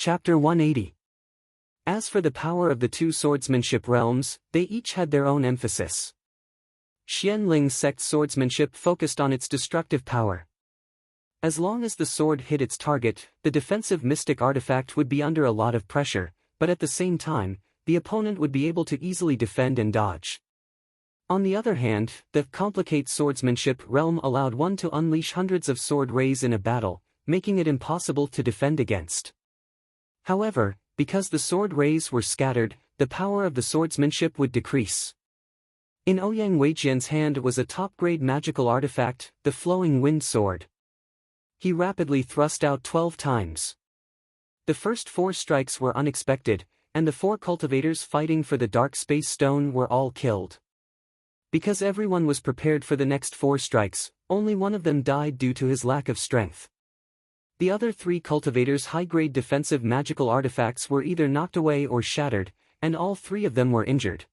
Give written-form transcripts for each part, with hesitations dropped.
Chapter 180. As for the power of the two swordsmanship realms, they each had their own emphasis. Xianling sect swordsmanship focused on its destructive power. As long as the sword hit its target, the defensive mystic artifact would be under a lot of pressure, but at the same time, the opponent would be able to easily defend and dodge. On the other hand, the complicate swordsmanship realm allowed one to unleash hundreds of sword rays in a battle, making it impossible to defend against. However, because the sword rays were scattered, the power of the swordsmanship would decrease. In Ouyang Weijian's hand was a top-grade magical artifact, the flowing wind sword. He rapidly thrust out 12 times. The first 4 strikes were unexpected, and the 4 cultivators fighting for the dark space stone were all killed. Because everyone was prepared for the next 4 strikes, only one of them died due to his lack of strength. The other 3 cultivators' high-grade defensive magical artifacts were either knocked away or shattered, and all 3 of them were injured.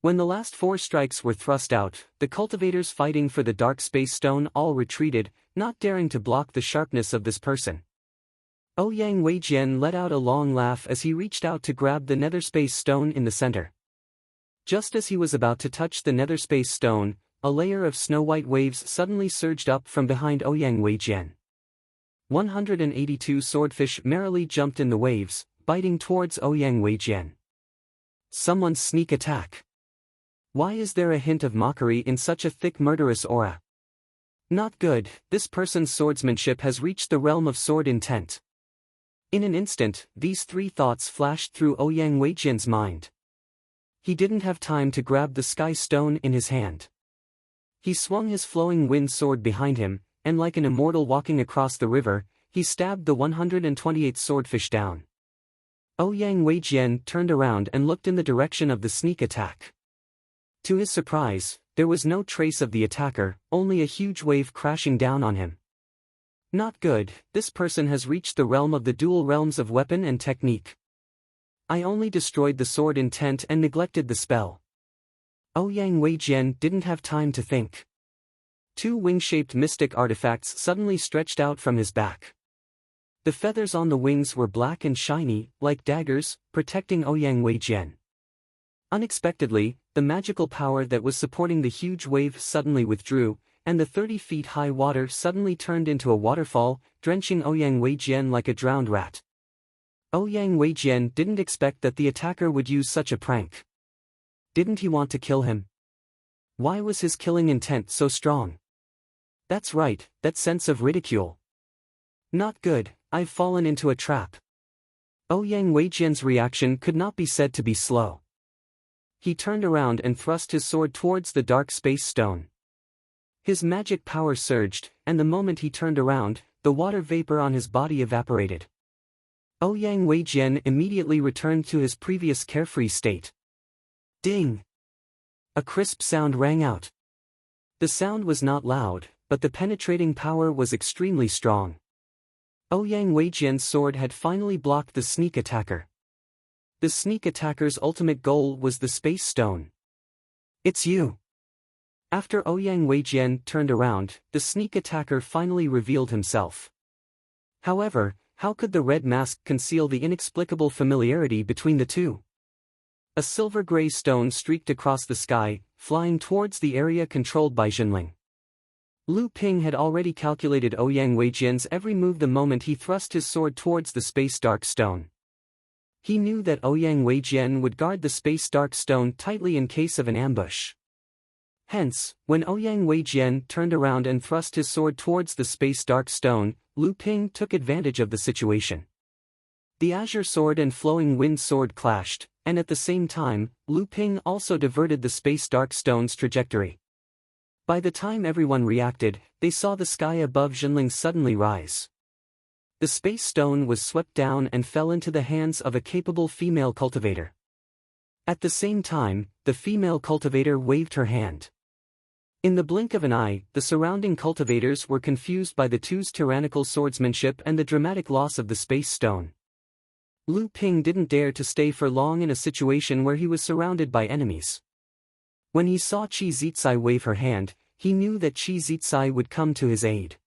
When the last 4 strikes were thrust out, the cultivators fighting for the dark space stone all retreated, not daring to block the sharpness of this person. Ouyang Weijian let out a long laugh as he reached out to grab the nether space stone in the center. Just as he was about to touch the nether space stone, a layer of snow-white waves suddenly surged up from behind Ouyang Weijian. 182 swordfish merrily jumped in the waves, biting towards Ouyang Weijian. Someone's sneak attack. Why is there a hint of mockery in such a thick murderous aura? Not good, this person's swordsmanship has reached the realm of sword intent. In an instant, these 3 thoughts flashed through Ouyang Weijian's mind. He didn't have time to grab the sky stone in his hand. He swung his flowing wind sword behind him, and like an immortal walking across the river, he stabbed the 128 swordfish down. Ouyang Weijian turned around and looked in the direction of the sneak attack. To his surprise, there was no trace of the attacker, only a huge wave crashing down on him. Not good, this person has reached the realm of the dual realms of weapon and technique. I only destroyed the sword intent and neglected the spell. Ouyang Weijian didn't have time to think. 2 wing-shaped mystic artifacts suddenly stretched out from his back. The feathers on the wings were black and shiny, like daggers, protecting Ouyang Weijian. Unexpectedly, the magical power that was supporting the huge wave suddenly withdrew, and the 30 feet high water suddenly turned into a waterfall, drenching Ouyang Weijian like a drowned rat. Ouyang Weijian didn't expect that the attacker would use such a prank. Didn't he want to kill him? Why was his killing intent so strong? That's right, that sense of ridicule. Not good, I've fallen into a trap. Ouyang Weijian's reaction could not be said to be slow. He turned around and thrust his sword towards the dark space stone. His magic power surged, and the moment he turned around, the water vapor on his body evaporated. Ouyang Weijian immediately returned to his previous carefree state. Ding! A crisp sound rang out. The sound was not loud, but the penetrating power was extremely strong. Ouyang Weijian's sword had finally blocked the sneak attacker. The sneak attacker's ultimate goal was the space stone. It's you. After Ouyang Weijian turned around, the sneak attacker finally revealed himself. However, how could the red mask conceal the inexplicable familiarity between the two? A silver-gray stone streaked across the sky, flying towards the area controlled by Jinling. Lu Ping had already calculated Ouyang Weijian's every move the moment he thrust his sword towards the space dark stone. He knew that Ouyang Weijian would guard the space dark stone tightly in case of an ambush. Hence, when Ouyang Weijian turned around and thrust his sword towards the space dark stone, Lu Ping took advantage of the situation. The azure sword and flowing wind sword clashed, and at the same time, Lu Ping also diverted the space dark stone's trajectory. By the time everyone reacted, they saw the sky above Jinling suddenly rise. The space stone was swept down and fell into the hands of a capable female cultivator. At the same time, the female cultivator waved her hand. In the blink of an eye, the surrounding cultivators were confused by the two's tyrannical swordsmanship and the dramatic loss of the space stone. Lu Ping didn't dare to stay for long in a situation where he was surrounded by enemies. When he saw Qi Zitsai wave her hand, he knew that Qi Zitsai would come to his aid.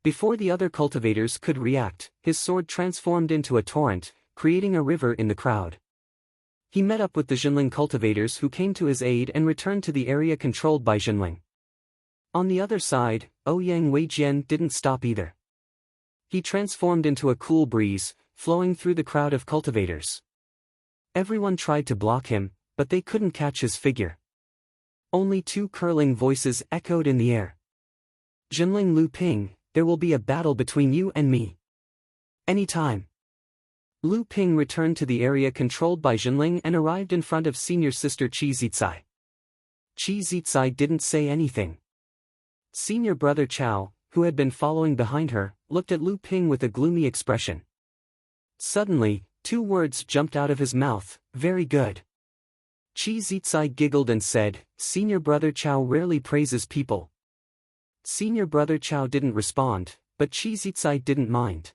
Before the other cultivators could react, his sword transformed into a torrent, creating a river in the crowd. He met up with the Jinling cultivators who came to his aid and returned to the area controlled by Jinling. On the other side, Ouyang Weijian didn't stop either. He transformed into a cool breeze, flowing through the crowd of cultivators. Everyone tried to block him, but they couldn't catch his figure. Only two curling voices echoed in the air. Jinling Lu Ping, there will be a battle between you and me. Anytime. Lu Ping returned to the area controlled by Jinling and arrived in front of senior sister Qi Zicai. Qi Zicai didn't say anything. Senior brother Chao, who had been following behind her, looked at Lu Ping with a gloomy expression. Suddenly, two words jumped out of his mouth, very good. Qi Zicai giggled and said, Senior brother Chao rarely praises people. Senior brother Chao didn't respond, but Qi Zicai didn't mind.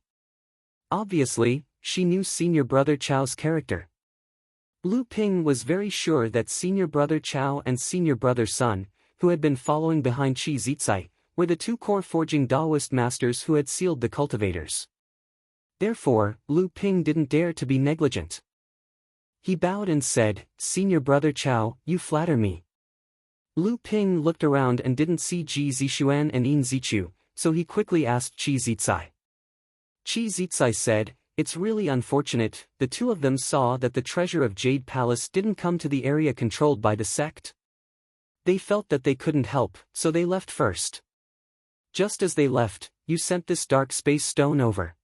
Obviously, she knew senior brother Chao's character. Lu Ping was very sure that senior brother Chao and senior brother Sun, who had been following behind Qi Zicai, were the two core forging Daoist masters who had sealed the cultivators. Therefore, Lu Ping didn't dare to be negligent. He bowed and said, Senior brother Chao, you flatter me. Lu Ping looked around and didn't see Ji Zixuan and Yin Zichu, so he quickly asked Qi Zicai. Qi Zicai said, It's really unfortunate, the two of them saw that the treasure of Jade Palace didn't come to the area controlled by the sect. They felt that they couldn't help, so they left first. Just as they left, you sent this dark space stone over.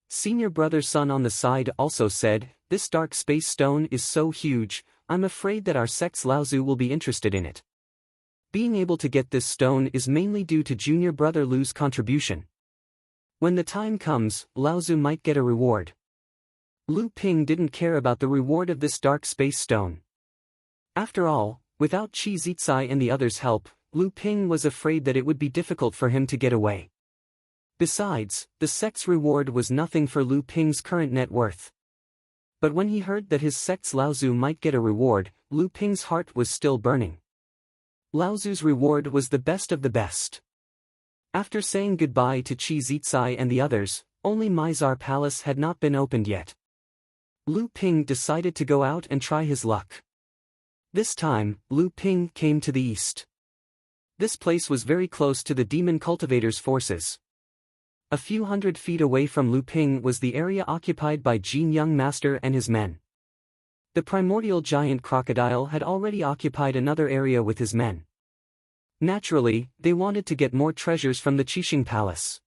Senior brother Sun on the side also said, This dark space stone is so huge, I'm afraid that our sect's Laozu will be interested in it. Being able to get this stone is mainly due to junior brother Lu's contribution. When the time comes, Laozu might get a reward. Lu Ping didn't care about the reward of this dark space stone. After all, without Qi Zicai and the others' help, Lu Ping was afraid that it would be difficult for him to get away. Besides, the sect's reward was nothing for Lu Ping's current net worth. But when he heard that his sect's Laozu might get a reward, Lu Ping's heart was still burning. Laozu's reward was the best of the best. After saying goodbye to Qi Zicai and the others, only Mizar Palace had not been opened yet. Lu Ping decided to go out and try his luck. This time, Lu Ping came to the east. This place was very close to the demon cultivators' forces. A few hundred feet away from Lu Ping was the area occupied by Jin Young Master and his men. The primordial giant crocodile had already occupied another area with his men. Naturally, they wanted to get more treasures from the Qixing Palace.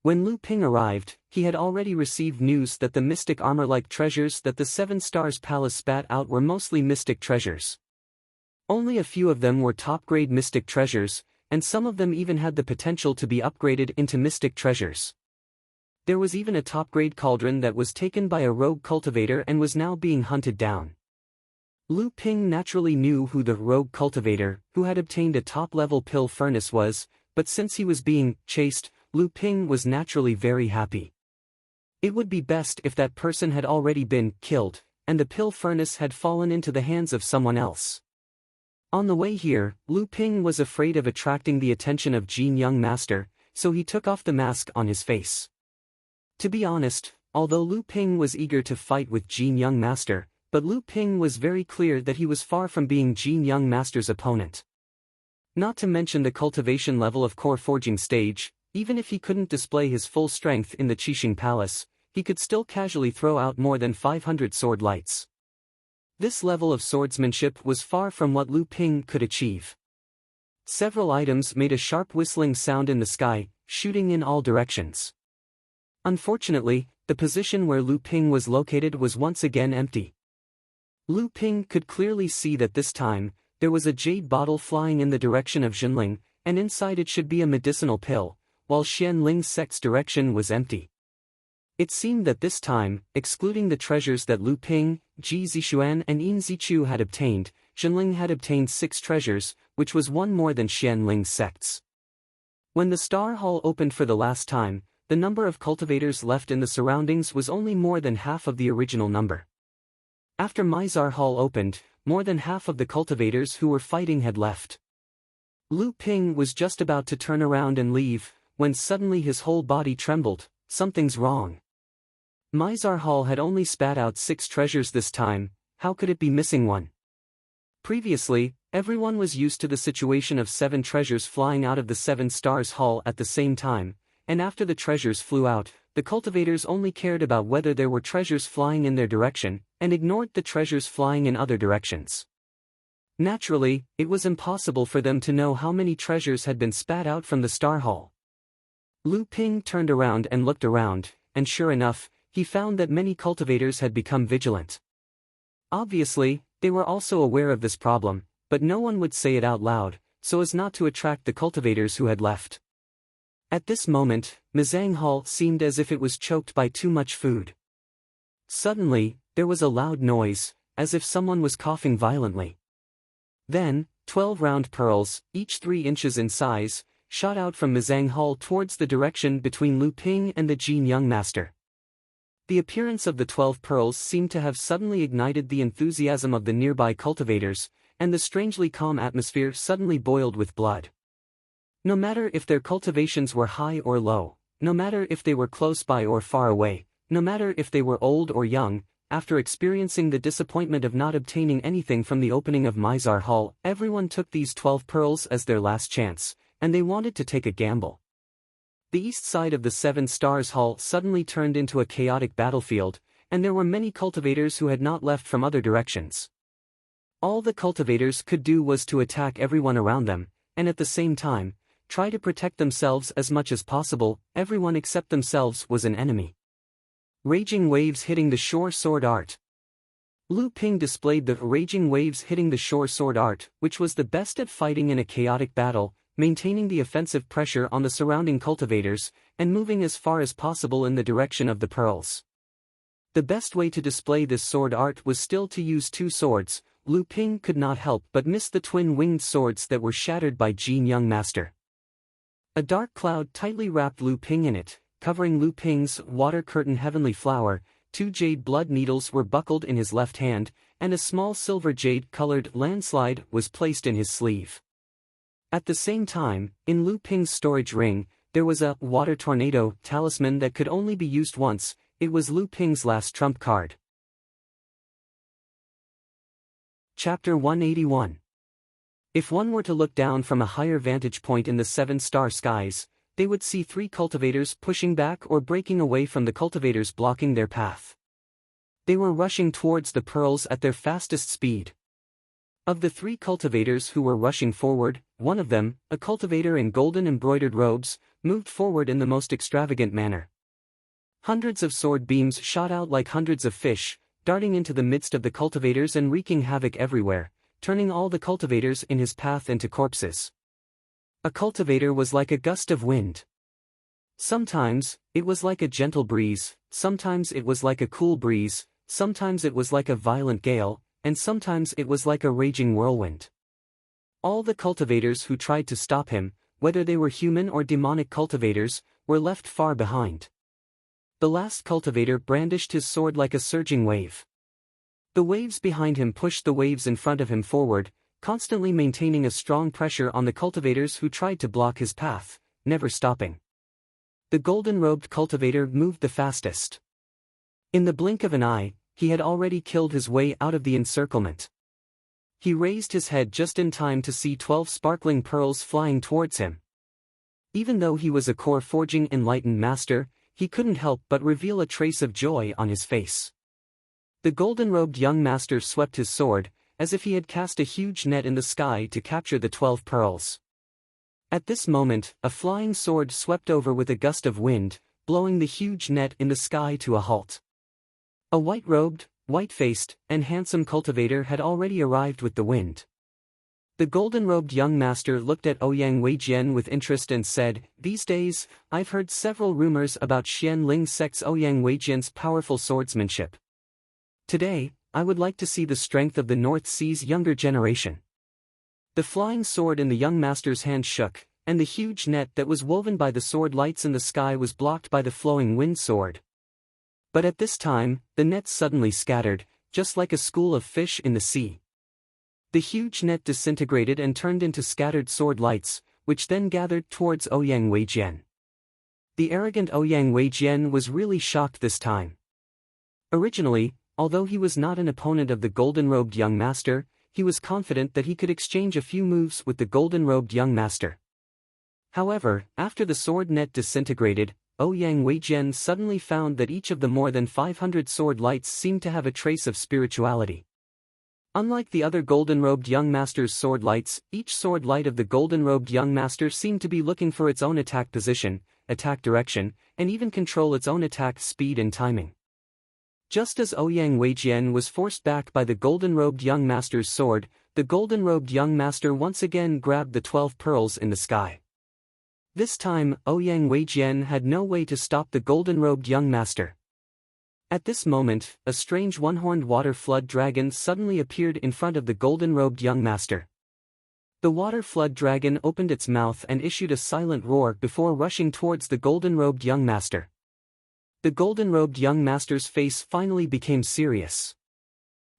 When Lu Ping arrived, he had already received news that the mystic armor-like treasures that the Seven Stars Palace spat out were mostly mystic treasures. Only a few of them were top-grade mystic treasures, and some of them even had the potential to be upgraded into mystic treasures. There was even a top-grade cauldron that was taken by a rogue cultivator and was now being hunted down. Lu Ping naturally knew who the rogue cultivator, who had obtained a top-level pill furnace was, but since he was being chased, Lu Ping was naturally very happy. It would be best if that person had already been killed, and the pill furnace had fallen into the hands of someone else. On the way here, Lu Ping was afraid of attracting the attention of Jin Young Master, so he took off the mask on his face. To be honest, although Lu Ping was eager to fight with Jin Young Master, but Lu Ping was very clear that he was far from being Jin Young Master's opponent. Not to mention the cultivation level of core forging stage, even if he couldn't display his full strength in the Qixing Palace, he could still casually throw out more than 500 sword lights. This level of swordsmanship was far from what Lu Ping could achieve. Several items made a sharp whistling sound in the sky, shooting in all directions. Unfortunately, the position where Lu Ping was located was once again empty. Lu Ping could clearly see that this time, there was a jade bottle flying in the direction of Jinling, and inside it should be a medicinal pill, while Xian Ling's sect's direction was empty. It seemed that this time, excluding the treasures that Lu Ping, Ji Zixuan and Yin Zichu had obtained, Jinling had obtained 6 treasures, which was one more than Xian Ling's sects. When the Star Hall opened for the last time, the number of cultivators left in the surroundings was only more than half of the original number. After Mizar Hall opened, more than half of the cultivators who were fighting had left. Lu Ping was just about to turn around and leave, when suddenly his whole body trembled. Something's wrong. Mizar Hall had only spat out 6 treasures this time. How could it be missing one? Previously, everyone was used to the situation of 7 treasures flying out of the 7 Stars Hall at the same time, and after the treasures flew out, the cultivators only cared about whether there were treasures flying in their direction, and ignored the treasures flying in other directions. Naturally, it was impossible for them to know how many treasures had been spat out from the Star Hall. Lu Ping turned around and looked around, and sure enough, he found that many cultivators had become vigilant. Obviously, they were also aware of this problem, but no one would say it out loud, so as not to attract the cultivators who had left. At this moment, Mizang Hall seemed as if it was choked by too much food. Suddenly, there was a loud noise, as if someone was coughing violently. Then, 12 round pearls, each 3 inches in size, shot out from Mizang Hall towards the direction between Lu Ping and the Jin young master. The appearance of the 12 pearls seemed to have suddenly ignited the enthusiasm of the nearby cultivators, and the strangely calm atmosphere suddenly boiled with blood. No matter if their cultivations were high or low, no matter if they were close by or far away, no matter if they were old or young, after experiencing the disappointment of not obtaining anything from the opening of Mizar Hall, everyone took these 12 pearls as their last chance, and they wanted to take a gamble. The east side of the 7 Stars Hall suddenly turned into a chaotic battlefield, and there were many cultivators who had not left from other directions. All the cultivators could do was to attack everyone around them, and at the same time, try to protect themselves as much as possible. Everyone except themselves was an enemy. Raging Waves Hitting the Shore Sword Art. Lu Ping displayed the Raging Waves Hitting the Shore Sword Art, which was the best at fighting in a chaotic battle, maintaining the offensive pressure on the surrounding cultivators, and moving as far as possible in the direction of the pearls. The best way to display this sword art was still to use 2 swords. Lu Ping could not help but miss the twin-winged swords that were shattered by Jin young master. A dark cloud tightly wrapped Lu Ping in it, covering Lu Ping's water curtain heavenly flower. 2 jade blood needles were buckled in his left hand, and a small silver jade-colored landslide was placed in his sleeve. At the same time, in Lu Ping's storage ring, there was a water tornado talisman that could only be used once. It was Lu Ping's last trump card. Chapter 181. If one were to look down from a higher vantage point in the 7-star skies, they would see 3 cultivators pushing back or breaking away from the cultivators blocking their path. They were rushing towards the pearls at their fastest speed. Of the 3 cultivators who were rushing forward, one of them, a cultivator in golden embroidered robes, moved forward in the most extravagant manner. Hundreds of sword beams shot out like hundreds of fish, darting into the midst of the cultivators and wreaking havoc everywhere, turning all the cultivators in his path into corpses. A cultivator was like a gust of wind. Sometimes, it was like a gentle breeze, sometimes it was like a cool breeze, sometimes it was like a violent gale, and sometimes it was like a raging whirlwind. All the cultivators who tried to stop him, whether they were human or demonic cultivators, were left far behind. The last cultivator brandished his sword like a surging wave. The waves behind him pushed the waves in front of him forward, constantly maintaining a strong pressure on the cultivators who tried to block his path, never stopping. The golden-robed cultivator moved the fastest. In the blink of an eye, he had already killed his way out of the encirclement. He raised his head just in time to see 12 sparkling pearls flying towards him. Even though he was a core-forging enlightened master, he couldn't help but reveal a trace of joy on his face. The golden-robed young master swept his sword, as if he had cast a huge net in the sky to capture the 12 pearls. At this moment, a flying sword swept over with a gust of wind, blowing the huge net in the sky to a halt. A white-robed, white-faced, and handsome cultivator had already arrived with the wind. The golden-robed young master looked at Ouyang Weijian with interest and said, "These days, I've heard several rumors about Xian Ling sect's Ouyang Weijian's powerful swordsmanship. Today, I would like to see the strength of the North Sea's younger generation." The flying sword in the young master's hand shook, and the huge net that was woven by the sword lights in the sky was blocked by the flowing wind sword. But at this time, the net suddenly scattered, just like a school of fish in the sea. The huge net disintegrated and turned into scattered sword lights, which then gathered towards Ouyang Weijian. The arrogant Ouyang Weijian was really shocked this time. Originally, although he was not an opponent of the golden-robed young master, he was confident that he could exchange a few moves with the golden-robed young master. However, after the sword net disintegrated, Ouyang Weijian suddenly found that each of the more than 500 sword lights seemed to have a trace of spirituality. Unlike the other golden-robed young master's sword lights, each sword light of the golden-robed young master seemed to be looking for its own attack position, attack direction, and even control its own attack speed and timing. Just as Ouyang Weijian was forced back by the golden-robed young master's sword, the golden-robed young master once again grabbed the 12 pearls in the sky. This time, Ouyang Weijian had no way to stop the golden-robed young master. At this moment, a strange one-horned water flood dragon suddenly appeared in front of the golden-robed young master. The water flood dragon opened its mouth and issued a silent roar before rushing towards the golden-robed young master. The golden-robed young master's face finally became serious.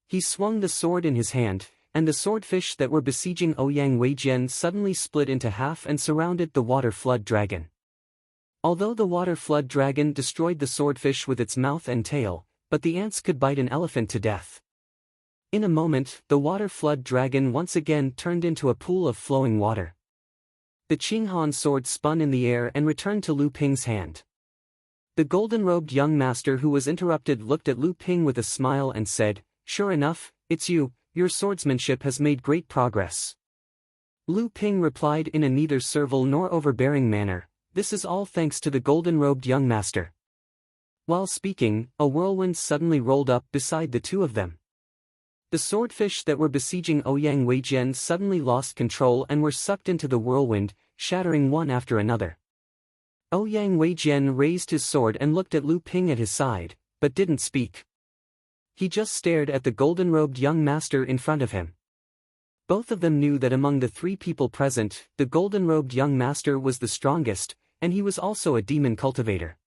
He swung the sword in his hand, and the swordfish that were besieging Ouyang Weijian suddenly split into half and surrounded the water flood dragon. Although the water flood dragon destroyed the swordfish with its mouth and tail, but the ants could bite an elephant to death. In a moment, the water flood dragon once again turned into a pool of flowing water. The Qinghan sword spun in the air and returned to Lu Ping's hand. The golden-robed young master who was interrupted looked at Lu Ping with a smile and said, "Sure enough, it's you, your swordsmanship has made great progress." Lu Ping replied in a neither servile nor overbearing manner, "This is all thanks to the golden-robed young master." While speaking, a whirlwind suddenly rolled up beside the two of them. The swordfish that were besieging Ouyang Weijian suddenly lost control and were sucked into the whirlwind, shattering one after another. Ouyang Weijian raised his sword and looked at Lu Ping at his side, but didn't speak. He just stared at the golden-robed young master in front of him. Both of them knew that among the three people present, the golden-robed young master was the strongest, and he was also a demon cultivator.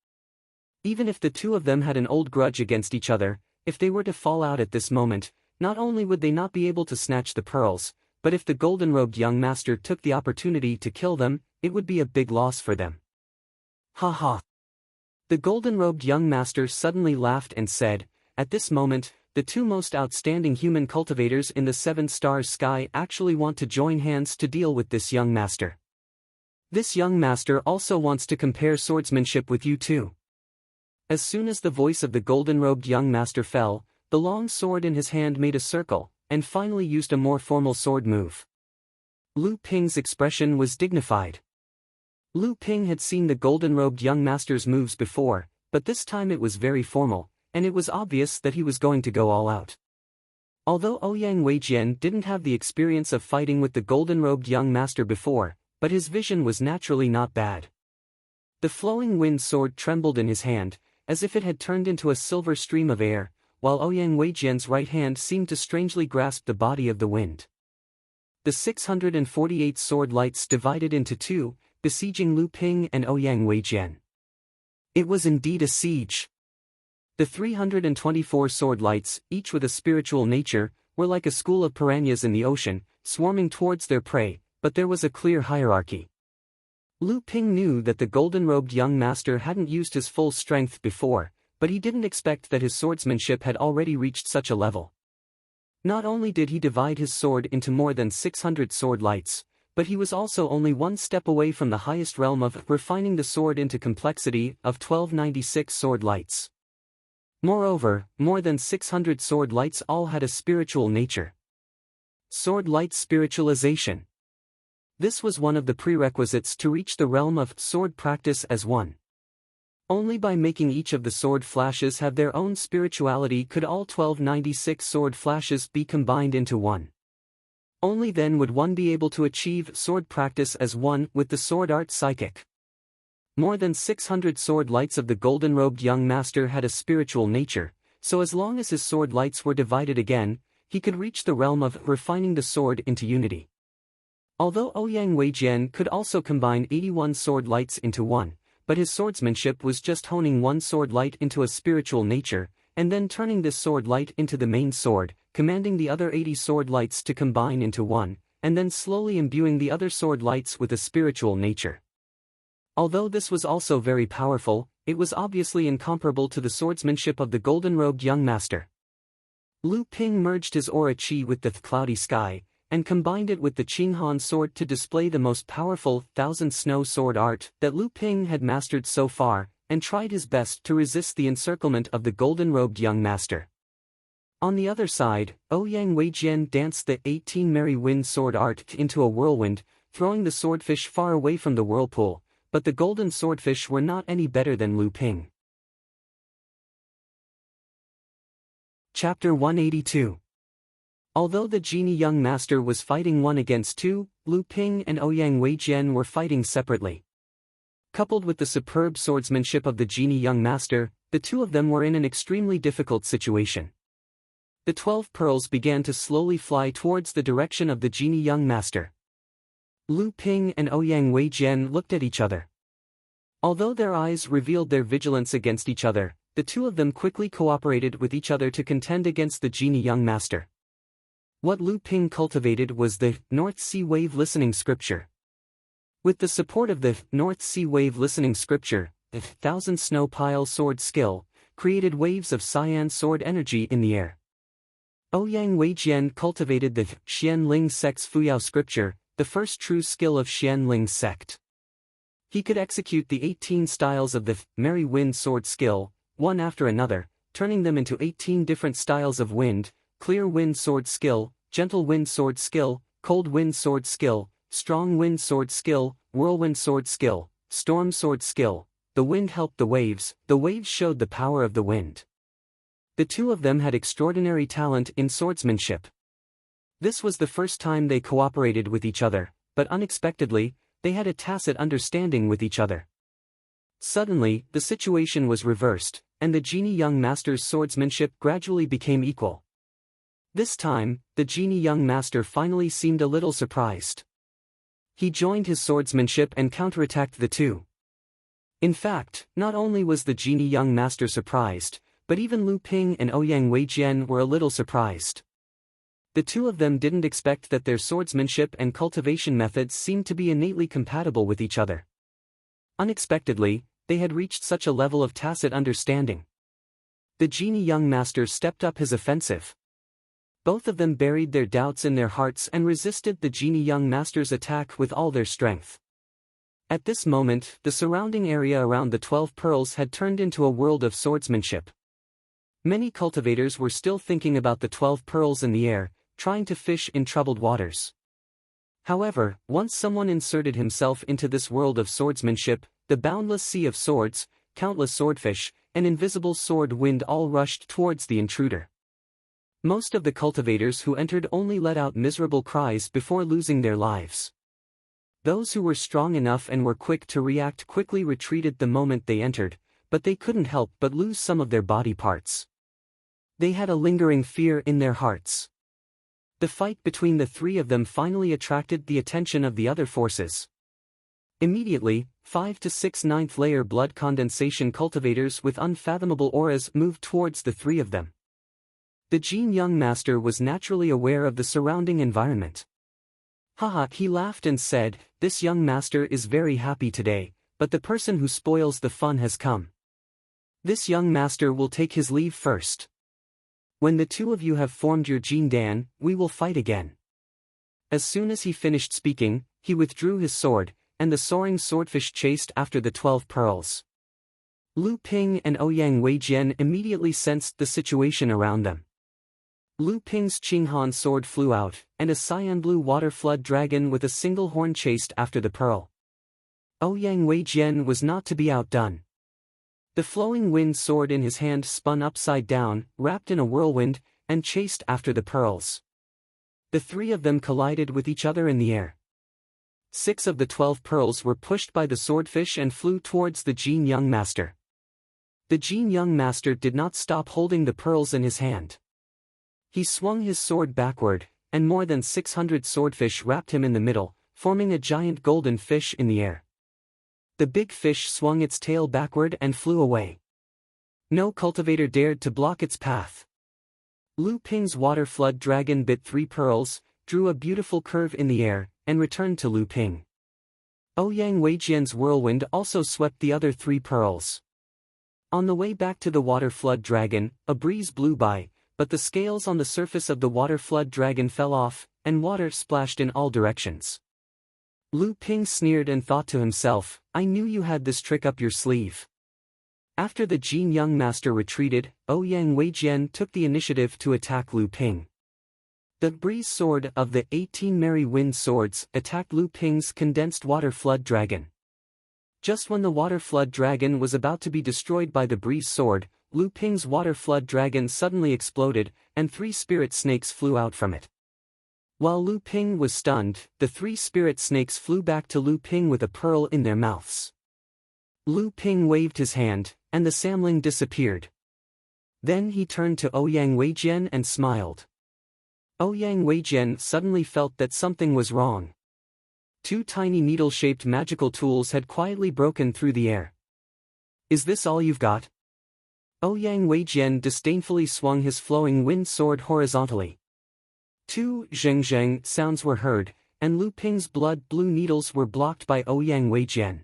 Even if the two of them had an old grudge against each other, if they were to fall out at this moment, not only would they not be able to snatch the pearls, but if the golden-robed young master took the opportunity to kill them, it would be a big loss for them. Ha ha! The golden-robed young master suddenly laughed and said, "At this moment, the two most outstanding human cultivators in the 7 stars sky actually want to join hands to deal with this young master. This young master also wants to compare swordsmanship with you too." As soon as the voice of the golden-robed young master fell, the long sword in his hand made a circle, and finally used a more formal sword move. Lu Ping's expression was dignified. Lu Ping had seen the golden-robed young master's moves before, but this time it was very formal, and it was obvious that he was going to go all out. Although Ouyang Weijian didn't have the experience of fighting with the golden-robed young master before, but his vision was naturally not bad. The flowing wind sword trembled in his hand, as if it had turned into a silver stream of air, while Ouyang Weijian's right hand seemed to strangely grasp the body of the wind. The 648 sword lights divided into two, besieging Lu Ping and Ouyang Weijian. It was indeed a siege. The 324 sword lights, each with a spiritual nature, were like a school of piranhas in the ocean, swarming towards their prey, but there was a clear hierarchy. Lu Ping knew that the golden-robed young master hadn't used his full strength before, but he didn't expect that his swordsmanship had already reached such a level. Not only did he divide his sword into more than 600 sword lights, but he was also only one step away from the highest realm of refining the sword into complexity of 1296 sword lights. Moreover, more than 600 sword lights all had a spiritual nature. Sword light spiritualization. This was one of the prerequisites to reach the realm of sword practice as one. Only by making each of the sword flashes have their own spirituality could all 1296 sword flashes be combined into one. Only then would one be able to achieve sword practice as one with the sword art psychic. More than 600 sword lights of the golden-robed young master had a spiritual nature, so as long as his sword lights were divided again, he could reach the realm of refining the sword into unity. Although Ouyang Weijian could also combine 81 sword lights into one, but his swordsmanship was just honing one sword light into a spiritual nature, and then turning this sword light into the main sword, commanding the other 80 sword lights to combine into one, and then slowly imbuing the other sword lights with a spiritual nature. Although this was also very powerful, it was obviously incomparable to the swordsmanship of the golden-robed young master. Lu Ping merged his aura qi with the cloudy sky, and combined it with the Qinghan sword to display the most powerful Thousand Snow sword art that Lu Ping had mastered so far, and tried his best to resist the encirclement of the golden-robed young master. On the other side, Ouyang Weijian danced the 18 Merry Wind sword art into a whirlwind, throwing the swordfish far away from the whirlpool, but the golden swordfish were not any better than Lu Ping. Chapter 182. Although the genie young master was fighting 1 against 2, Lu Ping and Ouyang Weijian were fighting separately. Coupled with the superb swordsmanship of the genie young master, the two of them were in an extremely difficult situation. The 12 pearls began to slowly fly towards the direction of the genie young master. Lu Ping and Ouyang Weijian looked at each other. Although their eyes revealed their vigilance against each other, the two of them quickly cooperated with each other to contend against the genie young master. What Lu Ping cultivated was the North Sea Wave Listening Scripture. With the support of the North Sea Wave Listening Scripture, the Thousand Snow Pile sword skill created waves of cyan sword energy in the air. Ouyang Weijian cultivated the Xian Ling Sect's Fuyao Scripture, the first true skill of Xian Ling's sect. He could execute the 18 styles of the Merry Wind sword skill, one after another, turning them into 18 different styles of wind: Clear Wind sword skill, Gentle Wind sword skill, Cold Wind sword skill, Strong Wind sword skill, Whirlwind sword skill, Storm sword skill. The wind helped the waves showed the power of the wind. The two of them had extraordinary talent in swordsmanship. This was the first time they cooperated with each other, but unexpectedly, they had a tacit understanding with each other. Suddenly, the situation was reversed, and the genie young master's swordsmanship gradually became equal. This time, the genie young master finally seemed a little surprised. He joined his swordsmanship and counterattacked the two. In fact, not only was the genie young master surprised, but even Lu Ping and Ouyang Weijian were a little surprised. The two of them didn't expect that their swordsmanship and cultivation methods seemed to be innately compatible with each other. Unexpectedly, they had reached such a level of tacit understanding. The genie young master stepped up his offensive. Both of them buried their doubts in their hearts and resisted the genie young master's attack with all their strength. At this moment, the surrounding area around the 12 pearls had turned into a world of swordsmanship. Many cultivators were still thinking about the 12 pearls in the air, trying to fish in troubled waters. However, once someone inserted himself into this world of swordsmanship, the boundless sea of swords, countless swordfish, and invisible sword wind all rushed towards the intruder. Most of the cultivators who entered only let out miserable cries before losing their lives. Those who were strong enough and were quick to react quickly retreated the moment they entered, but they couldn't help but lose some of their body parts. They had a lingering fear in their hearts. The fight between the three of them finally attracted the attention of the other forces. Immediately, 5 to 6 ninth layer blood condensation cultivators with unfathomable auras moved towards the three of them. The gene young master was naturally aware of the surrounding environment. Haha, he laughed and said, "This young master is very happy today, but the person who spoils the fun has come. This young master will take his leave first. When the two of you have formed your Jin Dan, we will fight again." As soon as he finished speaking, he withdrew his sword, and the soaring swordfish chased after the 12 pearls. Lu Ping and Ouyang Weijian immediately sensed the situation around them. Lu Ping's Qinghan sword flew out, and a cyan blue water flood dragon with a single horn chased after the pearl. Ouyang Weijian was not to be outdone. The flowing wind sword in his hand spun upside down, wrapped in a whirlwind, and chased after the pearls. The three of them collided with each other in the air. 6 of the 12 pearls were pushed by the swordfish and flew towards the Jin young master. The Jin young master did not stop holding the pearls in his hand. He swung his sword backward, and more than 600 swordfish wrapped him in the middle, forming a giant golden fish in the air. The big fish swung its tail backward and flew away. No cultivator dared to block its path. Lu Ping's water flood dragon bit 3 pearls, drew a beautiful curve in the air, and returned to Lu Ping. Ouyang Weijian's whirlwind also swept the other 3 pearls. On the way back to the water flood dragon, a breeze blew by, but the scales on the surface of the water flood dragon fell off, and water splashed in all directions. Lu Ping sneered and thought to himself, I knew you had this trick up your sleeve. After the Jin young master retreated, Ouyang Weijian took the initiative to attack Lu Ping. The breeze sword of the 18 merry wind swords attacked Lu Ping's condensed water flood dragon. Just when the water flood dragon was about to be destroyed by the breeze sword, Lu Ping's water flood dragon suddenly exploded, and 3 spirit snakes flew out from it. While Lu Ping was stunned, the 3 spirit snakes flew back to Lu Ping with a pearl in their mouths. Lu Ping waved his hand, and the samling disappeared. Then he turned to Ouyang Weijian and smiled. Ouyang Weijian suddenly felt that something was wrong. 2 tiny needle-shaped magical tools had quietly broken through the air. Is this all you've got? Ouyang Weijian disdainfully swung his flowing wind sword horizontally. 2 zheng-zheng sounds were heard, and Lu Ping's blood-blue needles were blocked by Ouyang Weijian.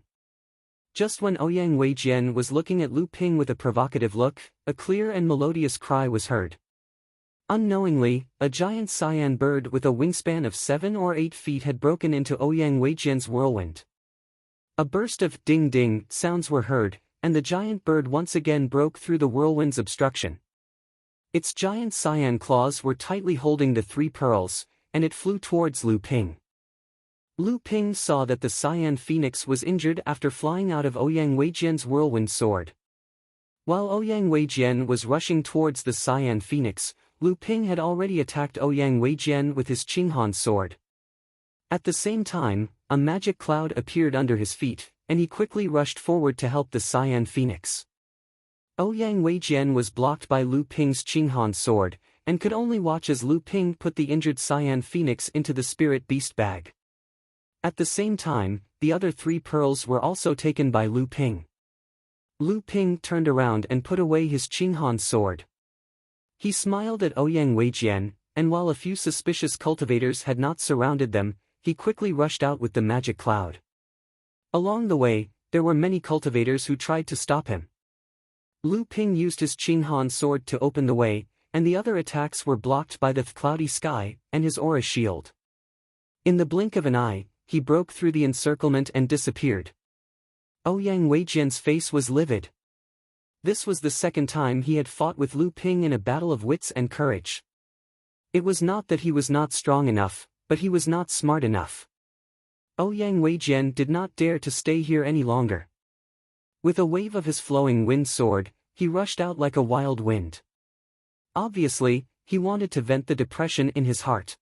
Just when Ouyang Weijian was looking at Lu Ping with a provocative look, a clear and melodious cry was heard. Unknowingly, a giant cyan bird with a wingspan of 7 or 8 feet had broken into Ouyang Weijian's whirlwind. A burst of ding-ding sounds were heard, and the giant bird once again broke through the whirlwind's obstruction. Its giant cyan claws were tightly holding the 3 pearls, and it flew towards Lu Ping. Lu Ping saw that the cyan phoenix was injured after flying out of Ouyang Weijian's whirlwind sword. While Ouyang Weijian was rushing towards the cyan phoenix, Lu Ping had already attacked Ouyang Weijian with his Qinghan sword. At the same time, a magic cloud appeared under his feet, and he quickly rushed forward to help the cyan phoenix. Ouyang Weijian was blocked by Lu Ping's Qinghan sword, and could only watch as Lu Ping put the injured cyan phoenix into the spirit beast bag. At the same time, the other 3 pearls were also taken by Lu Ping. Lu Ping turned around and put away his Qinghan sword. He smiled at Ouyang Weijian, and while a few suspicious cultivators had not surrounded them, he quickly rushed out with the magic cloud. Along the way, there were many cultivators who tried to stop him. Lu Ping used his Qinghan sword to open the way, and the other attacks were blocked by the cloudy sky and his aura shield. In the blink of an eye, he broke through the encirclement and disappeared. Ouyang Weijian's face was livid. This was the second time he had fought with Lu Ping in a battle of wits and courage. It was not that he was not strong enough, but he was not smart enough. Ouyang Weijian did not dare to stay here any longer. With a wave of his flowing wind sword, he rushed out like a wild wind. Obviously, he wanted to vent the depression in his heart.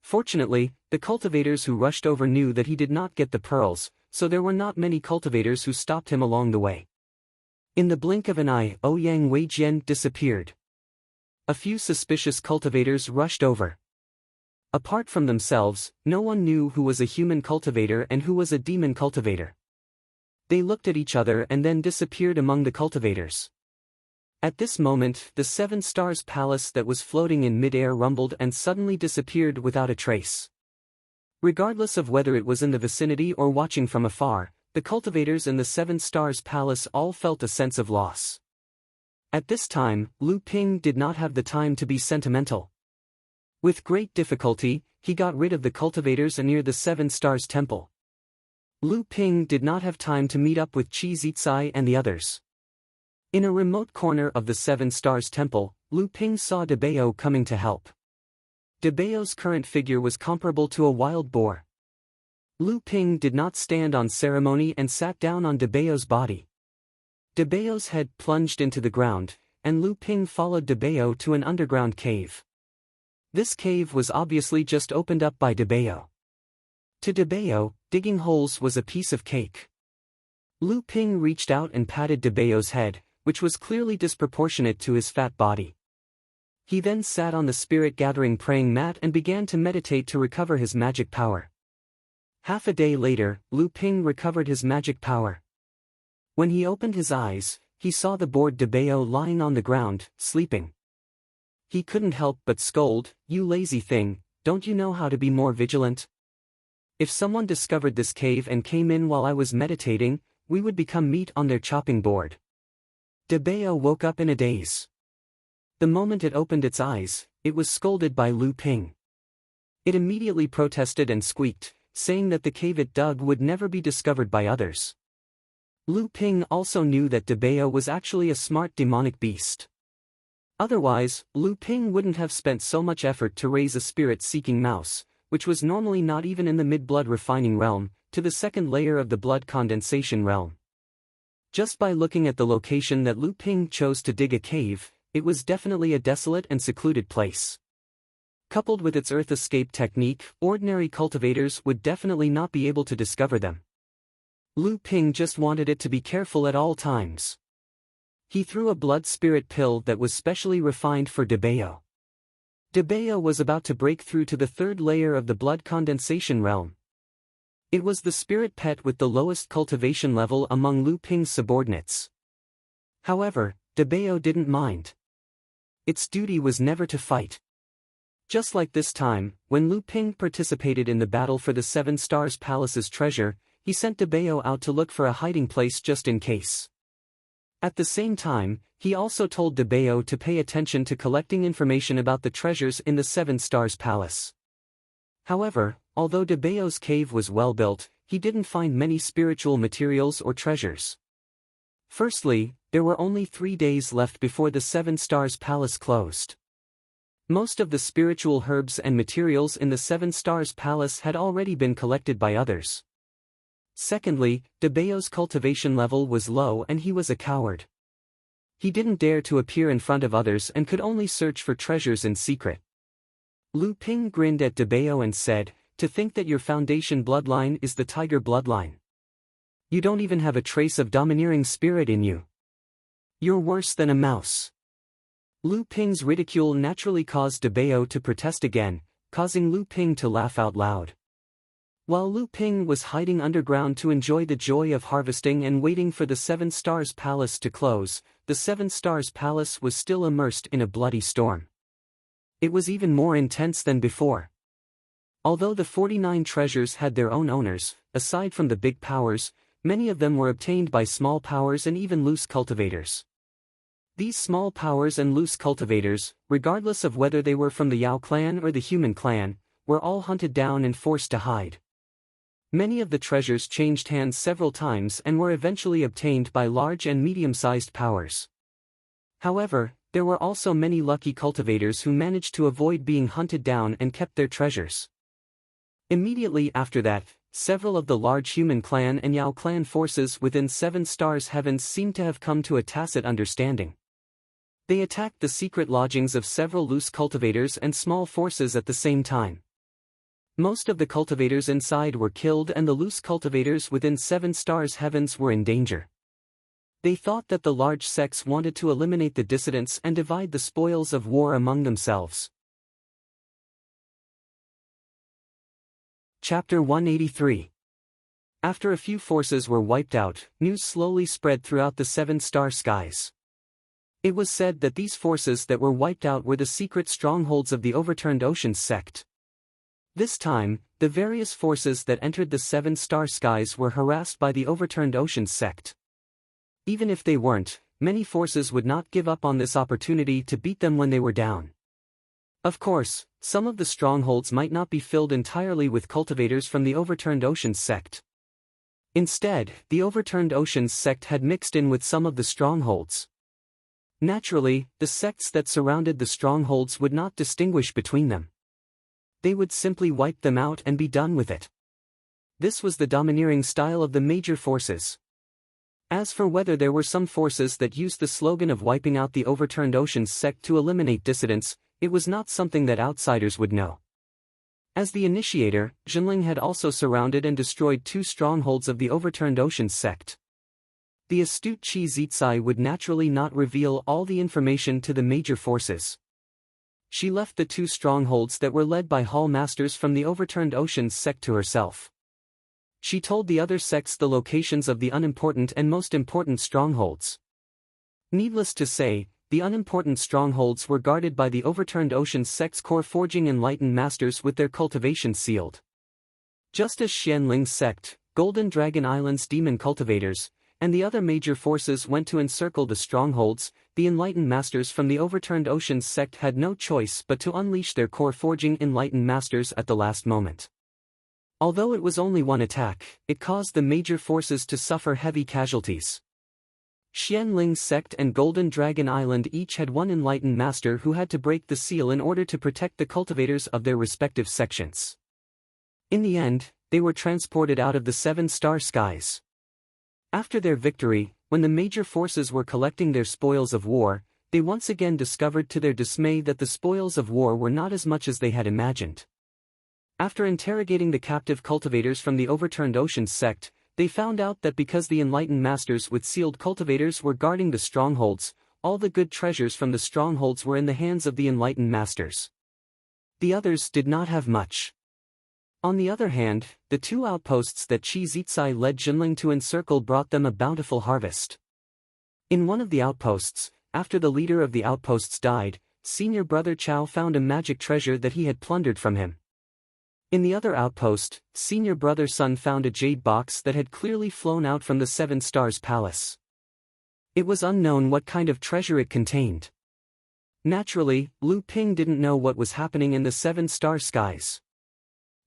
Fortunately, the cultivators who rushed over knew that he did not get the pearls, so there were not many cultivators who stopped him along the way. In the blink of an eye, Ouyang Weijian disappeared. A few suspicious cultivators rushed over. Apart from themselves, no one knew who was a human cultivator and who was a demon cultivator. They looked at each other and then disappeared among the cultivators. At this moment, the 7 Stars Palace that was floating in mid-air rumbled and suddenly disappeared without a trace. Regardless of whether it was in the vicinity or watching from afar, the cultivators in the 7 Stars Palace all felt a sense of loss. At this time, Lu Ping did not have the time to be sentimental. With great difficulty, he got rid of the cultivators near the 7 Stars Temple. Lu Ping did not have time to meet up with Qi Zicai and the others. In a remote corner of the 7 Stars Temple, Lu Ping saw De Bao coming to help. De Bao's current figure was comparable to a wild boar. Lu Ping did not stand on ceremony and sat down on De Bao's body. De Bao's head plunged into the ground, and Lu Ping followed De Bao to an underground cave. This cave was obviously just opened up by De Bao. To De Bao, digging holes was a piece of cake. Lu Ping reached out and patted De Bao's head, which was clearly disproportionate to his fat body. He then sat on the spirit-gathering praying mat and began to meditate to recover his magic power. Half a day later, Lu Ping recovered his magic power. When he opened his eyes, he saw the bored De Bao lying on the ground, sleeping. He couldn't help but scold, "You lazy thing, don't you know how to be more vigilant?" If someone discovered this cave and came in while I was meditating, we would become meat on their chopping board. Debeo woke up in a daze. The moment it opened its eyes, it was scolded by Lu Ping. It immediately protested and squeaked, saying that the cave it dug would never be discovered by others. Lu Ping also knew that Debeo was actually a smart demonic beast. Otherwise, Lu Ping wouldn't have spent so much effort to raise a spirit-seeking mouse, which was normally not even in the mid-blood refining realm, to the second layer of the blood condensation realm. Just by looking at the location that Lu Ping chose to dig a cave, it was definitely a desolate and secluded place. Coupled with its earth escape technique, ordinary cultivators would definitely not be able to discover them. Lu Ping just wanted it to be careful at all times. He threw a blood spirit pill that was specially refined for Debeo. Debeo was about to break through to the third layer of the blood condensation realm. It was the spirit pet with the lowest cultivation level among Lu Ping's subordinates. However, Debeo didn't mind. Its duty was never to fight. Just like this time, when Lu Ping participated in the battle for the Seven Stars Palace's treasure, he sent Debeo out to look for a hiding place just in case. At the same time, he also told Debeo to pay attention to collecting information about the treasures in the Seven Stars Palace. However, although Debeo's cave was well built, he didn't find many spiritual materials or treasures. Firstly, there were only 3 days left before the Seven Stars Palace closed. Most of the spiritual herbs and materials in the Seven Stars Palace had already been collected by others. Secondly, Debeo's cultivation level was low and he was a coward. He didn't dare to appear in front of others and could only search for treasures in secret. Lu Ping grinned at Debeo and said, "To think that your foundation bloodline is the tiger bloodline. You don't even have a trace of domineering spirit in you. You're worse than a mouse." Lu Ping's ridicule naturally caused Debeo to protest again, causing Lu Ping to laugh out loud. While Lu Ping was hiding underground to enjoy the joy of harvesting and waiting for the Seven Stars Palace to close, the Seven Stars Palace was still immersed in a bloody storm. It was even more intense than before. Although the 49 treasures had their own owners, aside from the big powers, many of them were obtained by small powers and even loose cultivators. These small powers and loose cultivators, regardless of whether they were from the Yao clan or the human clan, were all hunted down and forced to hide. Many of the treasures changed hands several times and were eventually obtained by large and medium-sized powers. However, there were also many lucky cultivators who managed to avoid being hunted down and kept their treasures. Immediately after that, several of the large human clan and Yao clan forces within Seven Stars Heavens seemed to have come to a tacit understanding. They attacked the secret lodgings of several loose cultivators and small forces at the same time. Most of the cultivators inside were killed and the loose cultivators within Seven Stars Heavens were in danger. They thought that the large sects wanted to eliminate the dissidents and divide the spoils of war among themselves. Chapter 183. After a few forces were wiped out, news slowly spread throughout the seven-star skies. It was said that these forces that were wiped out were the secret strongholds of the Overturned Oceans sect. This time, the various forces that entered the seven-star skies were harassed by the Overturned Oceans sect. Even if they weren't, many forces would not give up on this opportunity to beat them when they were down. Of course, some of the strongholds might not be filled entirely with cultivators from the Overturned Oceans sect. Instead, the Overturned Oceans sect had mixed in with some of the strongholds. Naturally, the sects that surrounded the strongholds would not distinguish between them. They would simply wipe them out and be done with it. This was the domineering style of the major forces. As for whether there were some forces that used the slogan of wiping out the Overturned Oceans sect to eliminate dissidents, it was not something that outsiders would know. As the initiator, Jinling had also surrounded and destroyed 2 strongholds of the Overturned Oceans sect. The astute Qi Zitsai would naturally not reveal all the information to the major forces. She left the 2 strongholds that were led by hall masters from the Overturned Oceans sect to herself. She told the other sects the locations of the unimportant and most important strongholds. Needless to say, the unimportant strongholds were guarded by the Overturned Oceans sect's core forging enlightened masters with their cultivation sealed. Just as Xianling's sect, Golden Dragon Island's demon cultivators, and the other major forces went to encircle the strongholds, the enlightened masters from the overturned oceans sect had no choice but to unleash their core-forging enlightened masters at the last moment. Although it was only one attack, it caused the major forces to suffer heavy casualties. Xianling's sect and Golden Dragon Island each had one enlightened master who had to break the seal in order to protect the cultivators of their respective sections. In the end, they were transported out of the 7-star skies. After their victory, when the major forces were collecting their spoils of war, they once again discovered to their dismay that the spoils of war were not as much as they had imagined. After interrogating the captive cultivators from the overturned oceans sect, they found out that because the enlightened masters with sealed cultivators were guarding the strongholds, all the good treasures from the strongholds were in the hands of the enlightened masters. The others did not have much. On the other hand, the 2 outposts that Qi Zizai led Jinling to encircle brought them a bountiful harvest. In one of the outposts, after the leader of the outposts died, senior brother Chao found a magic treasure that he had plundered from him. In the other outpost, senior brother Sun found a jade box that had clearly flown out from the 7 Stars Palace. It was unknown what kind of treasure it contained. Naturally, Lu Ping didn't know what was happening in the 7-star skies.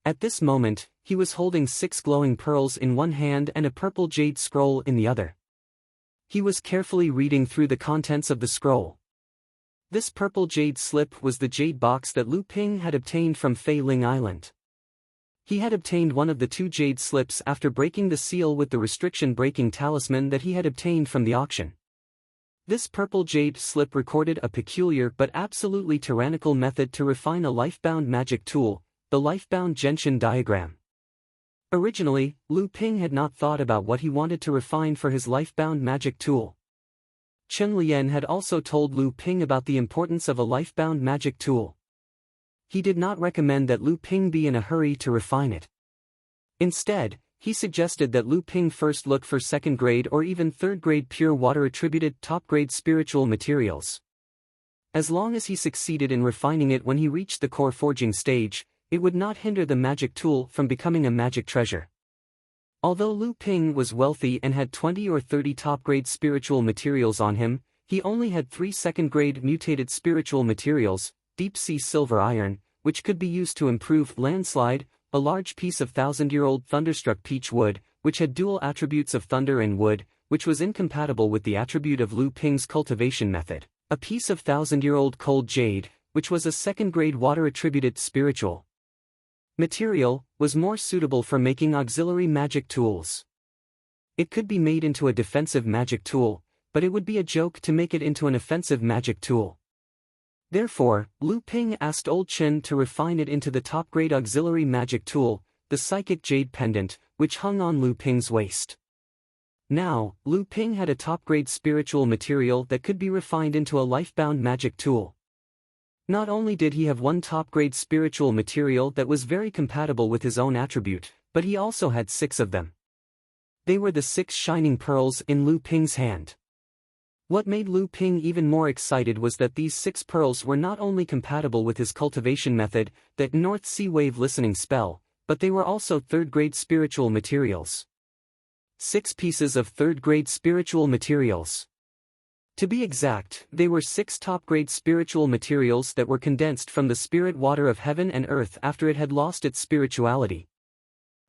At this moment, he was holding 6 glowing pearls in one hand and a purple jade scroll in the other. He was carefully reading through the contents of the scroll. This purple jade slip was the jade box that Lu Ping had obtained from Fei Ling Island. He had obtained one of the 2 jade slips after breaking the seal with the restriction-breaking talisman that he had obtained from the auction. This purple jade slip recorded a peculiar but absolutely tyrannical method to refine a life-bound magic tool, the life-bound Genshin diagram. Originally, Lu Ping had not thought about what he wanted to refine for his life-bound magic tool. Chen Lian had also told Lu Ping about the importance of a life-bound magic tool. He did not recommend that Lu Ping be in a hurry to refine it. Instead, he suggested that Lu Ping first look for 2nd grade or even 3rd grade pure water attributed top-grade spiritual materials. As long as he succeeded in refining it when he reached the core forging stage, it would not hinder the magic tool from becoming a magic treasure. Although Lu Ping was wealthy and had 20 or 30 top-grade spiritual materials on him, he only had 3 2nd-grade mutated spiritual materials, deep-sea silver iron, which could be used to improve landslide, a large piece of 1,000-year-old thunderstruck peach wood, which had dual attributes of thunder and wood, which was incompatible with the attribute of Lu Ping's cultivation method, a piece of 1,000-year-old cold jade, which was a 2nd-grade water-attributed spiritual material, was more suitable for making auxiliary magic tools. It could be made into a defensive magic tool, but it would be a joke to make it into an offensive magic tool. Therefore, Lu Ping asked Old Chen to refine it into the top-grade auxiliary magic tool, the psychic jade pendant, which hung on Lu Ping's waist. Now, Lu Ping had a top-grade spiritual material that could be refined into a life-bound magic tool. Not only did he have one top-grade spiritual material that was very compatible with his own attribute, but he also had 6 of them. They were the 6 shining pearls in Lu Ping's hand. What made Lu Ping even more excited was that these 6 pearls were not only compatible with his cultivation method, that North Sea Wave listening spell, but they were also 3rd-grade spiritual materials. 6 pieces of 3rd-grade spiritual materials. To be exact, they were 6 top-grade spiritual materials that were condensed from the spirit water of heaven and earth after it had lost its spirituality.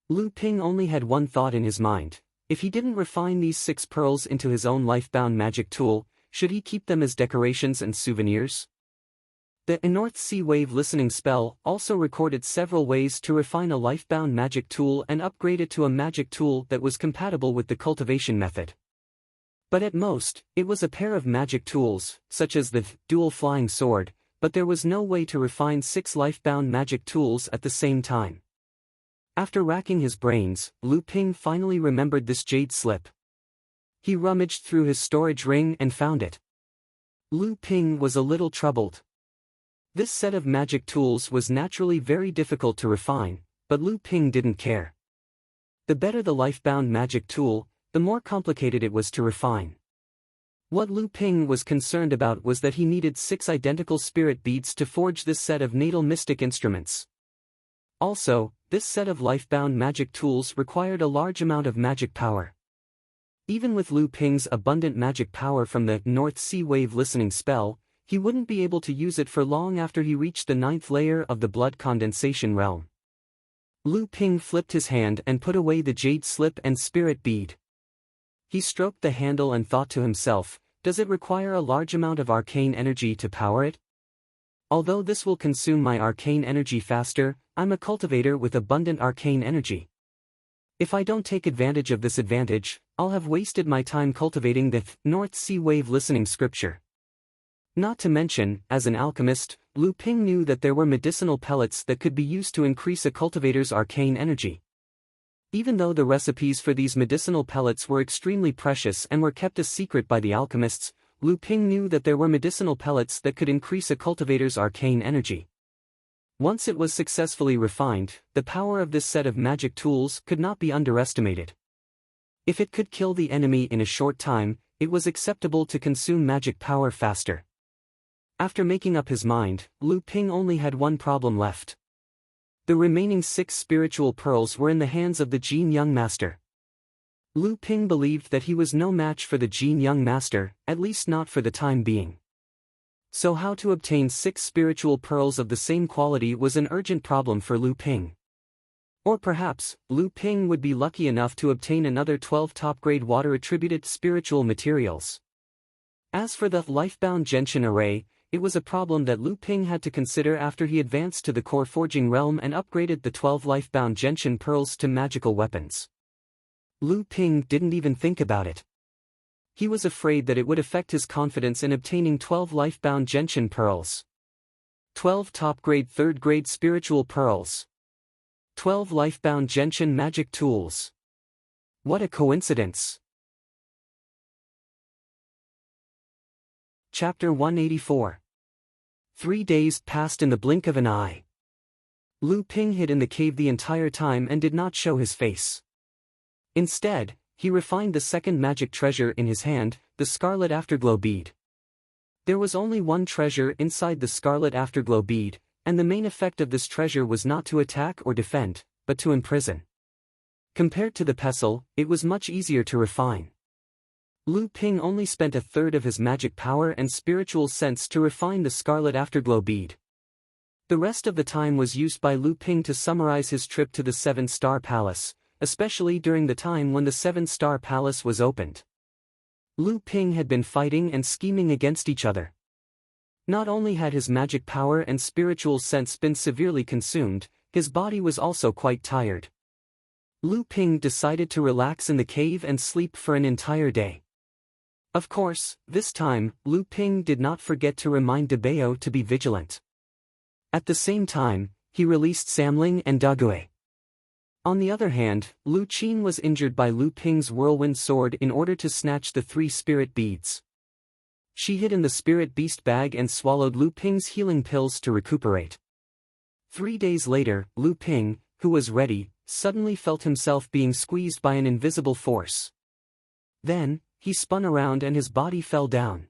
Lu Ping only had one thought in his mind: if he didn't refine these 6 pearls into his own life-bound magic tool, should he keep them as decorations and souvenirs? The North Sea Wave listening spell also recorded several ways to refine a life-bound magic tool and upgrade it to a magic tool that was compatible with the cultivation method. But at most, it was a pair of magic tools, such as the dual flying sword, but there was no way to refine 6 life-bound magic tools at the same time. After racking his brains, Lu Ping finally remembered this jade slip. He rummaged through his storage ring and found it. Lu Ping was a little troubled. This set of magic tools was naturally very difficult to refine, but Lu Ping didn't care. The better the life-bound magic tool, the more complicated it was to refine. What Lu Ping was concerned about was that he needed 6 identical spirit beads to forge this set of natal mystic instruments. Also, this set of life-bound magic tools required a large amount of magic power. Even with Lu Ping's abundant magic power from the North Sea Wave listening spell, he wouldn't be able to use it for long after he reached the 9th layer of the blood condensation realm. Lu Ping flipped his hand and put away the jade slip and spirit bead. He stroked the handle and thought to himself, does it require a large amount of arcane energy to power it? Although this will consume my arcane energy faster, I'm a cultivator with abundant arcane energy. If I don't take advantage of this advantage, I'll have wasted my time cultivating the North Sea Wave listening scripture. Not to mention, as an alchemist, Lu Ping knew that there were medicinal pellets that could be used to increase a cultivator's arcane energy. Even though the recipes for these medicinal pellets were extremely precious and were kept a secret by the alchemists, Lu Ping knew that there were medicinal pellets that could increase a cultivator's arcane energy. Once it was successfully refined, the power of this set of magic tools could not be underestimated. If it could kill the enemy in a short time, it was acceptable to consume magic power faster. After making up his mind, Lu Ping only had one problem left. The remaining 6 spiritual pearls were in the hands of the Jin Young Master. Lu Ping believed that he was no match for the Jin Young Master, at least not for the time being. So how to obtain 6 spiritual pearls of the same quality was an urgent problem for Lu Ping. Or perhaps, Lu Ping would be lucky enough to obtain another 12 top-grade water-attributed spiritual materials. As for the life-bound gentian array, it was a problem that Lu Ping had to consider after he advanced to the core forging realm and upgraded the 12 life-bound gentian pearls to magical weapons. Lu Ping didn't even think about it. He was afraid that it would affect his confidence in obtaining 12 life-bound gentian pearls. 12 top-grade 3rd-grade spiritual pearls. 12 life-bound gentian magic tools. What a coincidence! Chapter 184. 3 days passed in the blink of an eye. Lu Ping hid in the cave the entire time and did not show his face. Instead, he refined the second magic treasure in his hand, the Scarlet Afterglow bead. There was only one treasure inside the Scarlet Afterglow bead, and the main effect of this treasure was not to attack or defend, but to imprison. Compared to the pestle, it was much easier to refine. Lu Ping only spent 1/3 of his magic power and spiritual sense to refine the Scarlet Afterglow bead. The rest of the time was used by Lu Ping to summarize his trip to the 7-Star Palace, especially during the time when the 7-Star Palace was opened. Lu Ping had been fighting and scheming against each other. Not only had his magic power and spiritual sense been severely consumed, his body was also quite tired. Lu Ping decided to relax in the cave and sleep for an entire day. Of course, this time, Lu Ping did not forget to remind De Bao to be vigilant. At the same time, he released Samling and Dague. On the other hand, Lu Qin was injured by Lu Ping's whirlwind sword in order to snatch the 3 spirit beads. She hid in the spirit beast bag and swallowed Lu Ping's healing pills to recuperate. 3 days later, Lu Ping, who was ready, suddenly felt himself being squeezed by an invisible force. Then, he spun around and his body fell down.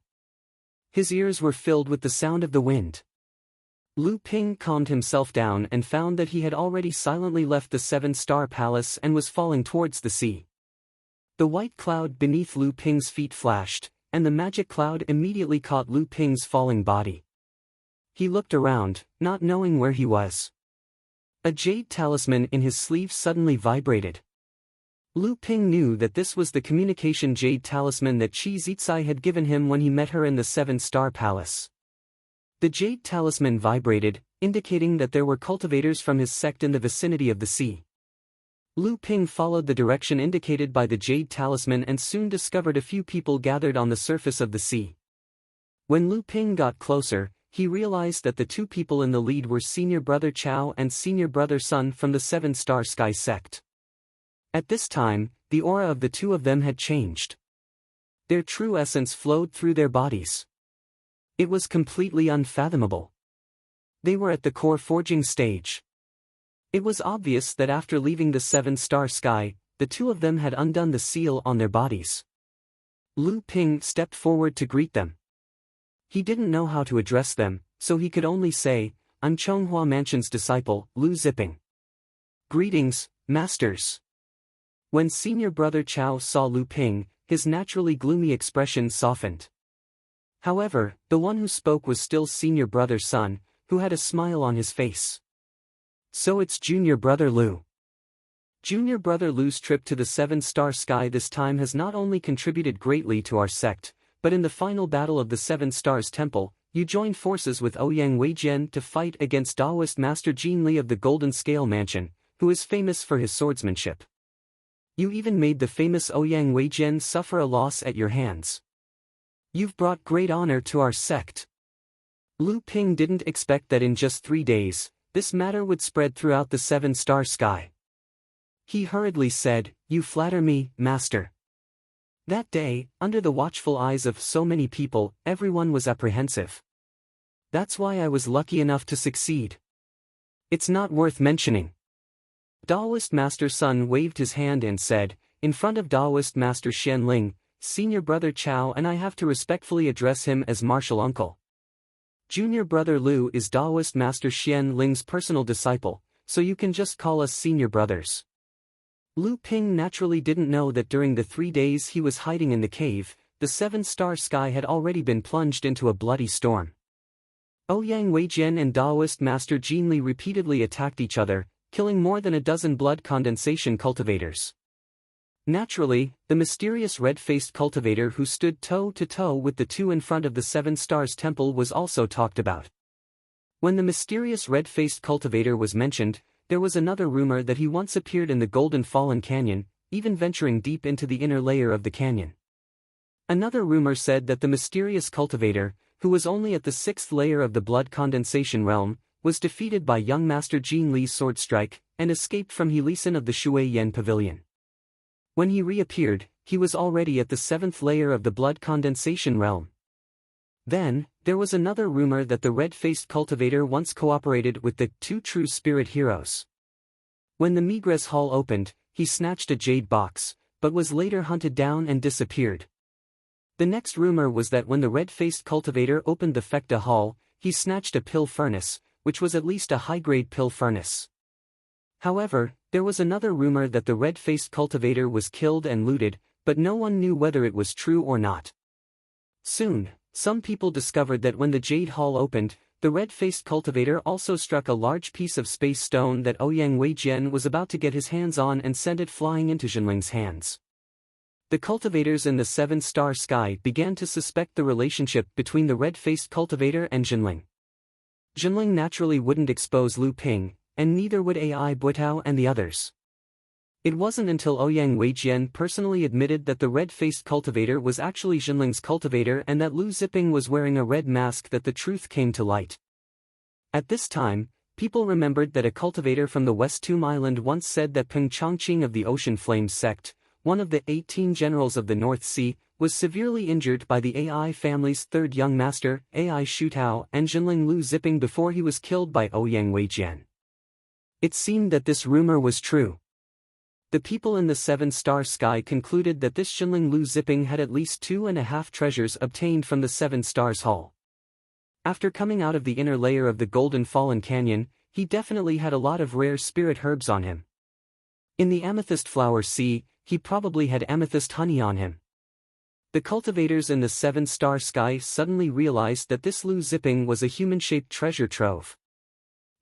His ears were filled with the sound of the wind. Lu Ping calmed himself down and found that he had already silently left the 7-Star Palace and was falling towards the sea. The white cloud beneath Lu Ping's feet flashed, and the magic cloud immediately caught Lu Ping's falling body. He looked around, not knowing where he was. A jade talisman in his sleeve suddenly vibrated. Lu Ping knew that this was the communication jade talisman that Qi Zicai had given him when he met her in the 7-Star Palace. The jade talisman vibrated, indicating that there were cultivators from his sect in the vicinity of the sea. Lu Ping followed the direction indicated by the jade talisman and soon discovered a few people gathered on the surface of the sea. When Lu Ping got closer, he realized that the 2 people in the lead were Senior Brother Chao and Senior Brother Sun from the 7-Star Sky sect. At this time, the aura of the 2 of them had changed. Their true essence flowed through their bodies. It was completely unfathomable. They were at the core forging stage. It was obvious that after leaving the 7-Star Sky, the 2 of them had undone the seal on their bodies. Lu Ping stepped forward to greet them. He didn't know how to address them, so he could only say, "I'm Chonghua Mansion's disciple, Lu Ziping." Greetings, masters. When senior brother Chao saw Lu Ping, his naturally gloomy expression softened. However, the one who spoke was still senior brother Sun, who had a smile on his face. So it's junior brother Lu. Junior brother Lu's trip to the seven-star sky this time has not only contributed greatly to our sect, but in the final battle of the Seven Stars Temple, you joined forces with Ouyang Weijian to fight against Taoist Master Jin Li of the Golden Scale Mansion, who is famous for his swordsmanship. You even made the famous Ouyang Weijian suffer a loss at your hands. You've brought great honor to our sect. Lu Ping didn't expect that in just 3 days, this matter would spread throughout the seven-star sky. He hurriedly said, "You flatter me, master." That day, under the watchful eyes of so many people, everyone was apprehensive. That's why I was lucky enough to succeed. It's not worth mentioning. Taoist Master Sun waved his hand and said, "In front of Taoist Master Xian Ling, senior brother Chao and I have to respectfully address him as martial uncle. Junior brother Lu is Taoist Master Xian Ling's personal disciple, so you can just call us senior brothers." Lu Ping naturally didn't know that during the 3 days he was hiding in the cave, the seven-star sky had already been plunged into a bloody storm. Ouyang Weijian and Taoist Master Jin Li repeatedly attacked each other, killing more than a dozen blood condensation cultivators. Naturally, the mysterious red-faced cultivator who stood toe-to-toe with the two in front of the Seven Stars Temple was also talked about. When the mysterious red-faced cultivator was mentioned, there was another rumor that he once appeared in the Golden Fallen Canyon, even venturing deep into the inner layer of the canyon. Another rumor said that the mysterious cultivator, who was only at the 6th layer of the blood condensation realm, was defeated by young Master Jin Li's sword strike, and escaped from Helisan of the Shui Yen Pavilion. When he reappeared, he was already at the 7th layer of the blood condensation realm. Then, there was another rumor that the red-faced cultivator once cooperated with the two true spirit heroes. When the Migres Hall opened, he snatched a jade box, but was later hunted down and disappeared. The next rumor was that when the red-faced cultivator opened the Fecta Hall, he snatched a pill furnace, which was at least a high-grade pill furnace. However, there was another rumor that the red-faced cultivator was killed and looted, but no one knew whether it was true or not. Soon, some people discovered that when the Jade Hall opened, the red-faced cultivator also struck a large piece of space stone that Ouyang Weijian was about to get his hands on and sent it flying into Jinling's hands. The cultivators in the seven-star sky began to suspect the relationship between the red-faced cultivator and Jinling. Jinling naturally wouldn't expose Lu Ping, and neither would Ai Buitao and the others. It wasn't until Ouyang Weijian personally admitted that the red-faced cultivator was actually Jinling's cultivator and that Lu Ziping was wearing a red mask that the truth came to light. At this time, people remembered that a cultivator from the West Tomb Island once said that Peng Chongqing of the Ocean Flames sect, one of the 18 generals of the North Sea, was severely injured by the Ai family's third young master, Ai Shutao, and Jinling Lu Ziping before he was killed by Ouyang Weijian. It seemed that this rumor was true. The people in the seven-star sky concluded that this Jinling Lu Ziping had at least 2.5 treasures obtained from the Seven Stars Hall. After coming out of the inner layer of the Golden Fallen Canyon, he definitely had a lot of rare spirit herbs on him. In the Amethyst Flower Sea, he probably had amethyst honey on him. The cultivators in the seven-star sky suddenly realized that this Lu Ziping was a human-shaped treasure trove.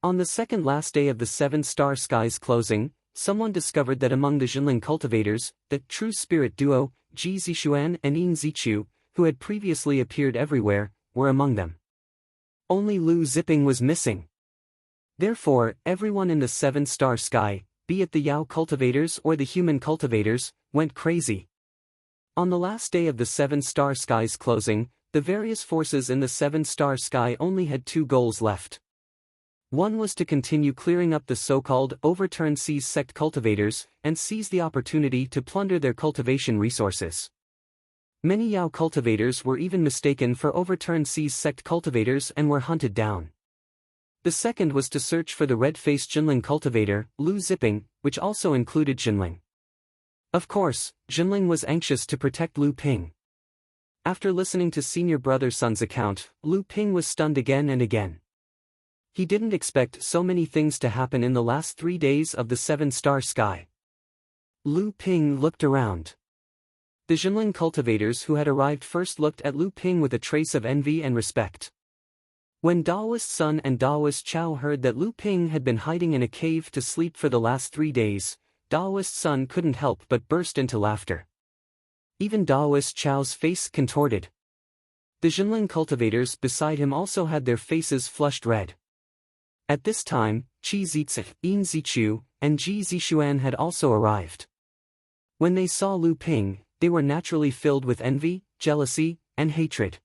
On the second last day of the seven-star sky's closing, someone discovered that among the Jinling cultivators, the true spirit duo, Ji Zixuan and Yin Zichu, who had previously appeared everywhere, were among them. Only Lu Ziping was missing. Therefore, everyone in the seven-star sky, be it the Yao cultivators or the human cultivators, went crazy. On the last day of the seven-star sky's closing, the various forces in the seven-star sky only had 2 goals left. One was to continue clearing up the so-called overturned seas sect cultivators, and seize the opportunity to plunder their cultivation resources. Many Yao cultivators were even mistaken for overturned seas sect cultivators and were hunted down. The second was to search for the red-faced Jinling cultivator, Lu Ziping, which also included Jinling. Of course, Jinling was anxious to protect Lu Ping. After listening to senior brother Sun's account, Lu Ping was stunned again and again. He didn't expect so many things to happen in the last 3 days of the 7-star sky. Lu Ping looked around. The Jinling cultivators who had arrived first looked at Lu Ping with a trace of envy and respect. When Daoist Sun and Daoist Chao heard that Lu Ping had been hiding in a cave to sleep for the last 3 days, Daoist Sun couldn't help but burst into laughter. Even Daoist Chao's face contorted. The Jinling cultivators beside him also had their faces flushed red. At this time, Qi Zizi, Yin Zichu, and Ji Zixuan had also arrived. When they saw Lu Ping, they were naturally filled with envy, jealousy, and hatred.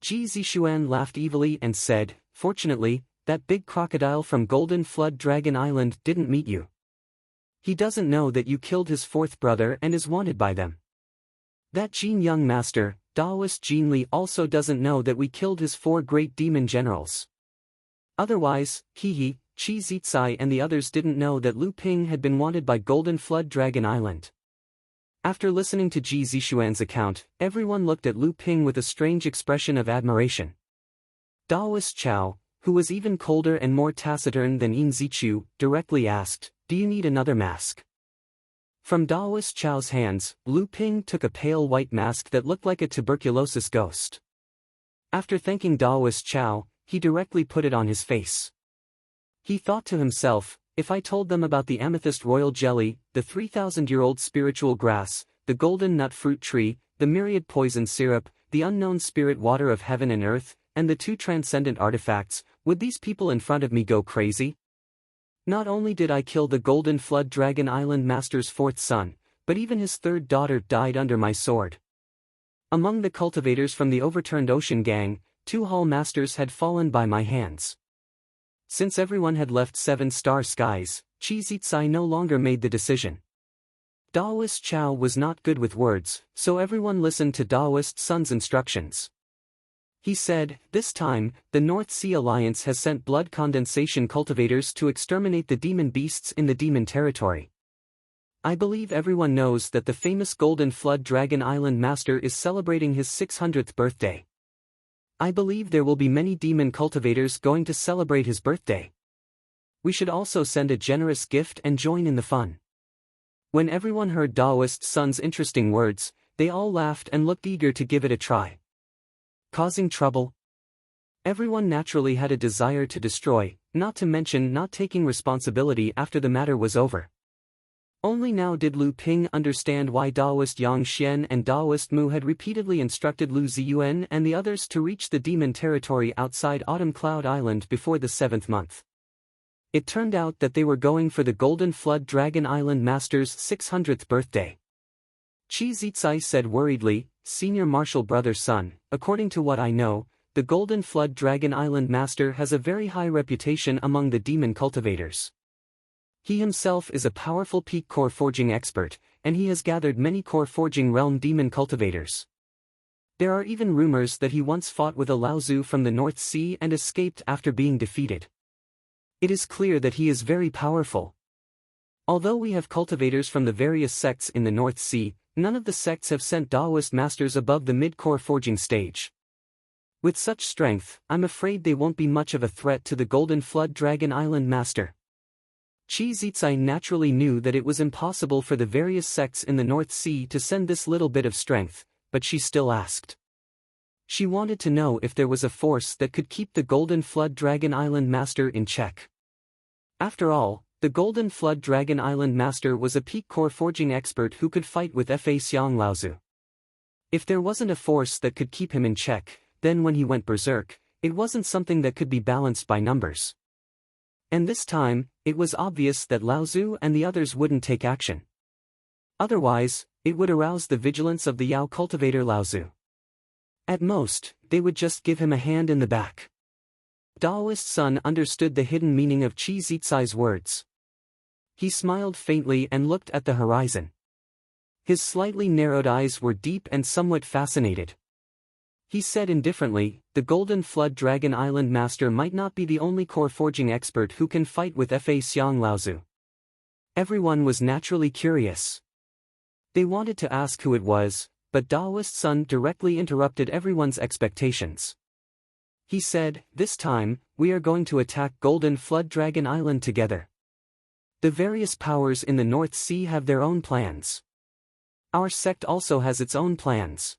Ji Zixuan laughed evilly and said, "Fortunately, that big crocodile from Golden Flood Dragon Island didn't meet you. He doesn't know that you killed his 4th brother and is wanted by them. That Jin Young Master, Daoist Jin Li, also doesn't know that we killed his 4 great demon generals. Otherwise, Qi Zixi and the others didn't know that Lu Ping had been wanted by Golden Flood Dragon Island." After listening to Ji Zixuan's account, everyone looked at Lu Ping with a strange expression of admiration. Daoist Chao, who was even colder and more taciturn than Yin Zichu, directly asked, "Do you need another mask?" From Daoist Chao's hands, Lu Ping took a pale white mask that looked like a tuberculosis ghost. After thanking Daoist Chao, he directly put it on his face. He thought to himself, "If I told them about the amethyst royal jelly, the 3,000-year-old spiritual grass, the golden nut fruit tree, the myriad poison syrup, the unknown spirit water of heaven and earth, and the 2 transcendent artifacts, would these people in front of me go crazy? Not only did I kill the Golden Flood Dragon Island Master's 4th son, but even his 3rd daughter died under my sword." Among the cultivators from the overturned ocean gang, 2 hall masters had fallen by my hands. Since everyone had left 7-star skies, Qi Zixi no longer made the decision. Daoist Chao was not good with words, so everyone listened to Daoist Sun's instructions. He said, "This time, the North Sea Alliance has sent blood condensation cultivators to exterminate the demon beasts in the demon territory. I believe everyone knows that the famous Golden Flood Dragon Island Master is celebrating his 600th birthday. I believe there will be many demon cultivators going to celebrate his birthday. We should also send a generous gift and join in the fun." When everyone heard Daoist Sun's interesting words, they all laughed and looked eager to give it a try. Causing trouble? Everyone naturally had a desire to destroy, not to mention not taking responsibility after the matter was over. Only now did Lu Ping understand why Daoist Yang Xian and Daoist Mu had repeatedly instructed Lu Ziyuan and the others to reach the demon territory outside Autumn Cloud Island before the 7th month. It turned out that they were going for the Golden Flood Dragon Island Master's 600th birthday. Qi Zixi said worriedly, "Senior Marshal Brother Sun, according to what I know, the Golden Flood Dragon Island Master has a very high reputation among the demon cultivators. He himself is a powerful peak core forging expert, and he has gathered many core forging realm demon cultivators. There are even rumors that he once fought with a Laozu from the North Sea and escaped after being defeated. It is clear that he is very powerful. Although we have cultivators from the various sects in the North Sea, none of the sects have sent Daoist masters above the mid-core forging stage. With such strength, I'm afraid they won't be much of a threat to the Golden Flood Dragon Island Master." Qi Zixi naturally knew that it was impossible for the various sects in the North Sea to send this little bit of strength, but she still asked. She wanted to know if there was a force that could keep the Golden Flood Dragon Island Master in check. After all, the Golden Flood Dragon Island Master was a peak core forging expert who could fight with Fa Xiang Laozu. If there wasn't a force that could keep him in check, then when he went berserk, it wasn't something that could be balanced by numbers. And this time, it was obvious that Laozu and the others wouldn't take action. Otherwise, it would arouse the vigilance of the Yao cultivator Laozu. At most, they would just give him a hand in the back. Daoist Sun understood the hidden meaning of Qi Zixi's words. He smiled faintly and looked at the horizon. His slightly narrowed eyes were deep and somewhat fascinated. He said indifferently, "The Golden Flood Dragon Island Master might not be the only core forging expert who can fight with Fa Xiang Laozu." Everyone was naturally curious. They wanted to ask who it was, but Daoist Sun directly interrupted everyone's expectations. He said, "This time, we are going to attack Golden Flood Dragon Island together. The various powers in the North Sea have their own plans. Our sect also has its own plans.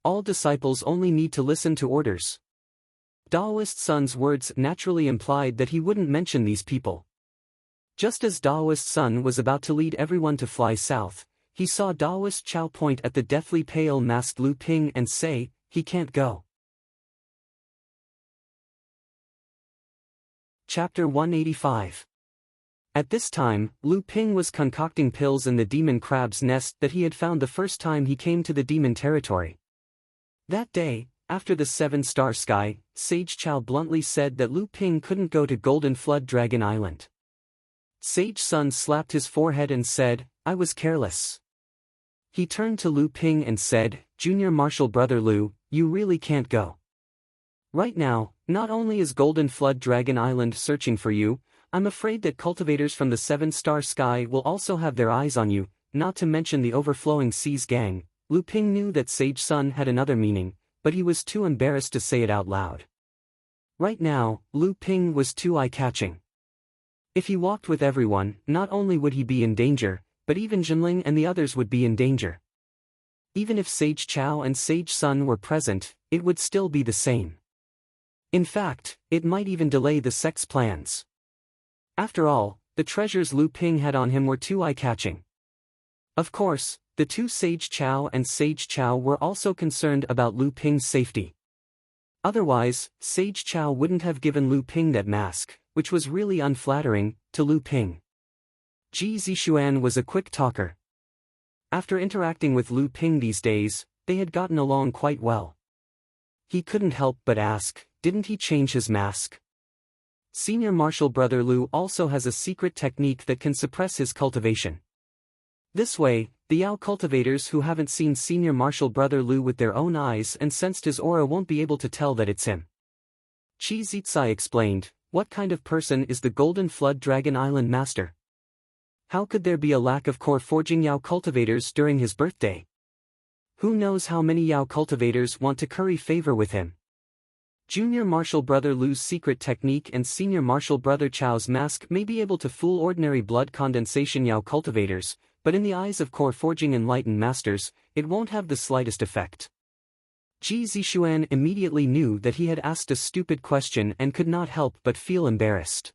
All disciples only need to listen to orders." Daoist Sun's words naturally implied that he wouldn't mention these people. Just as Daoist Sun was about to lead everyone to fly south, he saw Daoist Chao point at the deathly pale masked Lu Ping and say, "He can't go." Chapter 185. At this time, Lu Ping was concocting pills in the demon crab's nest that he had found the first time he came to the demon territory. That day, after the 7-star sky, Sage Chao bluntly said that Lu Ping couldn't go to Golden Flood Dragon Island. Sage Sun slapped his forehead and said, "I was careless." He turned to Lu Ping and said, "Junior Marshal Brother Lu, you really can't go. Right now, not only is Golden Flood Dragon Island searching for you, I'm afraid that cultivators from the 7-star sky will also have their eyes on you, not to mention the overflowing seas gang." Lu Ping knew that Sage Sun had another meaning, but he was too embarrassed to say it out loud. Right now, Lu Ping was too eye-catching. If he walked with everyone, not only would he be in danger, but even Jinling and the others would be in danger. Even if Sage Chao and Sage Sun were present, it would still be the same. In fact, it might even delay the sect's plans. After all, the treasures Lu Ping had on him were too eye-catching. Of course, the two Sage Chao and Sage Chao were also concerned about Lu Ping's safety. Otherwise, Sage Chao wouldn't have given Lu Ping that mask, which was really unflattering, to Lu Ping. Ji Zixuan was a quick talker. After interacting with Lu Ping these days, they had gotten along quite well. He couldn't help but ask, didn't he change his mask? Senior Marshal Brother Lu also has a secret technique that can suppress his cultivation. This way, the Yao cultivators who haven't seen Senior Marshal Brother Lu with their own eyes and sensed his aura won't be able to tell that it's him. Qi Zixai explained, "What kind of person is the Golden Flood Dragon Island Master? How could there be a lack of core forging Yao cultivators during his birthday? Who knows how many Yao cultivators want to curry favor with him?" Junior Marshal Brother Lu's secret technique and Senior Marshal Brother Chao's mask may be able to fool ordinary blood condensation Yao cultivators, but in the eyes of core forging enlightened masters, it won't have the slightest effect. Ji Zixuan immediately knew that he had asked a stupid question and could not help but feel embarrassed.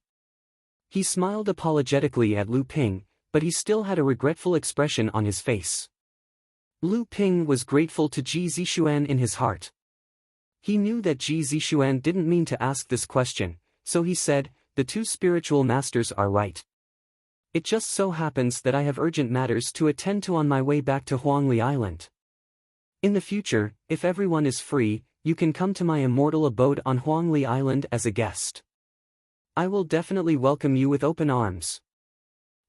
He smiled apologetically at Lu Ping, but he still had a regretful expression on his face. Lu Ping was grateful to Ji Zixuan in his heart. He knew that Ji Zixuan didn't mean to ask this question, so he said, "The two spiritual masters are right. It just so happens that I have urgent matters to attend to on my way back to Huangli Island. In the future, if everyone is free, you can come to my immortal abode on Huangli Island as a guest. I will definitely welcome you with open arms.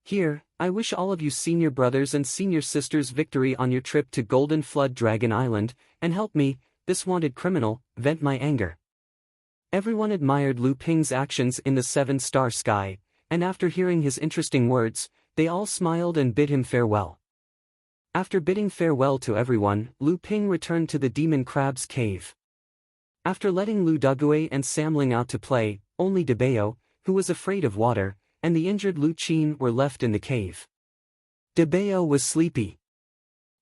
Here, I wish all of you senior brothers and senior sisters victory on your trip to Golden Flood Dragon Island, and help me, this wanted criminal, vent my anger." Everyone admired Lu Ping's actions in the 7-star sky, and after hearing his interesting words, they all smiled and bid him farewell. After bidding farewell to everyone, Lu Ping returned to the demon crab's cave. After letting Lu Dugue and Samling out to play, only Debeo, who was afraid of water, and the injured Lu Qin were left in the cave. Debeo was sleepy.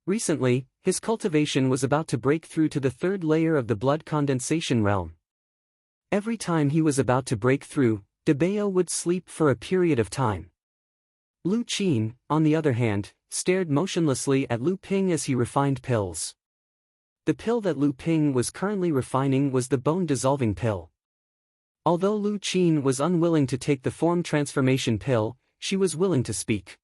Recently, his cultivation was about to break through to the 3rd layer of the blood condensation realm. Every time he was about to break through, Debeo would sleep for a period of time. Lu Qin, on the other hand, stared motionlessly at Lu Ping as he refined pills. The pill that Lu Ping was currently refining was the bone-dissolving pill. Although Lu Qin was unwilling to take the form transformation pill, she was willing to speak.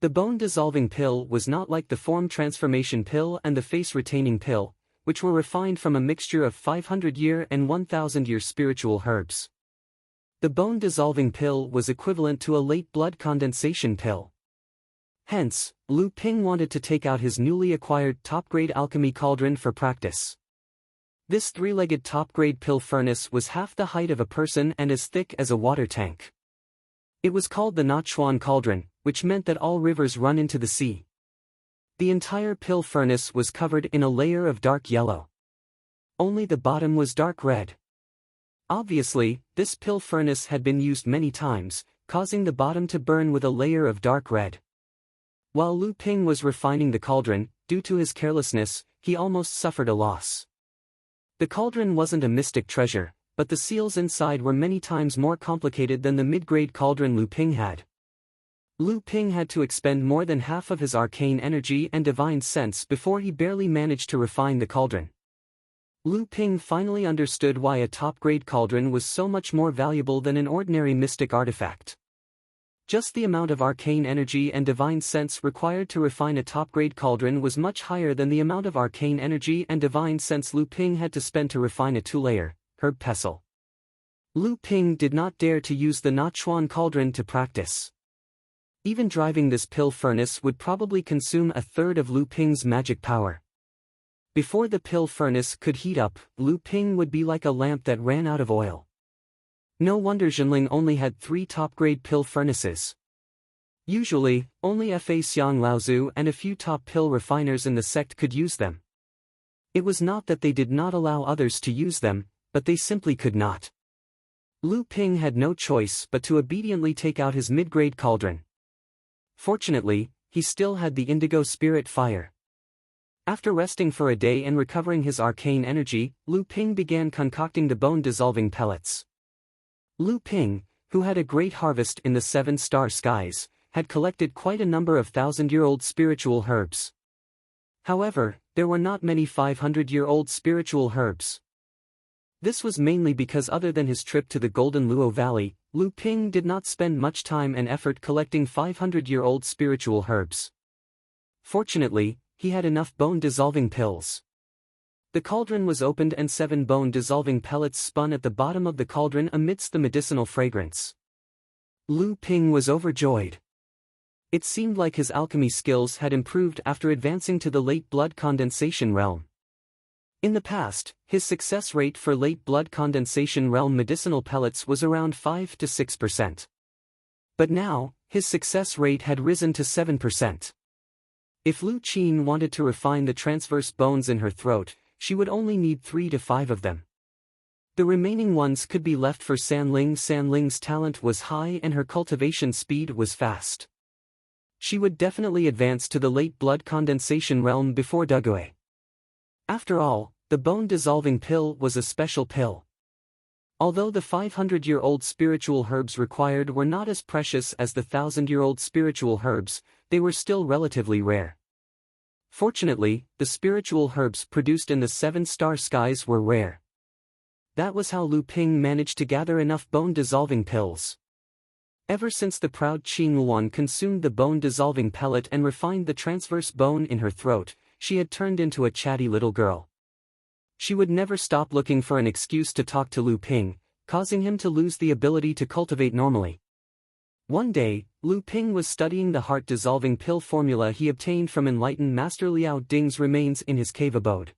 The bone-dissolving pill was not like the form transformation pill and the face-retaining pill, which were refined from a mixture of 500-year and 1,000-year spiritual herbs. The bone-dissolving pill was equivalent to a late blood condensation pill. Hence, Lu Ping wanted to take out his newly acquired top-grade alchemy cauldron for practice. This 3-legged top-grade pill furnace was half the height of a person and as thick as a water tank. It was called the Nachuan cauldron, which meant that all rivers run into the sea. The entire pill furnace was covered in a layer of dark yellow. Only the bottom was dark red. Obviously, this pill furnace had been used many times, causing the bottom to burn with a layer of dark red. While Lu Ping was refining the cauldron, due to his carelessness, he almost suffered a loss. The cauldron wasn't a mystic treasure, but the seals inside were many times more complicated than the mid-grade cauldron Lu Ping had. Lu Ping had to expend more than half of his arcane energy and divine sense before he barely managed to refine the cauldron. Lu Ping finally understood why a top-grade cauldron was so much more valuable than an ordinary mystic artifact. Just the amount of arcane energy and divine sense required to refine a top-grade cauldron was much higher than the amount of arcane energy and divine sense Lu Ping had to spend to refine a two-layer, herb pestle. Lu Ping did not dare to use the Nachuan cauldron to practice. Even driving this pill furnace would probably consume a third of Lu Ping's magic power. Before the pill furnace could heat up, Lu Ping would be like a lamp that ran out of oil. No wonder Zhenling only had 3 top-grade pill furnaces. Usually, only Fa Xiang Laozu and a few top pill refiners in the sect could use them. It was not that they did not allow others to use them, but they simply could not. Lu Ping had no choice but to obediently take out his mid-grade cauldron. Fortunately, he still had the indigo spirit fire. After resting for a day and recovering his arcane energy, Lu Ping began concocting the bone-dissolving pellets. Lu Ping, who had a great harvest in the 7-star skies, had collected quite a number of 1,000-year-old spiritual herbs. However, there were not many 500-year-old spiritual herbs. This was mainly because other than his trip to the Golden Luo Valley, Lu Ping did not spend much time and effort collecting 500-year-old spiritual herbs. Fortunately, he had enough bone-dissolving pills. The cauldron was opened and 7 bone-dissolving pellets spun at the bottom of the cauldron amidst the medicinal fragrance. Lu Ping was overjoyed. It seemed like his alchemy skills had improved after advancing to the late blood condensation realm. In the past, his success rate for late blood condensation realm medicinal pellets was around 5 to 6%. But now, his success rate had risen to 7%. If Lu Qin wanted to refine the transverse bones in her throat, she would only need 3 to 5 of them. The remaining ones could be left for Sanling. Sanling's talent was high and her cultivation speed was fast. She would definitely advance to the late blood condensation realm before Dugui. After all, the bone-dissolving pill was a special pill. Although the 500-year-old spiritual herbs required were not as precious as the 1,000-year-old spiritual herbs, they were still relatively rare. Fortunately, the spiritual herbs produced in the 7-star skies were rare. That was how Lu Ping managed to gather enough bone-dissolving pills. Ever since the proud Qing Luan consumed the bone-dissolving pellet and refined the transverse bone in her throat, she had turned into a chatty little girl. She would never stop looking for an excuse to talk to Lu Ping, causing him to lose the ability to cultivate normally. One day, Lu Ping was studying the heart-dissolving pill formula he obtained from enlightened Master Liao Ding's remains in his cave abode.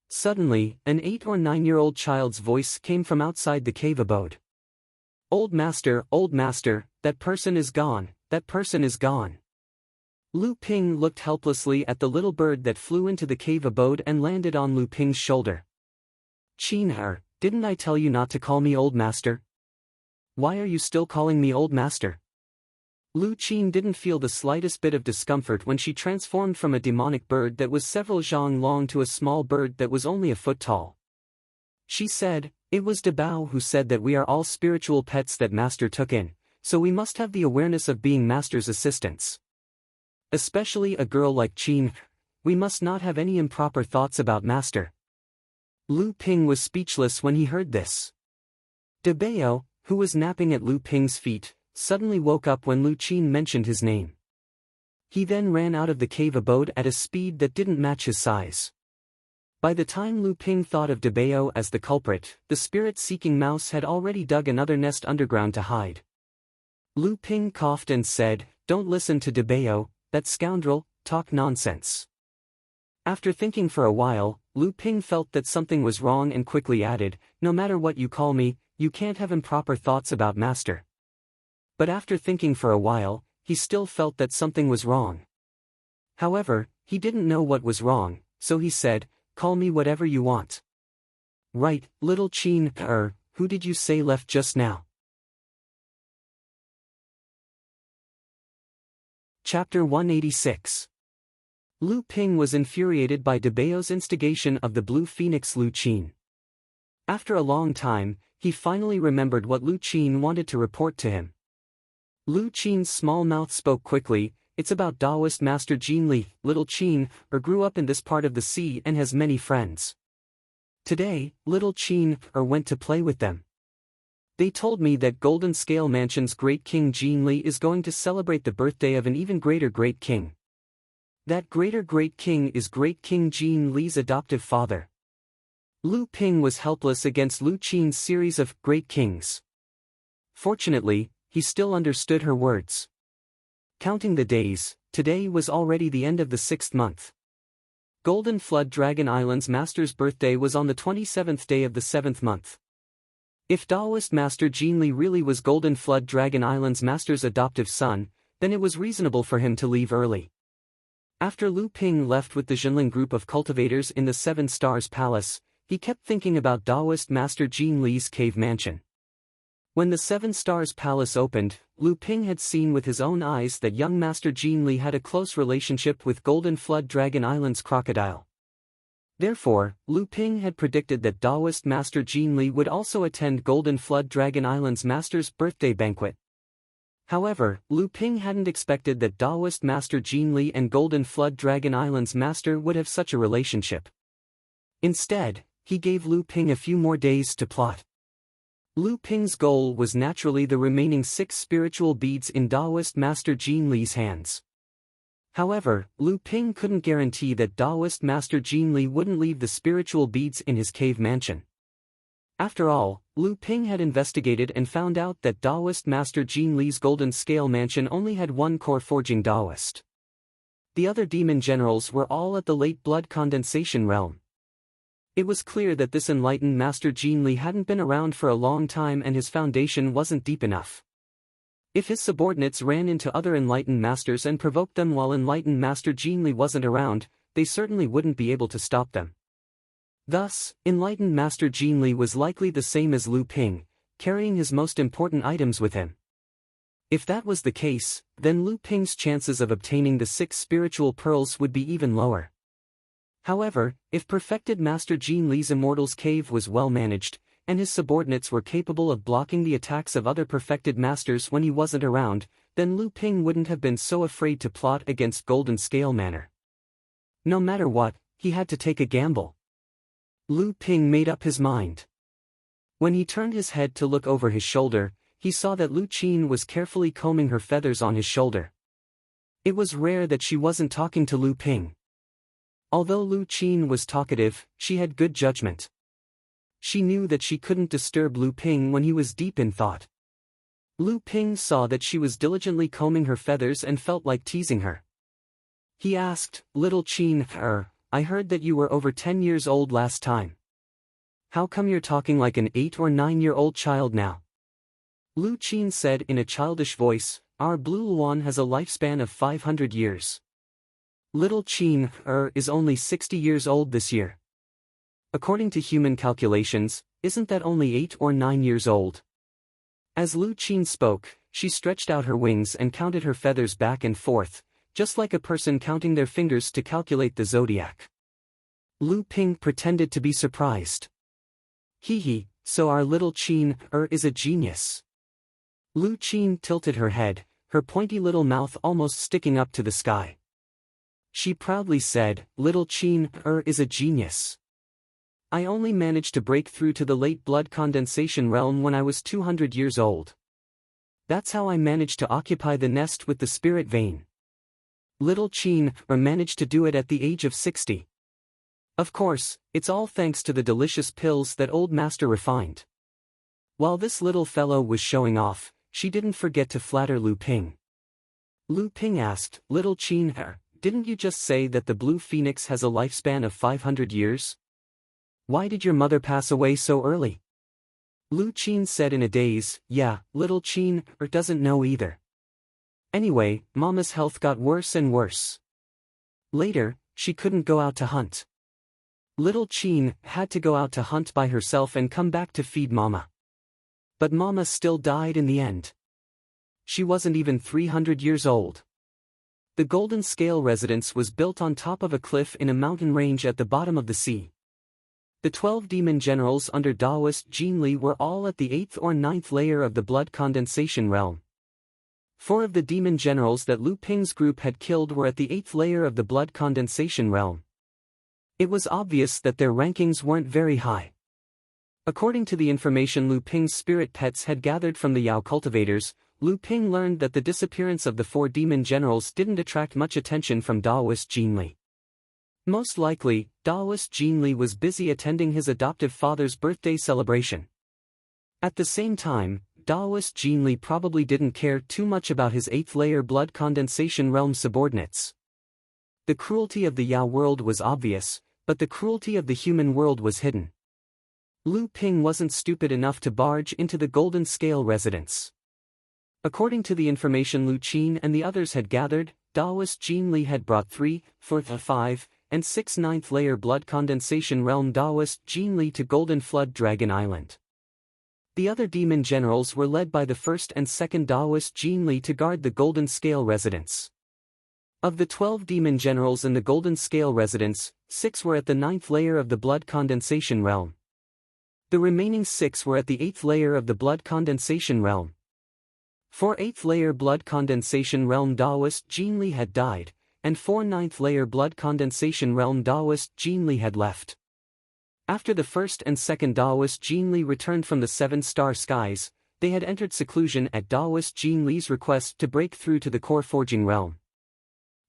Suddenly, an 8 or 9-year-old child's voice came from outside the cave abode. Old master, that person is gone, that person is gone." Lu Ping looked helplessly at the little bird that flew into the cave abode and landed on Lu Ping's shoulder. "Qin, didn't I tell you not to call me old master? Why are you still calling me old master?" Lu Qin didn't feel the slightest bit of discomfort when she transformed from a demonic bird that was several zhang long to a small bird that was only a foot tall. She said, "It was Dabao who said that we are all spiritual pets that master took in, so we must have the awareness of being master's assistants. Especially a girl like Qin, we must not have any improper thoughts about master." Lu Ping was speechless when he heard this. Dabao, who was napping at Lu Ping's feet, suddenly woke up when Lu Qin mentioned his name. He then ran out of the cave abode at a speed that didn't match his size. By the time Lu Ping thought of Dabao as the culprit, the spirit-seeking mouse had already dug another nest underground to hide. Lu Ping coughed and said, "Don't listen to Dabao, that scoundrel, talk nonsense." After thinking for a while, Lu Ping felt that something was wrong and quickly added, "No matter what you call me, you can't have improper thoughts about master." But after thinking for a while, he still felt that something was wrong. However, he didn't know what was wrong, so he said, "Call me whatever you want." "Right, little Qin, who did you say left just now? Chapter 186. Lu Ping was infuriated by Debao's instigation of the Blue Phoenix Lu Qin. After a long time, he finally remembered what Lu Qin wanted to report to him. Lu Qin's small mouth spoke quickly. It's about Taoist Master Jin Li. Little Qin grew up in this part of the sea and has many friends. Today, little Qin went to play with them. They told me that Golden Scale Mansion's great king Jin Li is going to celebrate the birthday of an even greater great king. That greater great king is Great King Jin Li's adoptive father. Lu Ping was helpless against Lu Qin's series of great kings. Fortunately, he still understood her words. Counting the days, today was already the end of the 6th month. Golden Flood Dragon Island's master's birthday was on the 27th day of the 7th month. If Taoist Master Jin Li really was Golden Flood Dragon Island's master's adoptive son, then it was reasonable for him to leave early. After Lu Ping left with the Jinling group of cultivators in the Seven Stars Palace, he kept thinking about Taoist Master Jin Li's cave mansion. When the Seven Stars Palace opened, Lu Ping had seen with his own eyes that young Master Jin Li had a close relationship with Golden Flood Dragon Island's crocodile. Therefore, Lu Ping had predicted that Taoist Master Jin Li would also attend Golden Flood Dragon Island's master's birthday banquet. However, Lu Ping hadn't expected that Taoist Master Jin Li and Golden Flood Dragon Island's master would have such a relationship. Instead, he gave Lu Ping a few more days to plot. Lu Ping's goal was naturally the remaining 6 spiritual beads in Taoist Master Jin Li's hands. However, Lu Ping couldn't guarantee that Taoist Master Jin Li wouldn't leave the spiritual beads in his cave mansion. After all, Lu Ping had investigated and found out that Taoist Master Jin Li's Golden Scale Mansion only had one core forging Taoist. The other demon generals were all at the late blood condensation realm. It was clear that this enlightened Master Jin Li hadn't been around for a long time and his foundation wasn't deep enough. If his subordinates ran into other enlightened masters and provoked them while enlightened Master Jin Li wasn't around, they certainly wouldn't be able to stop them. Thus, enlightened Master Jin Li was likely the same as Lu Ping, carrying his most important items with him. If that was the case, then Lu Ping's chances of obtaining the 6 spiritual pearls would be even lower. However, if perfected Master Jin Li's Immortal's Cave was well managed, and his subordinates were capable of blocking the attacks of other perfected masters when he wasn't around, then Lu Ping wouldn't have been so afraid to plot against Golden Scale Manor. No matter what, he had to take a gamble. Lu Ping made up his mind. When he turned his head to look over his shoulder, he saw that Lu Qin was carefully combing her feathers on his shoulder. It was rare that she wasn't talking to Lu Ping. Although Lu Qin was talkative, she had good judgment. She knew that she couldn't disturb Lu Ping when he was deep in thought. Lu Ping saw that she was diligently combing her feathers and felt like teasing her. He asked, "Little Qin, I heard that you were over 10 years old last time. How come you're talking like an 8 or 9-year-old child now?" Lu Qin said in a childish voice, "Our Blue Luan has a lifespan of 500 years. Little Qin, is only 60 years old this year. According to human calculations, isn't that only 8 or 9 years old?" As Lu Qin spoke, she stretched out her wings and counted her feathers back and forth, just like a person counting their fingers to calculate the zodiac. Lu Ping pretended to be surprised. "Hee, so our little Qin, is a genius." Lu Qin tilted her head, her pointy little mouth almost sticking up to the sky. She proudly said, "Little Qin, is a genius. I only managed to break through to the late blood condensation realm when I was 200 years old. That's how I managed to occupy the nest with the spirit vein. Little Qin, managed to do it at the age of 60. Of course, it's all thanks to the delicious pills that old master refined." While this little fellow was showing off, she didn't forget to flatter Lu Ping. Lu Ping asked, "Little Qin, didn't you just say that the Blue Phoenix has a lifespan of 500 years? Why did your mother pass away so early?" Lu Qin said in a daze, "Yeah, little Qin, doesn't know either. Anyway, Mama's health got worse and worse. Later, she couldn't go out to hunt. Little Qin had to go out to hunt by herself and come back to feed Mama. But Mama still died in the end. She wasn't even 300 years old. The Golden Scale residence was built on top of a cliff in a mountain range at the bottom of the sea. The 12 demon generals under Taoist Jin Li were all at the 8th or 9th layer of the blood condensation realm. 4 of the demon generals that Lu Ping's group had killed were at the 8th layer of the blood condensation realm. It was obvious that their rankings weren't very high. According to the information Lu Ping's spirit pets had gathered from the Yao cultivators, Lu Ping learned that the disappearance of the 4 demon generals didn't attract much attention from Taoist Jin Li. Most likely, Taoist Jin Li was busy attending his adoptive father's birthday celebration. At the same time, Taoist Jin Li probably didn't care too much about his 8th layer blood condensation realm subordinates. The cruelty of the Yao world was obvious, but the cruelty of the human world was hidden. Lu Ping wasn't stupid enough to barge into the Golden Scale residence. According to the information Lu Qin and the others had gathered, Taoist Jin Li had brought 3, 4, 5, and 6 9th layer blood condensation realm Taoist Jin Li to Golden Flood Dragon Island. The other demon generals were led by the 1st and 2nd Taoist Jin Li to guard the Golden Scale residence. Of the 12 demon generals in the Golden Scale residence, 6 were at the 9th layer of the blood condensation realm. The remaining 6 were at the 8th layer of the blood condensation realm. For 8th layer blood condensation realm Taoist Jin Li had died, and 4 9th layer blood condensation realm Taoist Jin Li had left. After the 1st and 2nd Taoist Jin Li returned from the 7-star skies, they had entered seclusion at Taoist Jin Li's request to break through to the core forging realm.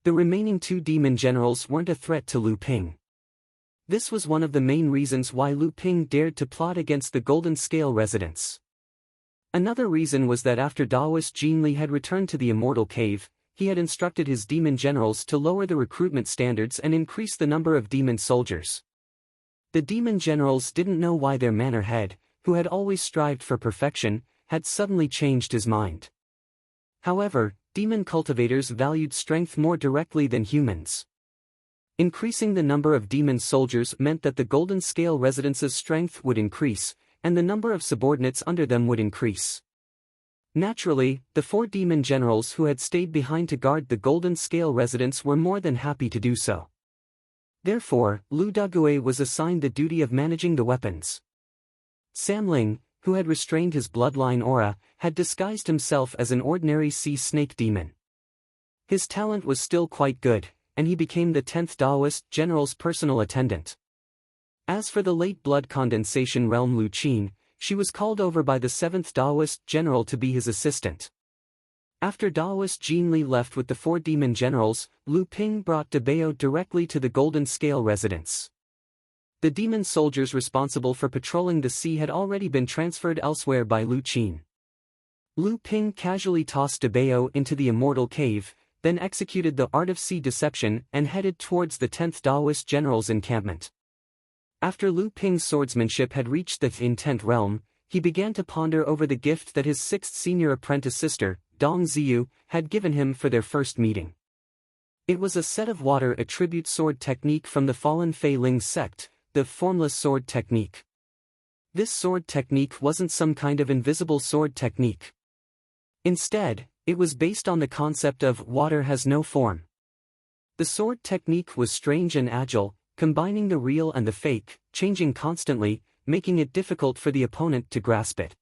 The remaining 2 demon generals weren't a threat to Lu Ping. This was one of the main reasons why Lu Ping dared to plot against the Golden Scale residence. Another reason was that after Taoist Jin Li had returned to the Immortal Cave, he had instructed his demon generals to lower the recruitment standards and increase the number of demon soldiers. The demon generals didn't know why their manor head, who had always strived for perfection, had suddenly changed his mind. However, demon cultivators valued strength more directly than humans. Increasing the number of demon soldiers meant that the Golden Scale residence's strength would increase, and the number of subordinates under them would increase. Naturally, the 4 demon generals who had stayed behind to guard the Golden Scale residence were more than happy to do so. Therefore, Lu Dague was assigned the duty of managing the weapons. Sam Ling, who had restrained his bloodline aura, had disguised himself as an ordinary sea snake demon. His talent was still quite good, and he became the 10th Taoist general's personal attendant. As for the late blood condensation realm Lu Qin, she was called over by the 7th Taoist general to be his assistant. After Taoist Jin Li left with the 4 demon generals, Lu Ping brought Dabeo directly to the Golden Scale residence. The demon soldiers responsible for patrolling the sea had already been transferred elsewhere by Lu Qin. Lu Ping casually tossed Dabeo into the Immortal Cave, then executed the art of sea deception and headed towards the 10th Taoist general's encampment. After Lu Ping's swordsmanship had reached the intent realm, he began to ponder over the gift that his 6th senior apprentice sister, Dong Ziyu, had given him for their first meeting. It was a set of water attribute sword technique from the fallen Fei Ling sect, the formless sword technique. This sword technique wasn't some kind of invisible sword technique. Instead, it was based on the concept of water has no form. The sword technique was strange and agile, combining the real and the fake, changing constantly, making it difficult for the opponent to grasp it.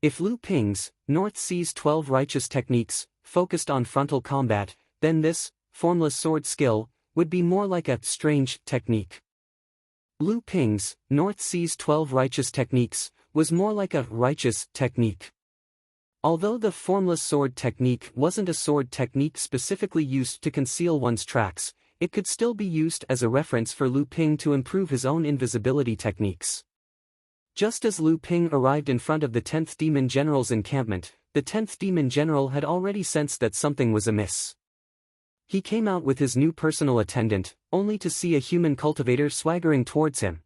If Lu Ping's, North Sea's 12 righteous techniques, focused on frontal combat, then this, formless sword skill, would be more like a strange technique. Lu Ping's, North Sea's 12 righteous techniques, was more like a righteous technique. Although the formless sword technique wasn't a sword technique specifically used to conceal one's tracks, it could still be used as a reference for Lu Ping to improve his own invisibility techniques. Just as Lu Ping arrived in front of the 10th Demon General's encampment, the 10th Demon General had already sensed that something was amiss. He came out with his new personal attendant, only to see a human cultivator swaggering towards him.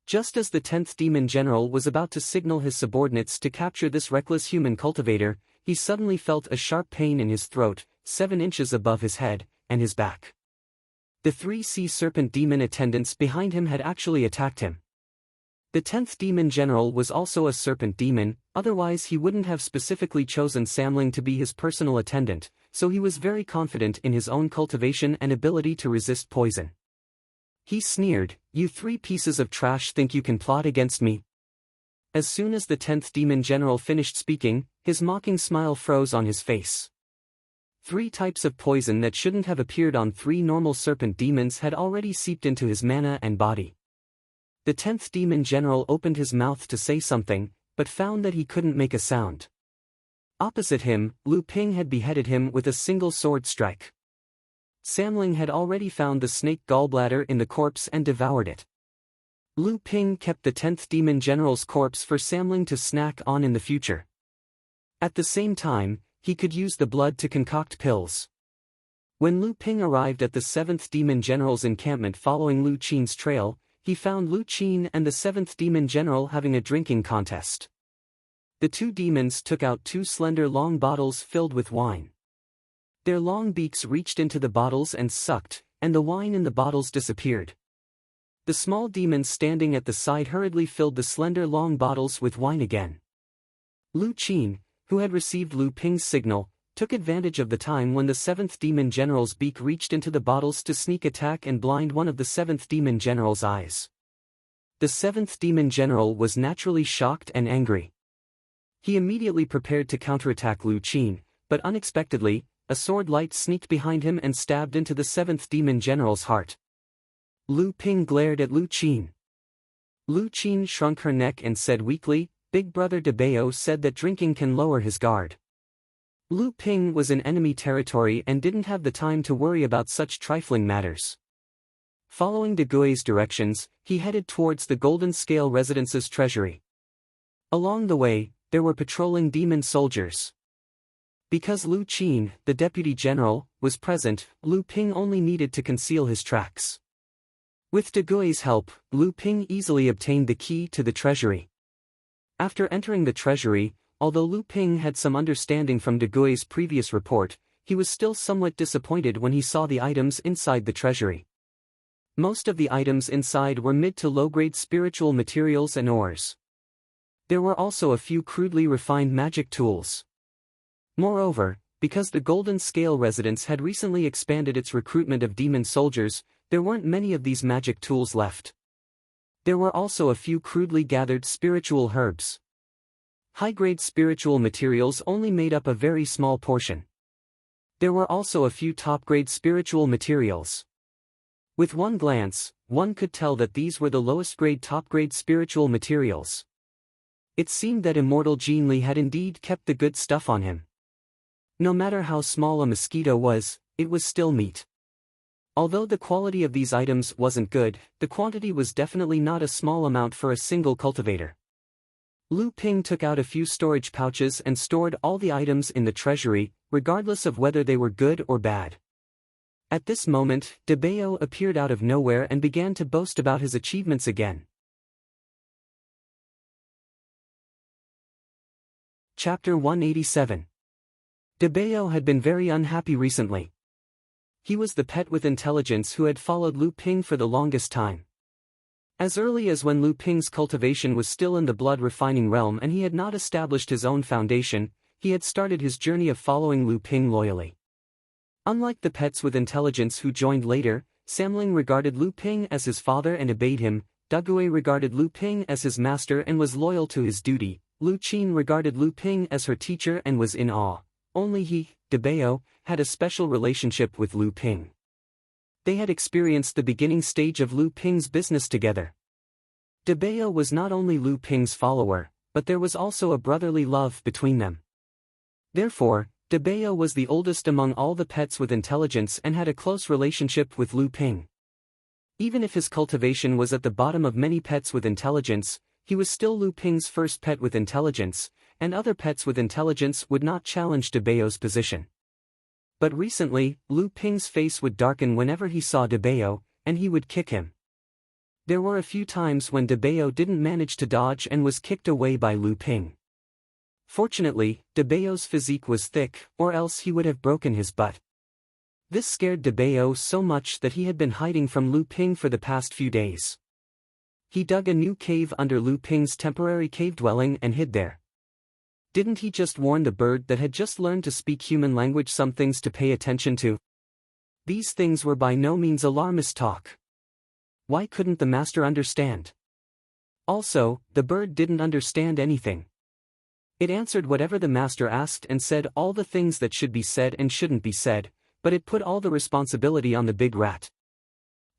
Just as the 10th Demon General was about to signal his subordinates to capture this reckless human cultivator, he suddenly felt a sharp pain in his throat, 7 inches above his head, and his back. The 3 sea serpent demon attendants behind him had actually attacked him. The 10th demon general was also a serpent demon, otherwise he wouldn't have specifically chosen Samling to be his personal attendant, so he was very confident in his own cultivation and ability to resist poison. He sneered, "You 3 pieces of trash think you can plot against me?" As soon as the 10th demon general finished speaking, his mocking smile froze on his face. 3 types of poison that shouldn't have appeared on 3 normal serpent demons had already seeped into his mana and body. The 10th demon general opened his mouth to say something, but found that he couldn't make a sound. Opposite him, Lu Ping had beheaded him with a single sword strike. Samling had already found the snake gallbladder in the corpse and devoured it. Lu Ping kept the 10th demon general's corpse for Samling to snack on in the future. At the same time, he could use the blood to concoct pills. When Lu Ping arrived at the 7th demon general's encampment following Lu Qin's trail, he found Lu Qin and the 7th demon general having a drinking contest. The 2 demons took out 2 slender long bottles filled with wine. Their long beaks reached into the bottles and sucked, and the wine in the bottles disappeared. The small demons standing at the side hurriedly filled the slender long bottles with wine again. Lu Qin, who had received Lu Ping's signal, took advantage of the time when the 7th demon general's beak reached into the bottles to sneak attack and blind one of the 7th demon general's eyes. The 7th demon general was naturally shocked and angry. He immediately prepared to counterattack Lu Qin, but unexpectedly, a sword light sneaked behind him and stabbed into the 7th demon general's heart. Lu Ping glared at Lu Qin. Lu Qin shrunk her neck and said weakly, "Big brother De Bao said that drinking can lower his guard." Lu Ping was in enemy territory and didn't have the time to worry about such trifling matters. Following De Gui's directions, he headed towards the Golden Scale Residence's treasury. Along the way, there were patrolling demon soldiers. Because Lu Qin, the deputy general, was present, Lu Ping only needed to conceal his tracks. With De Gui's help, Lu Ping easily obtained the key to the treasury. After entering the treasury, although Lu Ping had some understanding from De Gui's previous report, he was still somewhat disappointed when he saw the items inside the treasury. Most of the items inside were mid to low-grade spiritual materials and ores. There were also a few crudely refined magic tools. Moreover, because the Golden Scale Residence had recently expanded its recruitment of demon soldiers, there weren't many of these magic tools left. There were also a few crudely gathered spiritual herbs. High-grade spiritual materials only made up a very small portion. There were also a few top-grade spiritual materials. With one glance, one could tell that these were the lowest-grade top-grade spiritual materials. It seemed that immortal Jean Li had indeed kept the good stuff on him. No matter how small a mosquito was, it was still meat. Although the quality of these items wasn't good, the quantity was definitely not a small amount for a single cultivator. Lu Ping took out a few storage pouches and stored all the items in the treasury, regardless of whether they were good or bad. At this moment, De Bao appeared out of nowhere and began to boast about his achievements again. Chapter 187. De Bao had been very unhappy recently. He was the pet with intelligence who had followed Lu Ping for the longest time. As early as when Lu Ping's cultivation was still in the blood-refining realm and he had not established his own foundation, he had started his journey of following Lu Ping loyally. Unlike the pets with intelligence who joined later, Samling regarded Lu Ping as his father and obeyed him, Dagui regarded Lu Ping as his master and was loyal to his duty, Lu Qin regarded Lu Ping as her teacher and was in awe. Only he, De Bao, had a special relationship with Lu Ping. They had experienced the beginning stage of Lu Ping's business together. De Bao was not only Lu Ping's follower, but there was also a brotherly love between them. Therefore, De Bao was the oldest among all the pets with intelligence and had a close relationship with Lu Ping. Even if his cultivation was at the bottom of many pets with intelligence, he was still Lu Ping's first pet with intelligence, and other pets with intelligence would not challenge De Bao's position. But recently, Lu Ping's face would darken whenever he saw De Bao, and he would kick him. There were a few times when De Bao didn't manage to dodge and was kicked away by Lu Ping. Fortunately, De Bao's physique was thick, or else he would have broken his butt. This scared De Bao so much that he had been hiding from Lu Ping for the past few days. He dug a new cave under Lu Ping's temporary cave dwelling and hid there. Didn't he just warn the bird that had just learned to speak human language some things to pay attention to? These things were by no means alarmist talk. Why couldn't the master understand? Also, the bird didn't understand anything. It answered whatever the master asked and said all the things that should be said and shouldn't be said, but it put all the responsibility on the big rat.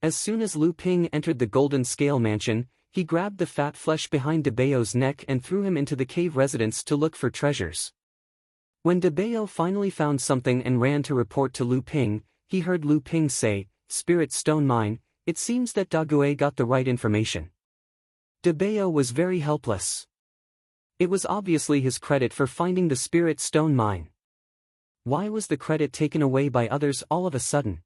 As soon as Lu Ping entered the Golden Scale Mansion, he grabbed the fat flesh behind De Bao's neck and threw him into the cave residence to look for treasures. When De Bao finally found something and ran to report to Lu Ping, he heard Lu Ping say, "Spirit Stone Mine, it seems that Da Gui got the right information." De Bao was very helpless. It was obviously his credit for finding the Spirit Stone Mine. Why was the credit taken away by others all of a sudden?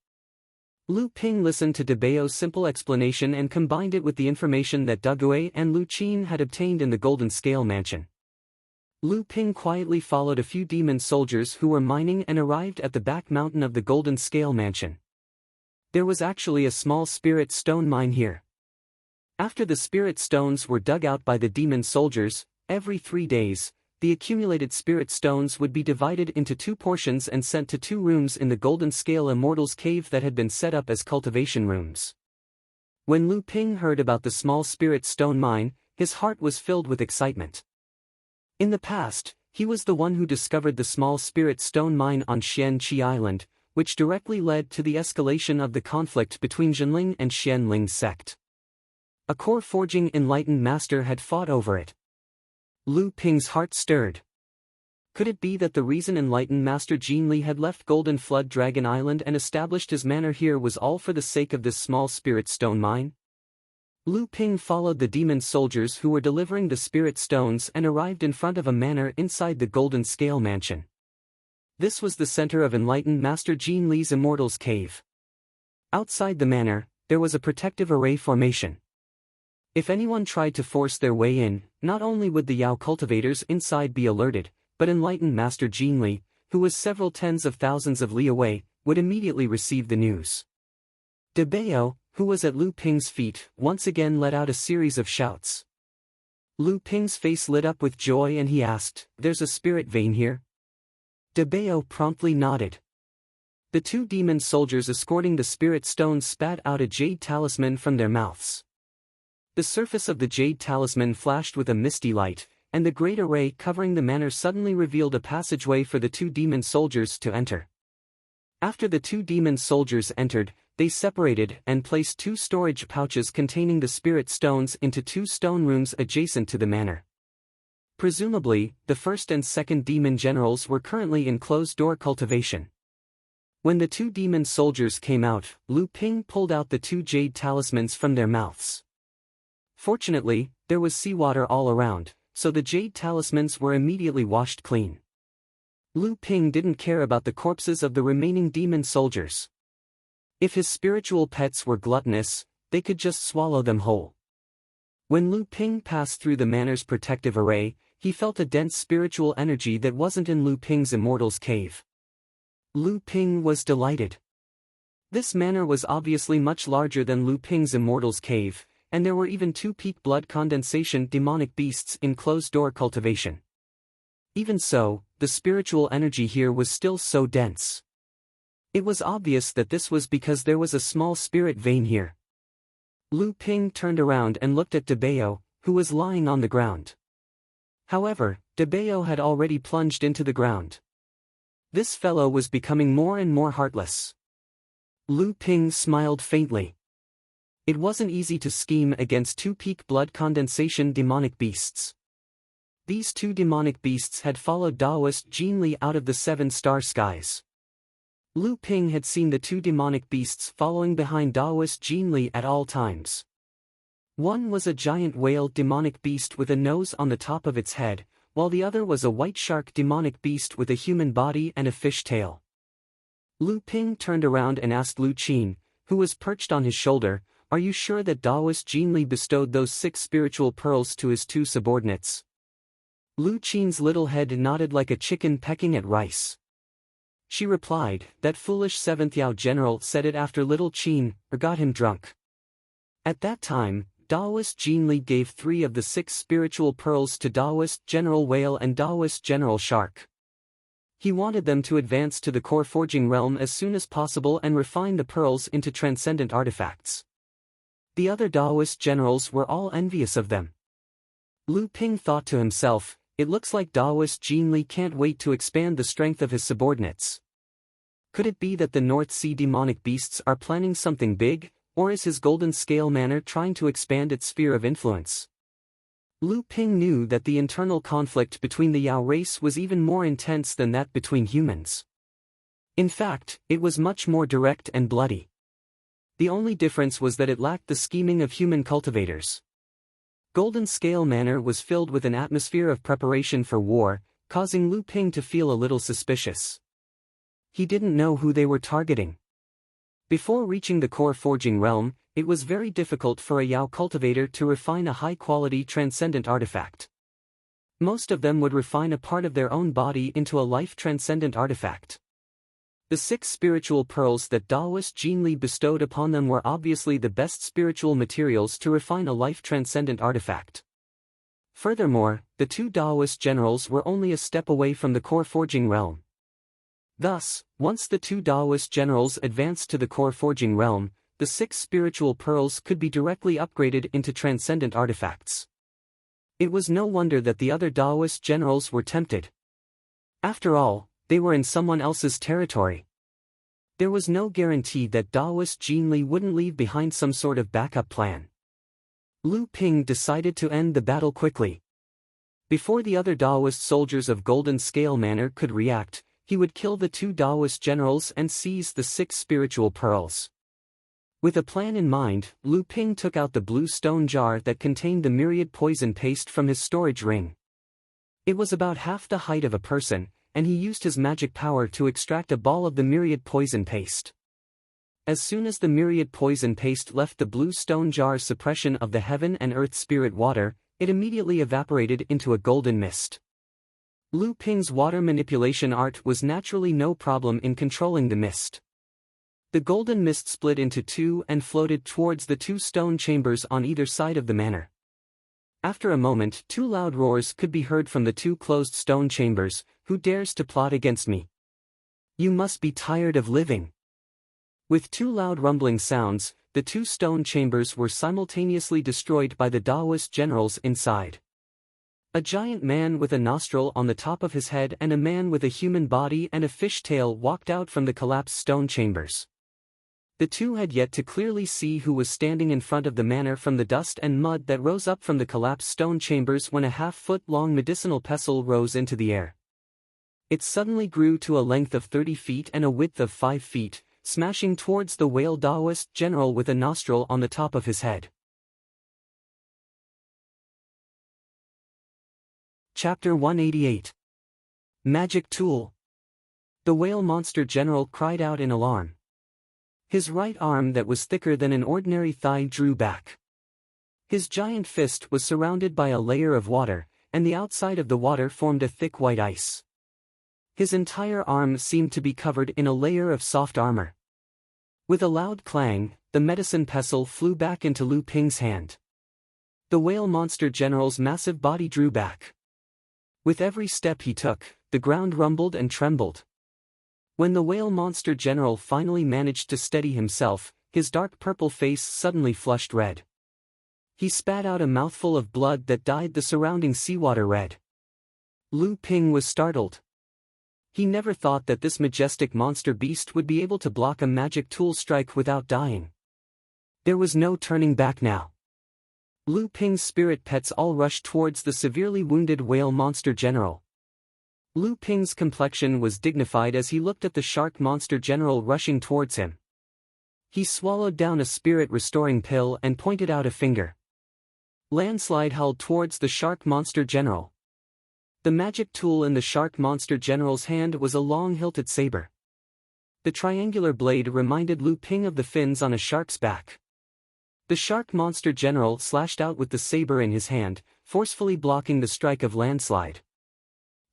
Lu Ping listened to De Bao's simple explanation and combined it with the information that Da Gui and Lu Qin had obtained in the Golden Scale Mansion. Lu Ping quietly followed a few demon soldiers who were mining and arrived at the back mountain of the Golden Scale Mansion. There was actually a small spirit stone mine here. After the spirit stones were dug out by the demon soldiers, every 3 days, the accumulated spirit stones would be divided into 2 portions and sent to 2 rooms in the Golden Scale Immortals Cave that had been set up as cultivation rooms. When Lu Ping heard about the small spirit stone mine, his heart was filled with excitement. In the past, he was the one who discovered the small spirit stone mine on Xian Qi Island, which directly led to the escalation of the conflict between Zhenling and Xianling's sect. A core forging enlightened master had fought over it. Lu Ping's heart stirred. Could it be that the reason enlightened Master Jin Li had left Golden Flood Dragon Island and established his manor here was all for the sake of this small spirit stone mine? Lu Ping followed the demon soldiers who were delivering the spirit stones and arrived in front of a manor inside the Golden Scale Mansion. This was the center of enlightened Master Jin Li's Immortals Cave. Outside the manor, there was a protective array formation. If anyone tried to force their way in, not only would the Yao cultivators inside be alerted, but enlightened Master Jin Li, who was several tens of thousands of li away, would immediately receive the news. De Bao, who was at Lu Ping's feet, once again let out a series of shouts. Lu Ping's face lit up with joy and he asked, "There's a spirit vein here?" De Bao promptly nodded. The 2 demon soldiers escorting the spirit stones spat out a jade talisman from their mouths. The surface of the jade talisman flashed with a misty light, and the great array covering the manor suddenly revealed a passageway for the 2 demon soldiers to enter. After the 2 demon soldiers entered, they separated and placed 2 storage pouches containing the spirit stones into 2 stone rooms adjacent to the manor. Presumably, the first and second demon generals were currently in closed-door cultivation. When the 2 demon soldiers came out, Lu Ping pulled out the 2 jade talismans from their mouths. Fortunately, there was seawater all around, so the jade talismans were immediately washed clean. Lu Ping didn't care about the corpses of the remaining demon soldiers. If his spiritual pets were gluttonous, they could just swallow them whole. When Lu Ping passed through the manor's protective array, he felt a dense spiritual energy that wasn't in Lu Ping's Immortals Cave. Lu Ping was delighted. This manor was obviously much larger than Lu Ping's Immortals Cave, and there were even 2 peak blood condensation demonic beasts in closed-door cultivation. Even so, the spiritual energy here was still so dense. It was obvious that this was because there was a small spirit vein here. Lu Ping turned around and looked at De Bao, who was lying on the ground. However, De Bao had already plunged into the ground. This fellow was becoming more and more heartless. Lu Ping smiled faintly. It wasn't easy to scheme against 2 peak blood condensation demonic beasts. These 2 demonic beasts had followed Taoist Jin Li out of the 7-star skies. Lu Ping had seen the 2 demonic beasts following behind Taoist Jin Li at all times. One was a giant whale demonic beast with a nose on the top of its head, while the other was a white shark demonic beast with a human body and a fish tail. Lu Ping turned around and asked Lu Qin, who was perched on his shoulder, "Are you sure that Taoist Jin Li bestowed those 6 spiritual pearls to his 2 subordinates?" Lu Qin's little head nodded like a chicken pecking at rice. She replied, "That foolish 7th Yao general said it after little Qin got him drunk." At that time, Daoist Jin Li gave 3 of the 6 spiritual pearls to Daoist General Whale and Daoist General Shark. He wanted them to advance to the core forging realm as soon as possible and refine the pearls into transcendent artifacts. The other Daoist generals were all envious of them. Lu Ping thought to himself, it looks like Daoist Jin Li can't wait to expand the strength of his subordinates. Could it be that the North Sea demonic beasts are planning something big, or is his Golden Scale Manor trying to expand its sphere of influence? Lu Ping knew that the internal conflict between the Yao race was even more intense than that between humans. In fact, it was much more direct and bloody. The only difference was that it lacked the scheming of human cultivators. Golden Scale Manor was filled with an atmosphere of preparation for war, causing Lu Ping to feel a little suspicious. He didn't know who they were targeting. Before reaching the core forging realm, it was very difficult for a Yao cultivator to refine a high-quality transcendent artifact. Most of them would refine a part of their own body into a life-transcendent artifact. The 6 spiritual pearls that Daoist Jin Li bestowed upon them were obviously the best spiritual materials to refine a life-transcendent artifact. Furthermore, the 2 Daoist generals were only a step away from the core forging realm. Thus, once the 2 Daoist generals advanced to the core forging realm, the 6 spiritual pearls could be directly upgraded into transcendent artifacts. It was no wonder that the other Daoist generals were tempted. After all, they were in someone else's territory. There was no guarantee that Daoist Jin Li wouldn't leave behind some sort of backup plan. Lu Ping decided to end the battle quickly. Before the other Daoist soldiers of Golden Scale Manor could react, he would kill the 2 Daoist generals and seize the 6 spiritual pearls. With a plan in mind, Lu Ping took out the blue stone jar that contained the myriad poison paste from his storage ring. It was about half the height of a person, and he used his magic power to extract a ball of the myriad poison paste. As soon as the myriad poison paste left the blue stone jar's suppression of the heaven and earth spirit water, it immediately evaporated into a golden mist. Lu Ping's water manipulation art was naturally no problem in controlling the mist. The golden mist split into 2 and floated towards the 2 stone chambers on either side of the manor. After a moment, 2 loud roars could be heard from the 2 closed stone chambers. Who dares to plot against me? You must be tired of living. With 2 loud rumbling sounds, the 2 stone chambers were simultaneously destroyed by the Daoist generals inside. A giant man with a nostril on the top of his head and a man with a human body and a fish tail walked out from the collapsed stone chambers. The 2 had yet to clearly see who was standing in front of the manor from the dust and mud that rose up from the collapsed stone chambers when a half-foot-long medicinal pestle rose into the air. It suddenly grew to a length of 30 feet and a width of 5 feet, smashing towards the whale Daoist general with a nostril on the top of his head. Chapter 188. Magic Tool. The whale monster general cried out in alarm. His right arm that was thicker than an ordinary thigh drew back. His giant fist was surrounded by a layer of water, and the outside of the water formed a thick white ice. His entire arm seemed to be covered in a layer of soft armor. With a loud clang, the medicine pestle flew back into Lu Ping's hand. The whale monster general's massive body drew back. With every step he took, the ground rumbled and trembled. When the whale monster general finally managed to steady himself, his dark purple face suddenly flushed red. He spat out a mouthful of blood that dyed the surrounding seawater red. Lu Ping was startled. He never thought that this majestic monster beast would be able to block a magic tool strike without dying. There was no turning back now. Lu Ping's spirit pets all rushed towards the severely wounded whale monster general. Lu Ping's complexion was dignified as he looked at the shark monster general rushing towards him. He swallowed down a spirit-restoring pill and pointed out a finger. Landslide howled towards the shark monster general. The magic tool in the shark monster general's hand was a long hilted saber. The triangular blade reminded Lu Ping of the fins on a shark's back. The shark monster general slashed out with the saber in his hand, forcefully blocking the strike of Landslide.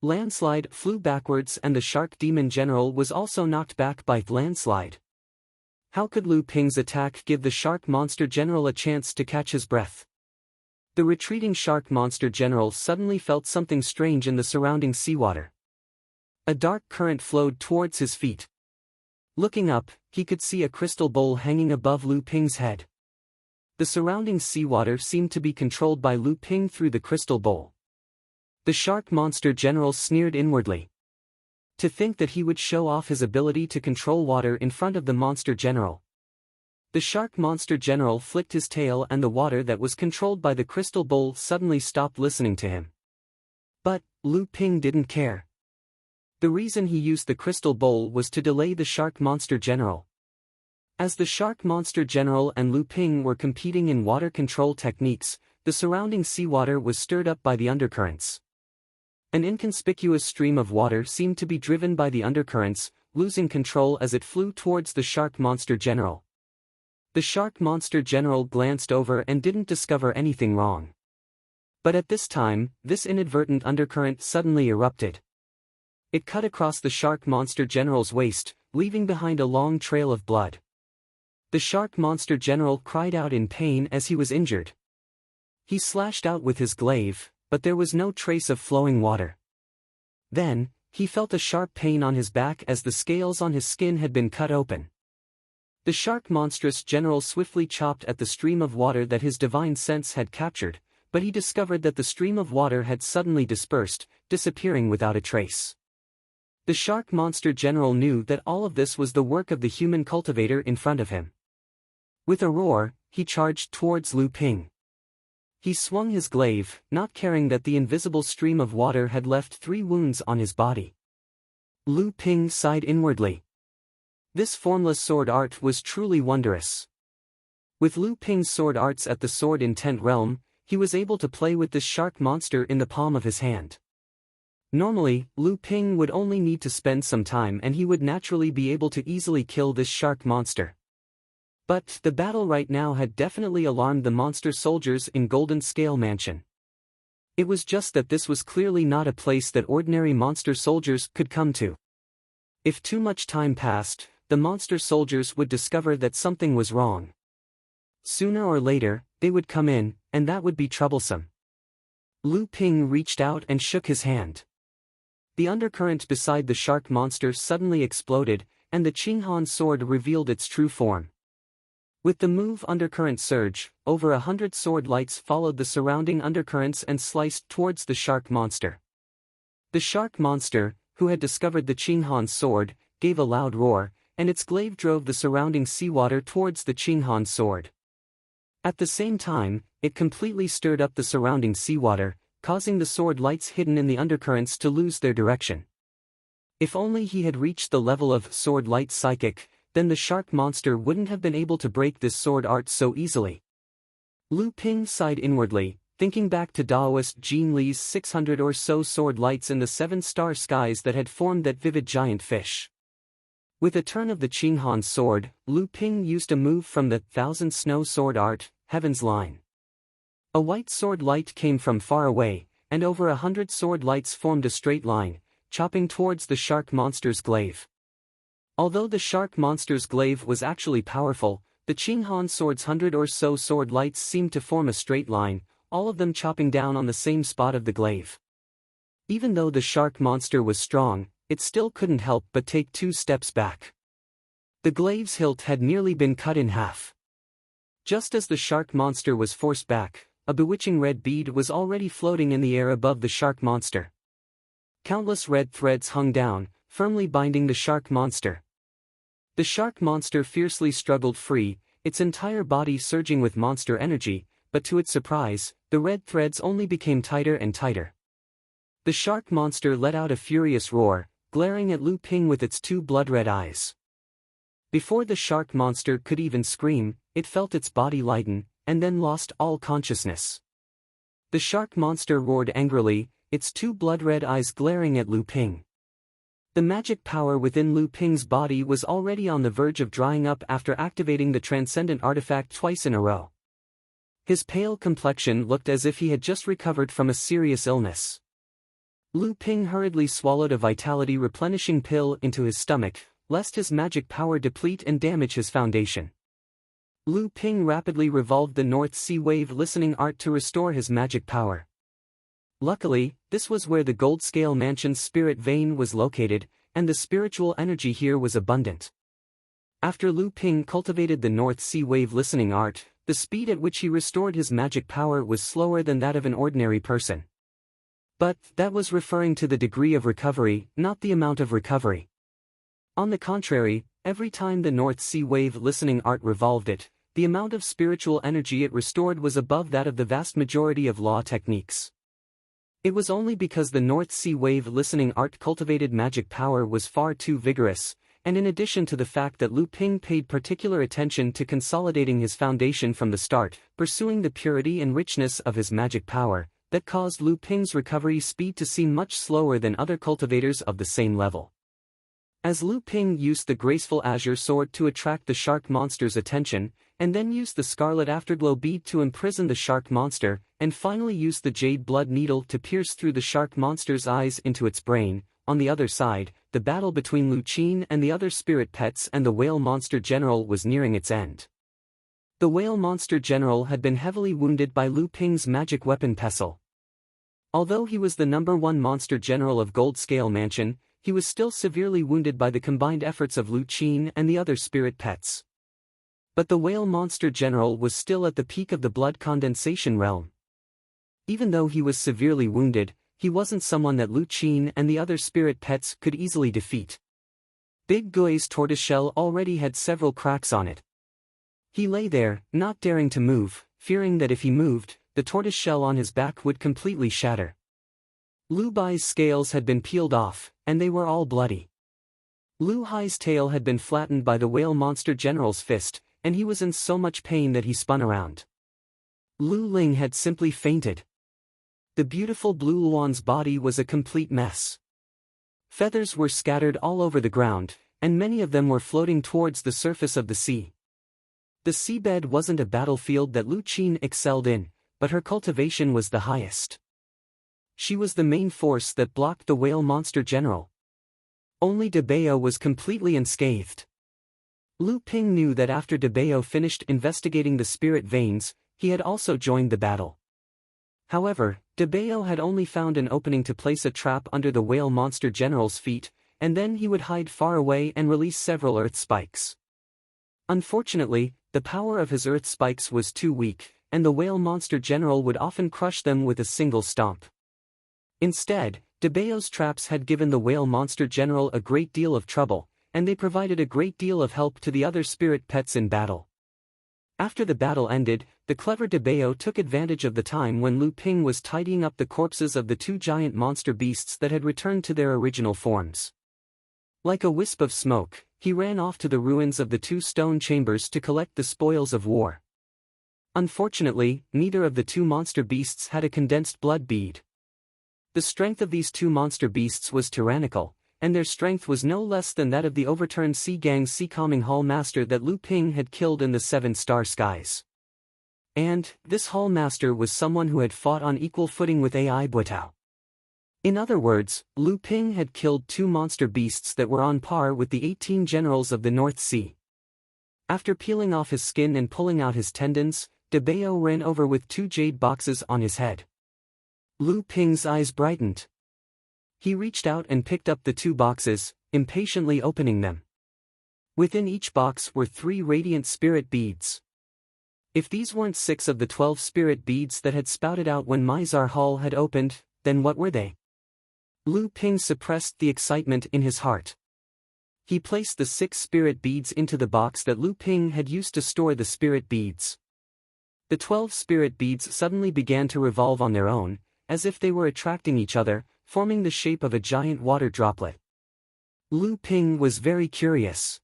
Landslide flew backwards and the shark demon general was also knocked back by Landslide. How could Lu Ping's attack give the shark monster general a chance to catch his breath? The retreating shark monster general suddenly felt something strange in the surrounding seawater. A dark current flowed towards his feet. Looking up, he could see a crystal bowl hanging above Lu Ping's head. The surrounding seawater seemed to be controlled by Lu Ping through the crystal bowl. The shark monster general sneered inwardly. To think that he would show off his ability to control water in front of the monster general. The shark monster general flicked his tail and the water that was controlled by the crystal bowl suddenly stopped listening to him. But Lu Ping didn't care. The reason he used the crystal bowl was to delay the shark monster general. As the shark monster general and Lu Ping were competing in water control techniques, the surrounding seawater was stirred up by the undercurrents. An inconspicuous stream of water seemed to be driven by the undercurrents, losing control as it flew towards the shark monster general. The shark monster general glanced over and didn't discover anything wrong. But at this time, this inadvertent undercurrent suddenly erupted. It cut across the shark monster general's waist, leaving behind a long trail of blood. The shark monster general cried out in pain as he was injured. He slashed out with his glaive, but there was no trace of flowing water. Then, he felt a sharp pain on his back as the scales on his skin had been cut open. The shark monstrous general swiftly chopped at the stream of water that his divine sense had captured, but he discovered that the stream of water had suddenly dispersed, disappearing without a trace. The shark monster general knew that all of this was the work of the human cultivator in front of him. With a roar, he charged towards Lu Ping. He swung his glaive, not caring that the invisible stream of water had left 3 wounds on his body. Lu Ping sighed inwardly. This formless sword art was truly wondrous. With Lu Ping's sword arts at the sword intent realm, he was able to play with this shark monster in the palm of his hand. Normally, Lu Ping would only need to spend some time and he would naturally be able to easily kill this shark monster. But the battle right now had definitely alarmed the monster soldiers in Golden Scale Mansion. It was just that this was clearly not a place that ordinary monster soldiers could come to. If too much time passed, the monster soldiers would discover that something was wrong. Sooner or later, they would come in, and that would be troublesome. Lu Ping reached out and shook his hand. The undercurrent beside the shark monster suddenly exploded, and the Qinghan sword revealed its true form. With the move undercurrent surge, over 100 sword lights followed the surrounding undercurrents and sliced towards the shark monster. The shark monster, who had discovered the Qinghan sword, gave a loud roar, and its glaive drove the surrounding seawater towards the Qinghan sword. At the same time, it completely stirred up the surrounding seawater, causing the sword lights hidden in the undercurrents to lose their direction. If only he had reached the level of sword light psychic, then the shark monster wouldn't have been able to break this sword art so easily. Lu Ping sighed inwardly, thinking back to Daoist Jean Li's 600 or so sword lights in the 7-star skies that had formed that vivid giant fish. With a turn of the Qinghan sword, Lu Ping used a move from the 1000 snow sword art, Heaven's Line. A white sword light came from far away, and over 100 sword lights formed a straight line, chopping towards the shark monster's glaive. Although the shark monster's glaive was actually powerful, the Qinghan sword's 100 or so sword lights seemed to form a straight line, all of them chopping down on the same spot of the glaive. Even though the shark monster was strong, it still couldn't help but take 2 steps back. The glaive's hilt had nearly been cut in half. Just as the shark monster was forced back, a bewitching red bead was already floating in the air above the shark monster. Countless red threads hung down, firmly binding the shark monster. The shark monster fiercely struggled free, its entire body surging with monster energy, but to its surprise, the red threads only became tighter and tighter. The shark monster let out a furious roar, glaring at Lu Ping with its 2 blood-red eyes. Before the shark monster could even scream, it felt its body lighten, and then lost all consciousness. The shark monster roared angrily, its 2 blood-red eyes glaring at Lu Ping. The magic power within Lu Ping's body was already on the verge of drying up after activating the transcendent artifact twice in a row. His pale complexion looked as if he had just recovered from a serious illness. Lu Ping hurriedly swallowed a vitality replenishing pill into his stomach, lest his magic power deplete and damage his foundation. Lu Ping rapidly revolved the North Sea Wave listening art to restore his magic power. Luckily, this was where the Gold Scale Mansion's spirit vein was located, and the spiritual energy here was abundant. After Lu Ping cultivated the North Sea Wave listening art, the speed at which he restored his magic power was slower than that of an ordinary person. But that was referring to the degree of recovery, not the amount of recovery. On the contrary, every time the North Sea Wave listening art revolved it, the amount of spiritual energy it restored was above that of the vast majority of law techniques. It was only because the North Sea Wave listening art cultivated magic power was far too vigorous, and in addition to the fact that Lu Ping paid particular attention to consolidating his foundation from the start, pursuing the purity and richness of his magic power, that caused Lu Ping's recovery speed to seem much slower than other cultivators of the same level. As Lu Ping used the graceful azure sword to attract the shark monster's attention, and then used the scarlet afterglow bead to imprison the shark monster, and finally used the jade blood needle to pierce through the shark monster's eyes into its brain, on the other side, the battle between Lu Qin and the other spirit pets and the whale monster general was nearing its end. The whale monster general had been heavily wounded by Lu Ping's magic weapon pestle. Although he was the #1 monster general of Gold Scale Mansion, he was still severely wounded by the combined efforts of Lu Qin and the other spirit pets. But the whale monster general was still at the peak of the blood condensation realm. Even though he was severely wounded, he wasn't someone that Lu Qin and the other spirit pets could easily defeat. Big Gui's tortoiseshell already had several cracks on it. He lay there, not daring to move, fearing that if he moved, the tortoiseshell on his back would completely shatter. Lu Bai's scales had been peeled off, and they were all bloody. Lu Hai's tail had been flattened by the whale monster general's fist, and he was in so much pain that he spun around. Lu Ling had simply fainted. The beautiful Blue Luan's body was a complete mess. Feathers were scattered all over the ground, and many of them were floating towards the surface of the sea. The seabed wasn't a battlefield that Lu Qin excelled in, but her cultivation was the highest. She was the main force that blocked the whale monster general. Only De Bao was completely unscathed. Lu Ping knew that after De Bao finished investigating the spirit veins, he had also joined the battle. However, De Bao had only found an opening to place a trap under the whale monster general's feet, and then he would hide far away and release several earth spikes. Unfortunately, the power of his earth spikes was too weak, and the whale monster general would often crush them with a single stomp. Instead, De Bao's traps had given the whale monster general a great deal of trouble, and they provided a great deal of help to the other spirit pets in battle. After the battle ended, the clever De Bao took advantage of the time when Lu Ping was tidying up the corpses of the two giant monster beasts that had returned to their original forms. Like a wisp of smoke, he ran off to the ruins of the two stone chambers to collect the spoils of war. Unfortunately, neither of the two monster beasts had a condensed blood bead. The strength of these two monster beasts was tyrannical, and their strength was no less than that of the overturned Sea Gang's Sea-calming Hall Master that Lu Ping had killed in the Seven-Star Skies. And, this Hall Master was someone who had fought on equal footing with Ai Buitao. In other words, Lu Ping had killed two monster beasts that were on par with the 18 generals of the North Sea. After peeling off his skin and pulling out his tendons, De Bao ran over with two jade boxes on his head. Lu Ping's eyes brightened. He reached out and picked up the two boxes, impatiently opening them. Within each box were 3 radiant spirit beads. If these weren't 6 of the 12 spirit beads that had spouted out when Mizar Hall had opened, then what were they? Lu Ping suppressed the excitement in his heart. He placed the 6 spirit beads into the box that Lu Ping had used to store the spirit beads. The 12 spirit beads suddenly began to revolve on their own, as if they were attracting each other, forming the shape of a giant water droplet. Lu Ping was very curious.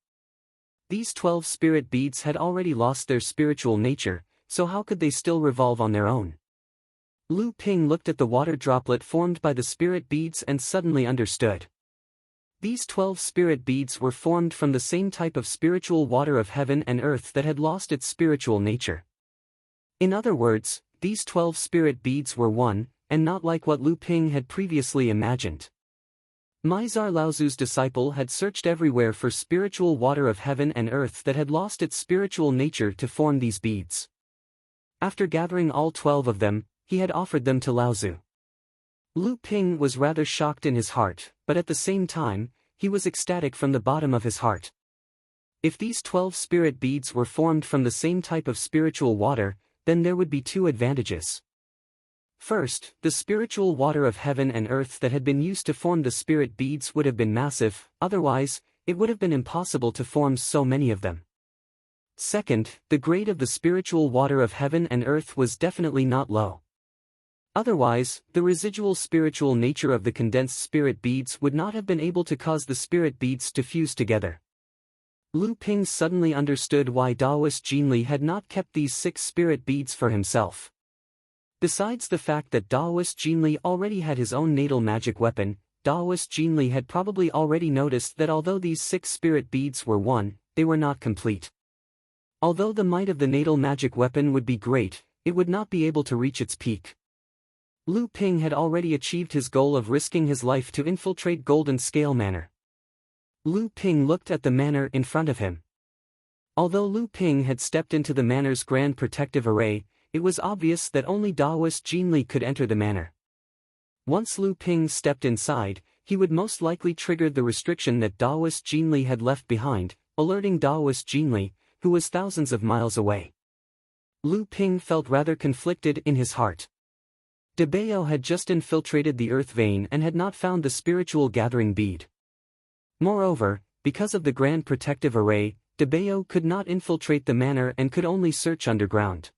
These 12 spirit beads had already lost their spiritual nature, so how could they still revolve on their own? Lu Ping looked at the water droplet formed by the spirit beads and suddenly understood. These 12 spirit beads were formed from the same type of spiritual water of heaven and earth that had lost its spiritual nature. In other words, these 12 spirit beads were one, and not like what Lu Ping had previously imagined. Mizar Laozu's disciple had searched everywhere for spiritual water of heaven and earth that had lost its spiritual nature to form these beads. After gathering all 12 of them, he had offered them to Laozu. Lu Ping was rather shocked in his heart, but at the same time, he was ecstatic from the bottom of his heart. If these 12 spirit beads were formed from the same type of spiritual water, then there would be 2 advantages. First, the spiritual water of heaven and earth that had been used to form the spirit beads would have been massive, otherwise, it would have been impossible to form so many of them. Second, the grade of the spiritual water of heaven and earth was definitely not low. Otherwise, the residual spiritual nature of the condensed spirit beads would not have been able to cause the spirit beads to fuse together. Lu Ping suddenly understood why Daoist Jinli had not kept these 6 spirit beads for himself. Besides the fact that Daoist Jinli already had his own natal magic weapon, Daoist Jinli had probably already noticed that although these 6 spirit beads were one, they were not complete. Although the might of the natal magic weapon would be great, it would not be able to reach its peak. Lu Ping had already achieved his goal of risking his life to infiltrate Golden Scale Manor. Lu Ping looked at the manor in front of him. Although Lu Ping had stepped into the manor's grand protective array, it was obvious that only Daoist Jinli could enter the manor. Once Lu Ping stepped inside, he would most likely trigger the restriction that Daoist Jinli had left behind, alerting Daoist Jinli, who was thousands of miles away. Lu Ping felt rather conflicted in his heart. De Bao had just infiltrated the earth vein and had not found the spiritual gathering bead. Moreover, because of the grand protective array, De Bao could not infiltrate the manor and could only search underground.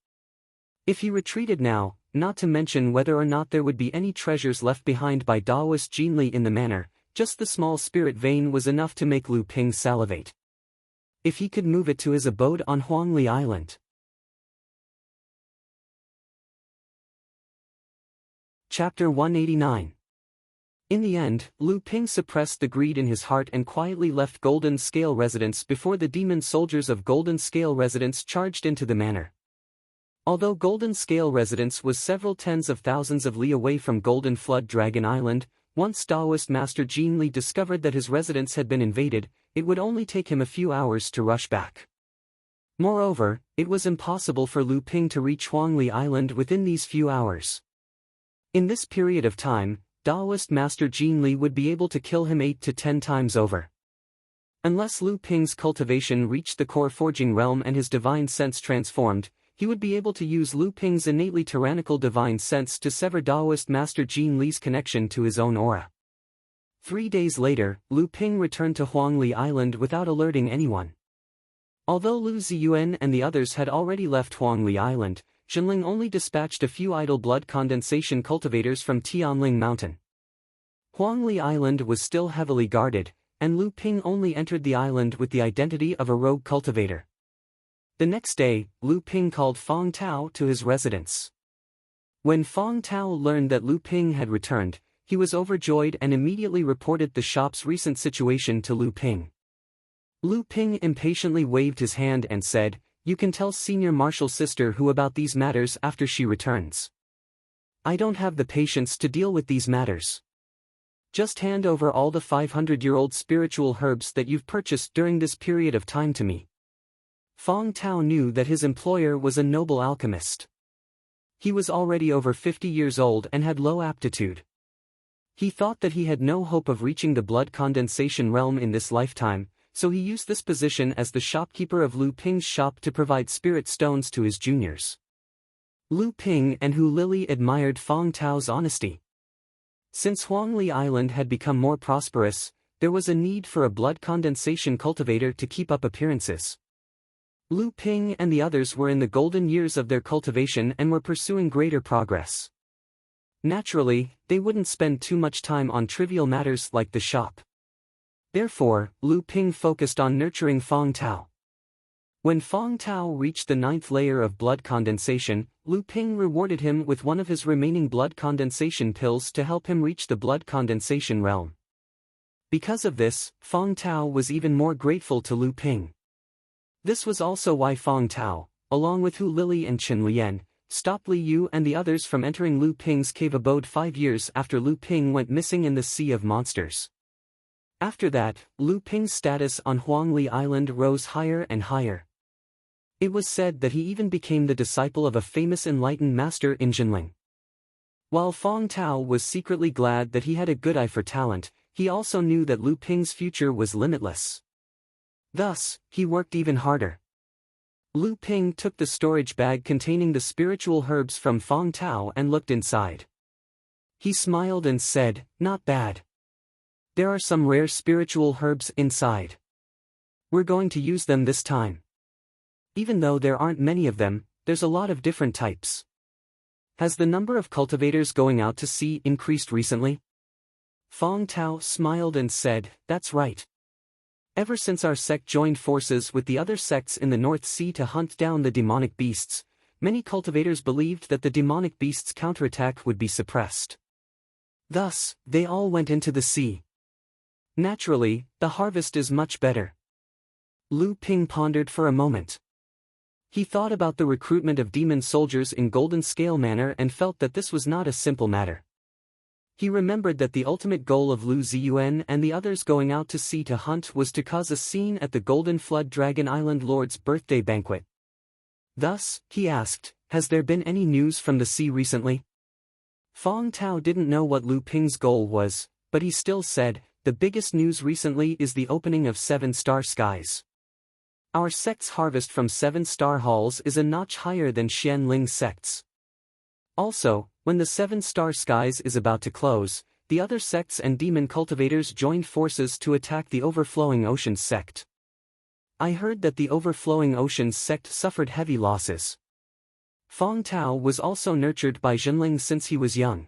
If he retreated now, not to mention whether or not there would be any treasures left behind by Daoist Jinli in the manor, just the small spirit vein was enough to make Lu Ping salivate. If he could move it to his abode on Huangli Island. Chapter 189. In the end, Lu Ping suppressed the greed in his heart and quietly left Golden Scale Residence before the demon soldiers of Golden Scale Residence charged into the manor. Although Golden Scale Residence was several tens of thousands of li away from Golden Flood Dragon Island, once Daoist Master Jinli discovered that his residence had been invaded, it would only take him a few hours to rush back. Moreover, it was impossible for Lu Ping to reach Huangli Island within these few hours. In this period of time, Daoist Master Jinli would be able to kill him 8 to 10 times over. Unless Lu Ping's cultivation reached the core forging realm and his divine sense transformed, he would be able to use Lu Ping's innately tyrannical divine sense to sever Daoist Master Jinli's connection to his own aura. 3 days later, Lu Ping returned to Huangli Island without alerting anyone. Although Lu Ziyuan and the others had already left Huangli Island, Zhenling only dispatched a few idle blood condensation cultivators from Tianling Mountain. Huangli Island was still heavily guarded, and Lu Ping only entered the island with the identity of a rogue cultivator. The next day, Lu Ping called Fong Tao to his residence. When Fong Tao learned that Lu Ping had returned, he was overjoyed and immediately reported the shop's recent situation to Lu Ping. Lu Ping impatiently waved his hand and said, "You can tell Senior Marshal Sister Hu about these matters after she returns. I don't have the patience to deal with these matters. Just hand over all the 500-year-old spiritual herbs that you've purchased during this period of time to me." Fong Tao knew that his employer was a noble alchemist. He was already over 50 years old and had low aptitude. He thought that he had no hope of reaching the blood condensation realm in this lifetime, so he used this position as the shopkeeper of Lu Ping's shop to provide spirit stones to his juniors. Lu Ping and Hu Lili admired Fong Tao's honesty. Since Huangli Island had become more prosperous, there was a need for a blood condensation cultivator to keep up appearances. Lu Ping and the others were in the golden years of their cultivation and were pursuing greater progress. Naturally, they wouldn't spend too much time on trivial matters like the shop. Therefore, Lu Ping focused on nurturing Fong Tao. When Fong Tao reached the 9th layer of blood condensation, Lu Ping rewarded him with one of his remaining blood condensation pills to help him reach the blood condensation realm. Because of this, Fong Tao was even more grateful to Lu Ping. This was also why Fong Tao, along with Hu Lili and Chen Lian, stopped Li Yu and the others from entering Lu Ping's cave abode 5 years after Lu Ping went missing in the Sea of Monsters. After that, Lu Ping's status on Huangli Island rose higher and higher. It was said that he even became the disciple of a famous enlightened master in Jinling. While Fong Tao was secretly glad that he had a good eye for talent, he also knew that Lu Ping's future was limitless. Thus, he worked even harder. Lu Ping took the storage bag containing the spiritual herbs from Fong Tao and looked inside. He smiled and said, "Not bad. There are some rare spiritual herbs inside. We're going to use them this time. Even though there aren't many of them, there's a lot of different types." Has the number of cultivators going out to sea increased recently? Fong Tao smiled and said, "That's right. Ever since our sect joined forces with the other sects in the North Sea to hunt down the demonic beasts, many cultivators believed that the demonic beasts' counterattack would be suppressed. Thus, they all went into the sea. Naturally, the harvest is much better." Lu Ping pondered for a moment. He thought about the recruitment of demon soldiers in Golden Scale Manor and felt that this was not a simple matter. He remembered that the ultimate goal of Lu Ziyuan and the others going out to sea to hunt was to cause a scene at the Golden Flood Dragon Island Lord's birthday banquet. Thus, he asked, "Has there been any news from the sea recently?" Fong Tao didn't know what Lu Ping's goal was, but he still said, "The biggest news recently is the opening of 7-star skies. Our sect's harvest from 7-star halls is a notch higher than Xian Ling's sect's. Also, when the 7-star skies is about to close, the other sects and demon cultivators joined forces to attack the Overflowing Oceans sect. I heard that the Overflowing Oceans sect suffered heavy losses." Fong Tao was also nurtured by Jinling since he was young.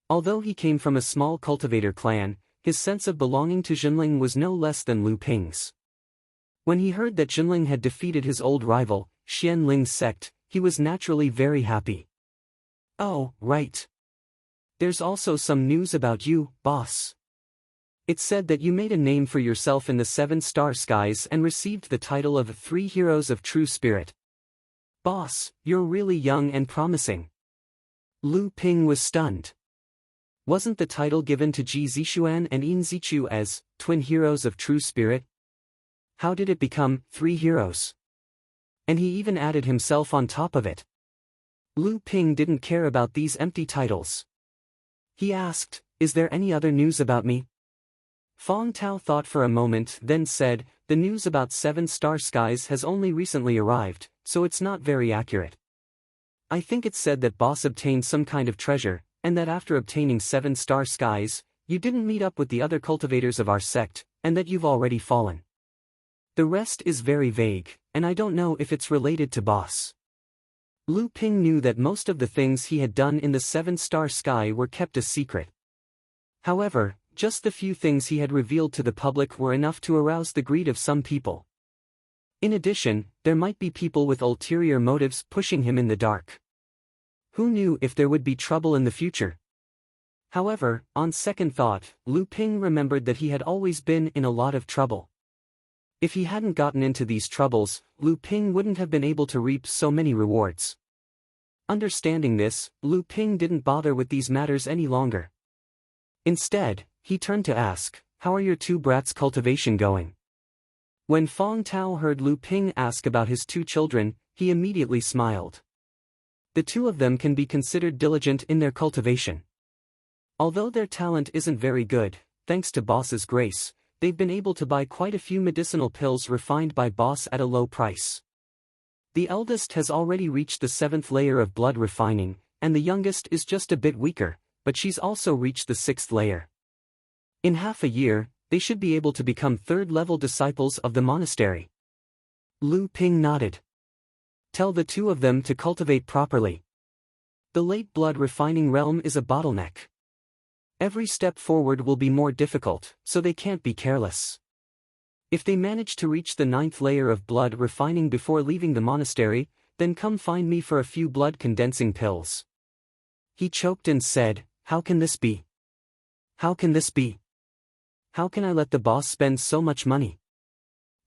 Although he came from a small cultivator clan, his sense of belonging to Jinling was no less than Lu Ping's. When he heard that Jinling had defeated his old rival, Xian Ling's sect, he was naturally very happy. "Oh, right. There's also some news about you, boss. It's said that you made a name for yourself in the 7-star skies and received the title of 3 Heroes of True Spirit. Boss, you're really young and promising." Lu Ping was stunned. Wasn't the title given to Ji Zixuan and Yin Zichu as twin heroes of true spirit? How did it become 3 heroes? And he even added himself on top of it. Lu Ping didn't care about these empty titles. He asked, "Is there any other news about me?" Fong Tao thought for a moment, then said, "The news about 7-star skies has only recently arrived, so it's not very accurate. I think it's said that boss obtained some kind of treasure, and that after obtaining 7-star skies, you didn't meet up with the other cultivators of our sect, and that you've already fallen. The rest is very vague, and I don't know if it's related to boss." Lu Ping knew that most of the things he had done in the 7-star sky were kept a secret. However, just the few things he had revealed to the public were enough to arouse the greed of some people. In addition, there might be people with ulterior motives pushing him in the dark. Who knew if there would be trouble in the future? However, on second thought, Lu Ping remembered that he had always been in a lot of trouble. If he hadn't gotten into these troubles, Lu Ping wouldn't have been able to reap so many rewards. Understanding this, Lu Ping didn't bother with these matters any longer. Instead, he turned to ask, "How are your 2 brats' cultivation going?" When Fong Tao heard Lu Ping ask about his 2 children, he immediately smiled. The 2 of them can be considered diligent in their cultivation. Although their talent isn't very good, thanks to boss's grace, they've been able to buy quite a few medicinal pills refined by boss at a low price. The eldest has already reached the 7th layer of blood refining, and the youngest is just a bit weaker, but she's also reached the 6th layer. In half a year, they should be able to become 3rd-level disciples of the monastery. Lu Ping nodded. Tell the 2 of them to cultivate properly. The late blood refining realm is a bottleneck. Every step forward will be more difficult, so they can't be careless. If they manage to reach the 9th layer of blood refining before leaving the monastery, then come find me for a few blood condensing pills." He choked and said, "How can this be? How can this be? How can I let the boss spend so much money?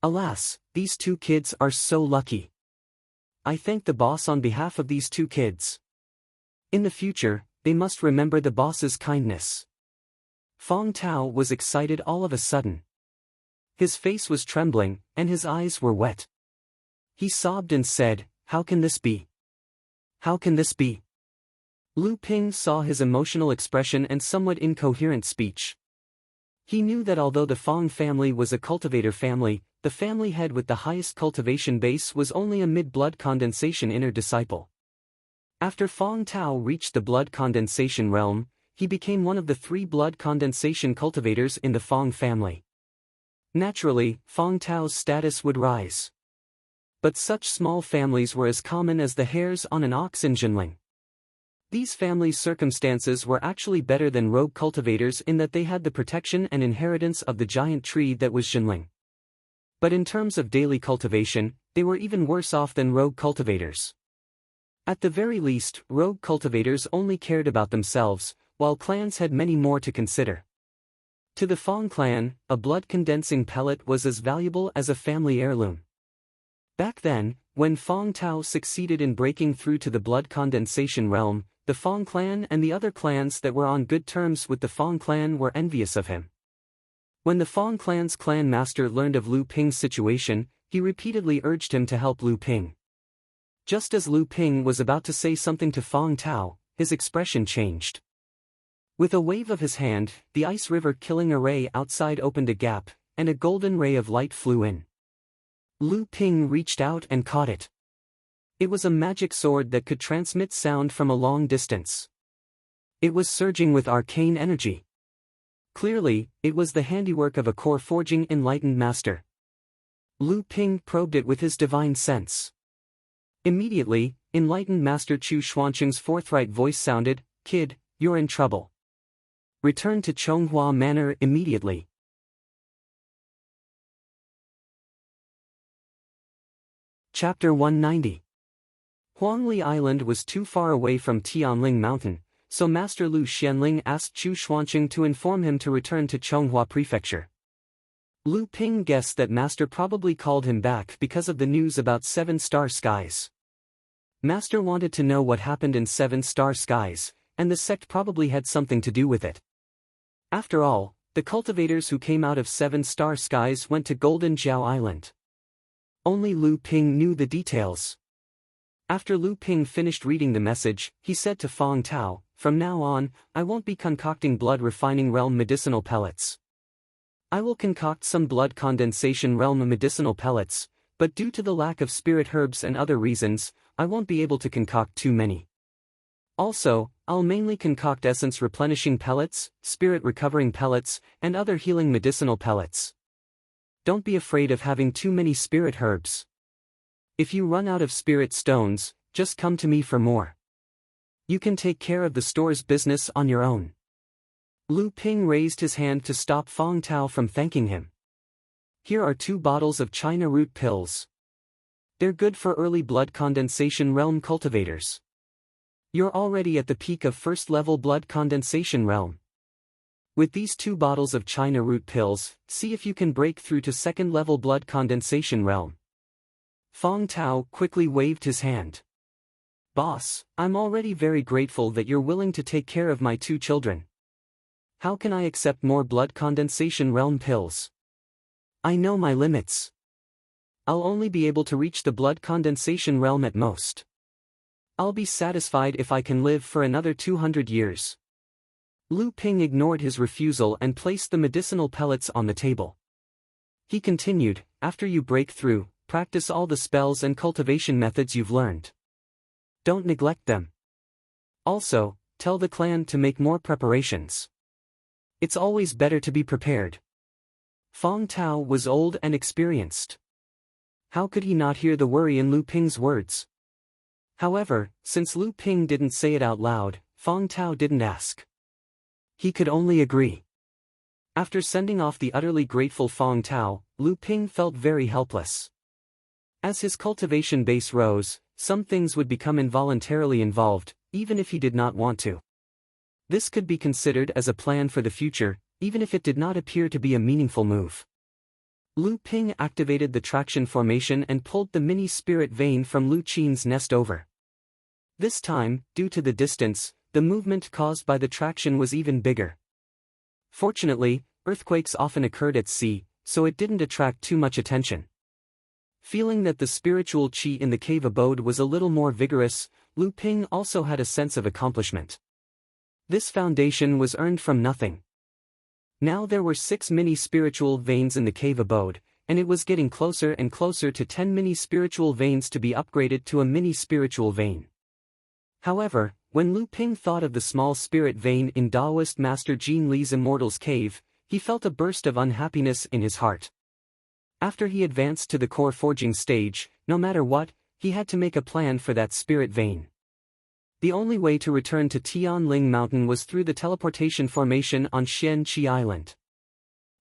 Alas, these 2 kids are so lucky. I thank the boss on behalf of these 2 kids. In the future, they must remember the boss's kindness." Fong Tao was excited all of a sudden. His face was trembling, and his eyes were wet. He sobbed and said, "How can this be? How can this be?" Lu Ping saw his emotional expression and somewhat incoherent speech. He knew that although the Fong family was a cultivator family, the family head with the highest cultivation base was only a mid-blood condensation inner disciple. After Fong Tao reached the blood condensation realm, he became one of the 3 blood condensation cultivators in the Fong family. Naturally, Fong Tao's status would rise. But such small families were as common as the hairs on an ox in Jinling. These families' circumstances were actually better than rogue cultivators in that they had the protection and inheritance of the giant tree that was Jinling. But in terms of daily cultivation, they were even worse off than rogue cultivators. At the very least, rogue cultivators only cared about themselves, while clans had many more to consider. To the Fong clan, a blood-condensing pellet was as valuable as a family heirloom. Back then, when Fong Tao succeeded in breaking through to the blood condensation realm, the Fong clan and the other clans that were on good terms with the Fong clan were envious of him. When the Fong clan's clan master learned of Lu Ping's situation, he repeatedly urged him to help Lu Ping. Just as Lu Ping was about to say something to Fong Tao, his expression changed. With a wave of his hand, the ice river killing array outside opened a gap, and a golden ray of light flew in. Lu Ping reached out and caught it. It was a magic sword that could transmit sound from a long distance. It was surging with arcane energy. Clearly, it was the handiwork of a core forging enlightened master. Lu Ping probed it with his divine sense. Immediately, enlightened master Chu Xuanqing's forthright voice sounded, "Kid, you're in trouble. Return to Chonghua Manor immediately." Chapter 190. Huangli Island was too far away from Tianling Mountain, so Master Lu Xianling asked Chu Xuanqing to inform him to return to Chonghua Prefecture. Lu Ping guessed that Master probably called him back because of the news about 7-star skies. Master wanted to know what happened in 7-star skies, and the sect probably had something to do with it. After all, the cultivators who came out of 7-star skies went to Golden Jiao Island. Only Lu Ping knew the details. After Lu Ping finished reading the message, he said to Fong Tao, "From now on, I won't be concocting blood-refining realm medicinal pellets. I will concoct some blood condensation realm medicinal pellets, but due to the lack of spirit herbs and other reasons, I won't be able to concoct too many. Also, I'll mainly concoct essence replenishing pellets, spirit recovering pellets, and other healing medicinal pellets. Don't be afraid of having too many spirit herbs. If you run out of spirit stones, just come to me for more. You can take care of the store's business on your own." Lu Ping raised his hand to stop Fong Tao from thanking him. "Here are 2 bottles of China root pills. They're good for early blood condensation realm cultivators. You're already at the peak of first-level blood condensation realm. With these 2 bottles of China root pills, see if you can break through to second-level blood condensation realm." Fong Tao quickly waved his hand. "Boss, I'm already very grateful that you're willing to take care of my 2 children. How can I accept more blood condensation realm pills? I know my limits. I'll only be able to reach the blood condensation realm at most. I'll be satisfied if I can live for another 200 years. Lu Ping ignored his refusal and placed the medicinal pellets on the table. He continued, "After you break through, practice all the spells and cultivation methods you've learned. Don't neglect them. Also, tell the clan to make more preparations. It's always better to be prepared." Fong Tao was old and experienced. How could he not hear the worry in Lu Ping's words? However, since Lu Ping didn't say it out loud, Fong Tao didn't ask. He could only agree. After sending off the utterly grateful Fong Tao, Lu Ping felt very helpless. As his cultivation base rose, some things would become involuntarily involved, even if he did not want to. This could be considered as a plan for the future, even if it did not appear to be a meaningful move. Lu Ping activated the traction formation and pulled the mini spirit vein from Lu Qin's nest over. This time, due to the distance, the movement caused by the traction was even bigger. Fortunately, earthquakes often occurred at sea, so it didn't attract too much attention. Feeling that the spiritual qi in the cave abode was a little more vigorous, Lu Ping also had a sense of accomplishment. This foundation was earned from nothing. Now there were 6 mini-spiritual veins in the cave abode, and it was getting closer and closer to 10 mini-spiritual veins to be upgraded to a mini-spiritual vein. However, when Lu Ping thought of the small spirit vein in Taoist Master Jean Li's Immortal's Cave, he felt a burst of unhappiness in his heart. After he advanced to the core forging stage, no matter what, he had to make a plan for that spirit vein. The only way to return to Tianling Mountain was through the teleportation formation on Xian Qi Island.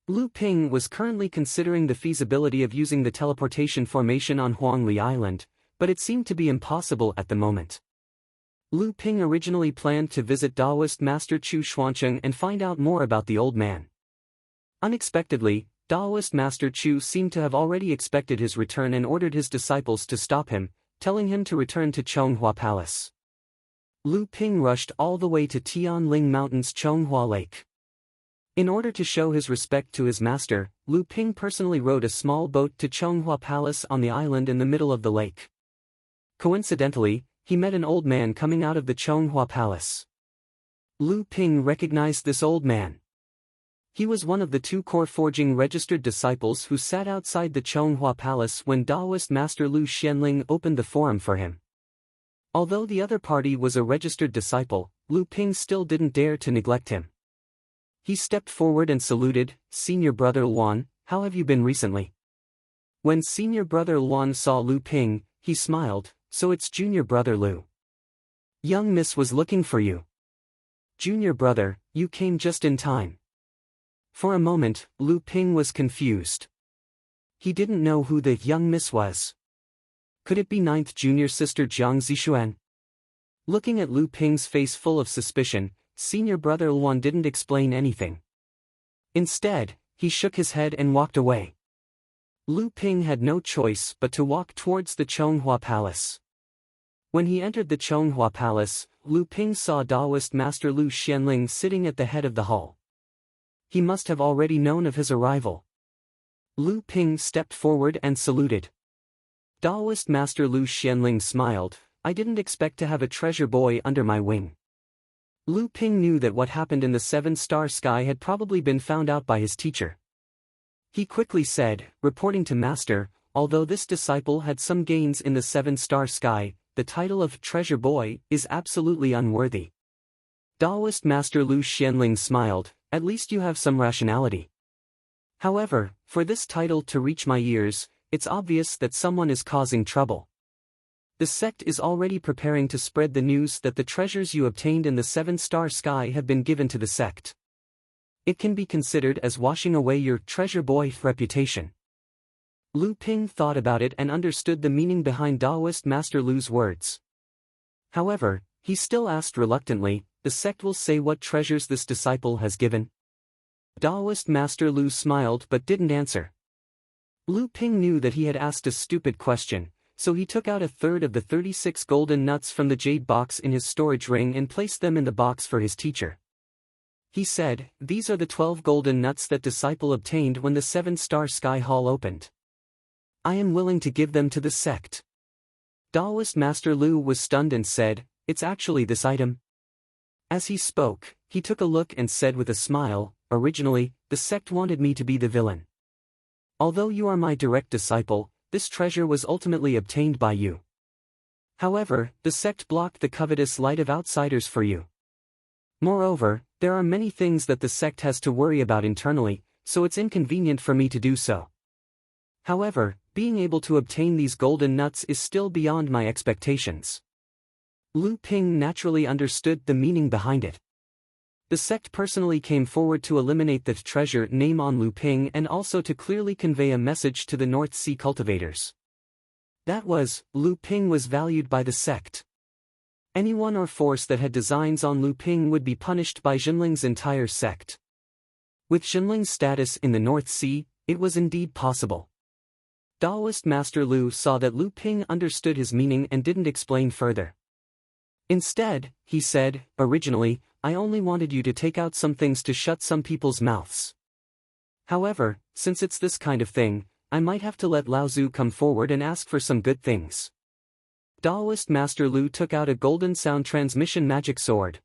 Lu Ping was currently considering the feasibility of using the teleportation formation on Huangli Island, but it seemed to be impossible at the moment. Lu Ping originally planned to visit Taoist Master Chu Xuancheng and find out more about the old man. Unexpectedly, Taoist Master Chu seemed to have already expected his return and ordered his disciples to stop him, telling him to return to Chonghua Palace. Lu Ping rushed all the way to Tianling Mountain's Chonghua Lake. In order to show his respect to his master, Lu Ping personally rowed a small boat to Chonghua Palace on the island in the middle of the lake. Coincidentally, he met an old man coming out of the Chonghua Palace. Lu Ping recognized this old man. He was one of the 2 core forging registered disciples who sat outside the Chonghua Palace when Taoist Master Lu Xianling opened the forum for him. Although the other party was a registered disciple, Lu Ping still didn't dare to neglect him. He stepped forward and saluted, "Senior Brother Luan, how have you been recently?" When Senior Brother Luan saw Lu Ping, he smiled, "So it's Junior Brother Lu. Young Miss was looking for you." "Junior Brother, you came just in time." For a moment, Lu Ping was confused. He didn't know who the young miss was. Could it be 9th junior sister Jiang Zixuan? Looking at Lu Ping's face full of suspicion, Senior Brother Luan didn't explain anything. Instead, he shook his head and walked away. Lu Ping had no choice but to walk towards the Chonghua Palace. When he entered the Chonghua Palace, Lu Ping saw Taoist Master Lu Xianling sitting at the head of the hall. He must have already known of his arrival. Lu Ping stepped forward and saluted. Taoist Master Lu Xianling smiled, "I didn't expect to have a treasure boy under my wing." Lu Ping knew that what happened in the 7-star sky had probably been found out by his teacher. He quickly said, reporting to Master, although this disciple had some gains in the 7-star sky, the title of treasure boy is absolutely unworthy. Taoist Master Lu Xianling smiled, "At least you have some rationality. However, for this title to reach my ears, it's obvious that someone is causing trouble. The sect is already preparing to spread the news that the treasures you obtained in the 7-star sky have been given to the sect. It can be considered as washing away your treasure boy reputation." Lu Ping thought about it and understood the meaning behind Taoist Master Lu's words. However, he still asked reluctantly, "The sect will say what treasures this disciple has given?" Taoist Master Lu smiled but didn't answer. Lu Ping knew that he had asked a stupid question, so he took out a third of the 36 golden nuts from the jade box in his storage ring and placed them in the box for his teacher. He said, "These are the 12 golden nuts that disciple obtained when the 7-star sky hall opened. I am willing to give them to the sect." Taoist Master Lu was stunned and said, "It's actually this item." As he spoke, he took a look and said with a smile, "Originally, the sect wanted me to be the villain. Although you are my direct disciple, this treasure was ultimately obtained by you. However, the sect blocked the covetous light of outsiders for you. Moreover, there are many things that the sect has to worry about internally, so it's inconvenient for me to do so. However, being able to obtain these golden nuts is still beyond my expectations." Lu Ping naturally understood the meaning behind it. The sect personally came forward to eliminate the treasure name on Lu Ping and also to clearly convey a message to the North Sea cultivators. That was, Lu Ping was valued by the sect. Anyone or force that had designs on Lu Ping would be punished by Jinling's entire sect. With Jinling's status in the North Sea, it was indeed possible. Taoist Master Lu saw that Lu Ping understood his meaning and didn't explain further. Instead, he said, "Originally, I only wanted you to take out some things to shut some people's mouths. However, since it's this kind of thing, I might have to let Lao Tzu come forward and ask for some good things. Taoist Master Lu took out a golden sound transmission magic sword.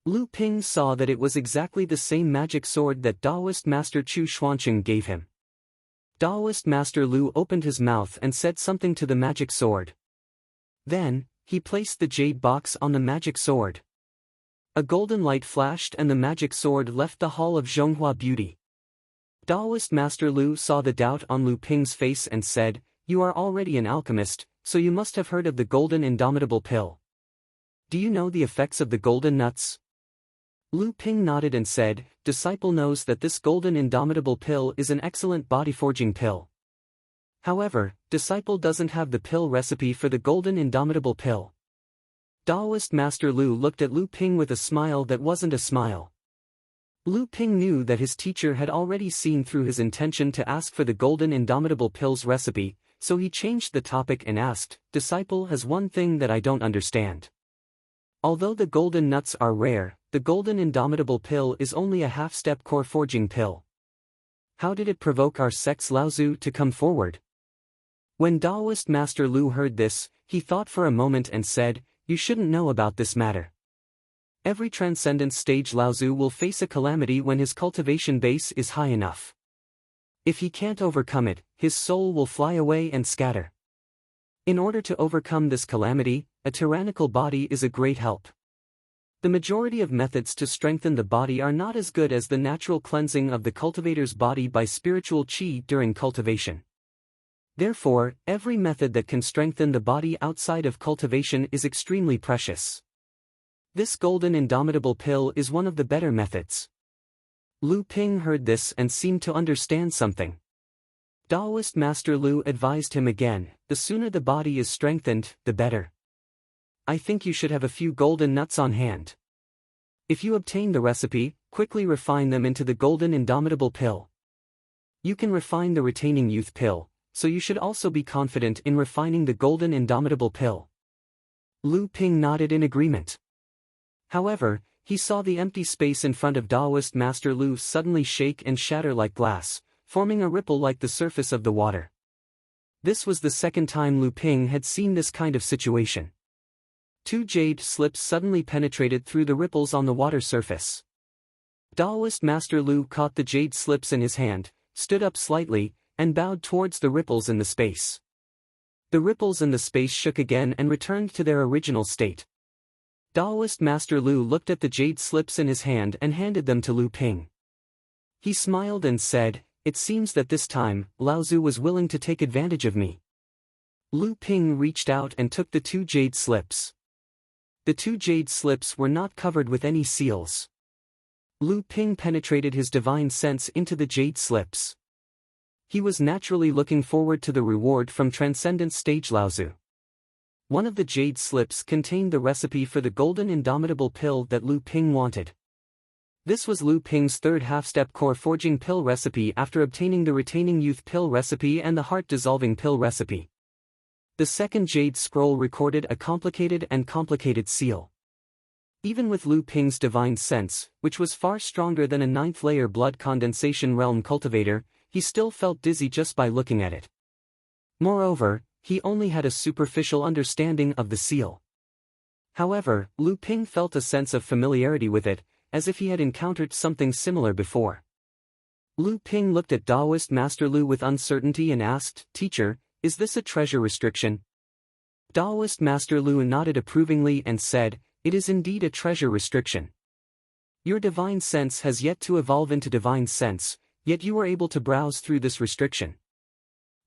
Lu Ping saw that it was exactly the same magic sword that Taoist Master Chu Xuancheng gave him. Taoist Master Lu opened his mouth and said something to the magic sword. Then, he placed the jade box on the magic sword. A golden light flashed and the magic sword left the hall of Zhonghua Beauty. Taoist Master Lu saw the doubt on Lu Ping's face and said, "You are already an alchemist, so you must have heard of the golden indomitable pill. Do you know the effects of the golden nuts?" Lu Ping nodded and said, "Disciple knows that this golden indomitable pill is an excellent body-forging pill. However, disciple doesn't have the pill recipe for the golden indomitable pill." Taoist Master Lu looked at Lu Ping with a smile that wasn't a smile. Lu Ping knew that his teacher had already seen through his intention to ask for the golden indomitable pill's recipe, so he changed the topic and asked, "Disciple has one thing that I don't understand. Although the golden nuts are rare, the golden indomitable pill is only a half-step core forging pill. How did it provoke our sect's Lao Tzu to come forward?" When Taoist Master Lu heard this, he thought for a moment and said, "You shouldn't know about this matter. Every transcendence stage Lao Tzu will face a calamity when his cultivation base is high enough. If he can't overcome it, his soul will fly away and scatter. In order to overcome this calamity, a tyrannical body is a great help. The majority of methods to strengthen the body are not as good as the natural cleansing of the cultivator's body by spiritual qi during cultivation. Therefore, every method that can strengthen the body outside of cultivation is extremely precious. This golden indomitable pill is one of the better methods." Lu Ping heard this and seemed to understand something. Taoist Master Lu advised him again, "The sooner the body is strengthened, the better. I think you should have a few golden nuts on hand. If you obtain the recipe, quickly refine them into the golden indomitable pill. You can refine the retaining youth pill, so you should also be confident in refining the golden indomitable pill." Lu Ping nodded in agreement. However, he saw the empty space in front of Taoist Master Lu suddenly shake and shatter like glass, forming a ripple like the surface of the water. This was the second time Lu Ping had seen this kind of situation. Two jade slips suddenly penetrated through the ripples on the water surface. Taoist Master Lu caught the jade slips in his hand, stood up slightly, and bowed towards the ripples in the space. The ripples in the space shook again and returned to their original state. Taoist Master Lu looked at the jade slips in his hand and handed them to Lu Ping. He smiled and said, "It seems that this time, Lao Tzu was willing to take advantage of me." Lu Ping reached out and took the two jade slips. The two jade slips were not covered with any seals. Lu Ping penetrated his divine sense into the jade slips. He was naturally looking forward to the reward from Transcendence Stage Lao Tzu. One of the jade slips contained the recipe for the golden indomitable pill that Lu Ping wanted. This was Lu Ping's third half-step core forging pill recipe after obtaining the retaining youth pill recipe and the heart-dissolving pill recipe. The second jade scroll recorded a complicated seal. Even with Lu Ping's divine sense, which was far stronger than a ninth-layer blood condensation realm cultivator, he still felt dizzy just by looking at it. Moreover, he only had a superficial understanding of the seal. However, Lu Ping felt a sense of familiarity with it, as if he had encountered something similar before. Lu Ping looked at Taoist Master Lu with uncertainty and asked, "Teacher, is this a treasure restriction?" Taoist Master Lu nodded approvingly and said, "It is indeed a treasure restriction. Your divine sense has yet to evolve into divine sense, yet you are able to browse through this restriction.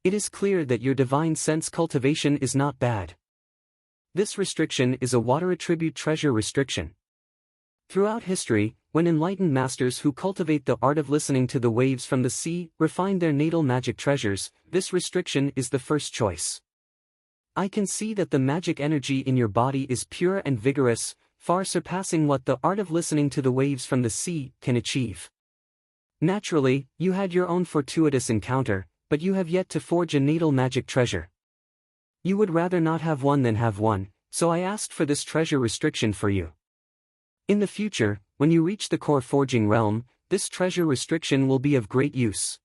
It is clear that your divine sense cultivation is not bad. This restriction is a water attribute treasure restriction. Throughout history, when enlightened masters who cultivate the art of listening to the waves from the sea refine their natal magic treasures, this restriction is the first choice. I can see that the magic energy in your body is pure and vigorous, far surpassing what the art of listening to the waves from the sea can achieve. Naturally, you had your own fortuitous encounter, but you have yet to forge a natal magic treasure. You would rather not have one than have one, so I asked for this treasure restriction for you. In the future, when you reach the core forging realm, this treasure restriction will be of great use.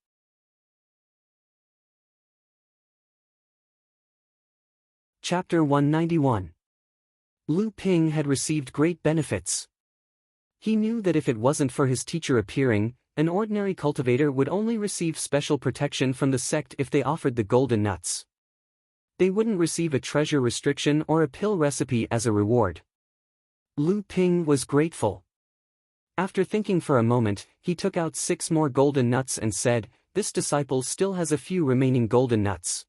Chapter 191. Lu Ping had received great benefits. He knew that if it wasn't for his teacher appearing, an ordinary cultivator would only receive special protection from the sect if they offered the golden nuts. They wouldn't receive a treasure restriction or a pill recipe as a reward. Lu Ping was grateful. After thinking for a moment, he took out 6 more golden nuts and said, "This disciple still has a few remaining golden nuts.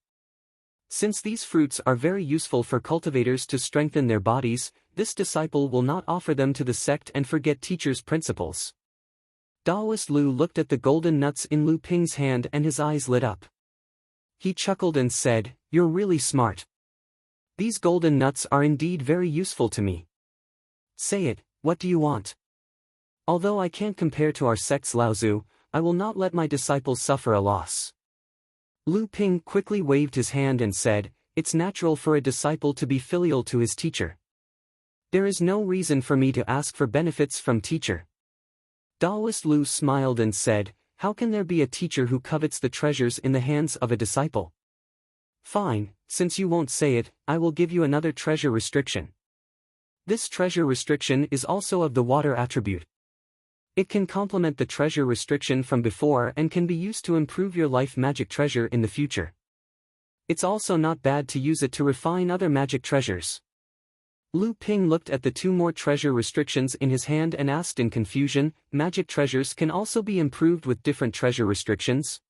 Since these fruits are very useful for cultivators to strengthen their bodies, this disciple will not offer them to the sect and forget teacher's principles." Daoist Lu looked at the golden nuts in Lu Ping's hand and his eyes lit up. He chuckled and said, "You're really smart. These golden nuts are indeed very useful to me. Say it, what do you want? Although I can't compare to our sect's Laozu, I will not let my disciples suffer a loss." Lu Ping quickly waved his hand and said, "It's natural for a disciple to be filial to his teacher. There is no reason for me to ask for benefits from teacher." Daoist Lu smiled and said, "How can there be a teacher who covets the treasures in the hands of a disciple? Fine, since you won't say it, I will give you another treasure restriction. This treasure restriction is also of the water attribute. It can complement the treasure restriction from before and can be used to improve your life magic treasure in the future. It's also not bad to use it to refine other magic treasures." Lu Ping looked at the 2 more treasure restrictions in his hand and asked in confusion, "Magic treasures can also be improved with different treasure restrictions?"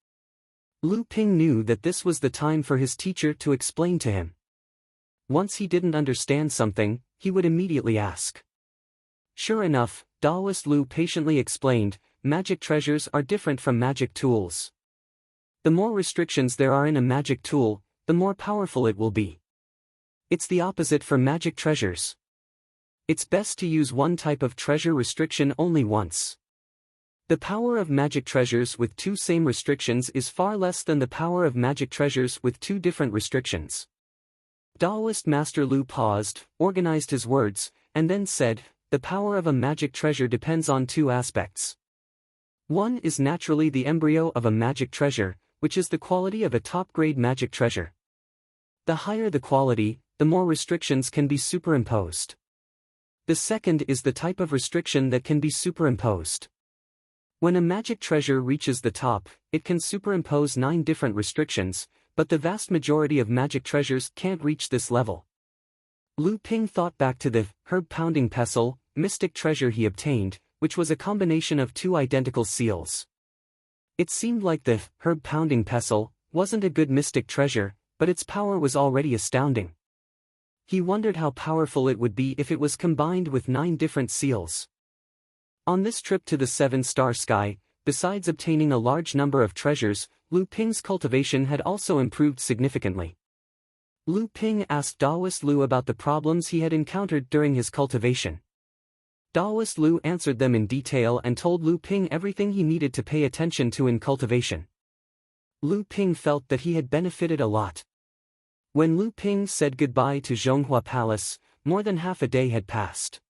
Lu Ping knew that this was the time for his teacher to explain to him. Once he didn't understand something, he would immediately ask. Sure enough, Daoist Lu patiently explained, magic treasures are different from magic tools. The more restrictions there are in a magic tool, the more powerful it will be. It's the opposite for magic treasures. It's best to use one type of treasure restriction only once. The power of magic treasures with 2 same restrictions is far less than the power of magic treasures with 2 different restrictions. Daoist Master Lu paused, organized his words, and then said, "The power of a magic treasure depends on 2 aspects. One is naturally the embryo of a magic treasure, which is the quality of a top-grade magic treasure. The higher the quality, the more restrictions can be superimposed. The second is the type of restriction that can be superimposed. When a magic treasure reaches the top, it can superimpose 9 different restrictions, but the vast majority of magic treasures can't reach this level." Lu Ping thought back to the herb-pounding pestle, mystic treasure he obtained, which was a combination of 2 identical seals. It seemed like the herb-pounding pestle wasn't a good mystic treasure, but its power was already astounding. He wondered how powerful it would be if it was combined with 9 different seals. On this trip to the 7-star sky, besides obtaining a large number of treasures, Lu Ping's cultivation had also improved significantly. Lu Ping asked Daoist Lu about the problems he had encountered during his cultivation. Daoist Lu answered them in detail and told Lu Ping everything he needed to pay attention to in cultivation. Lu Ping felt that he had benefited a lot. When Lu Ping said goodbye to Zhonghua Palace, more than half a day had passed.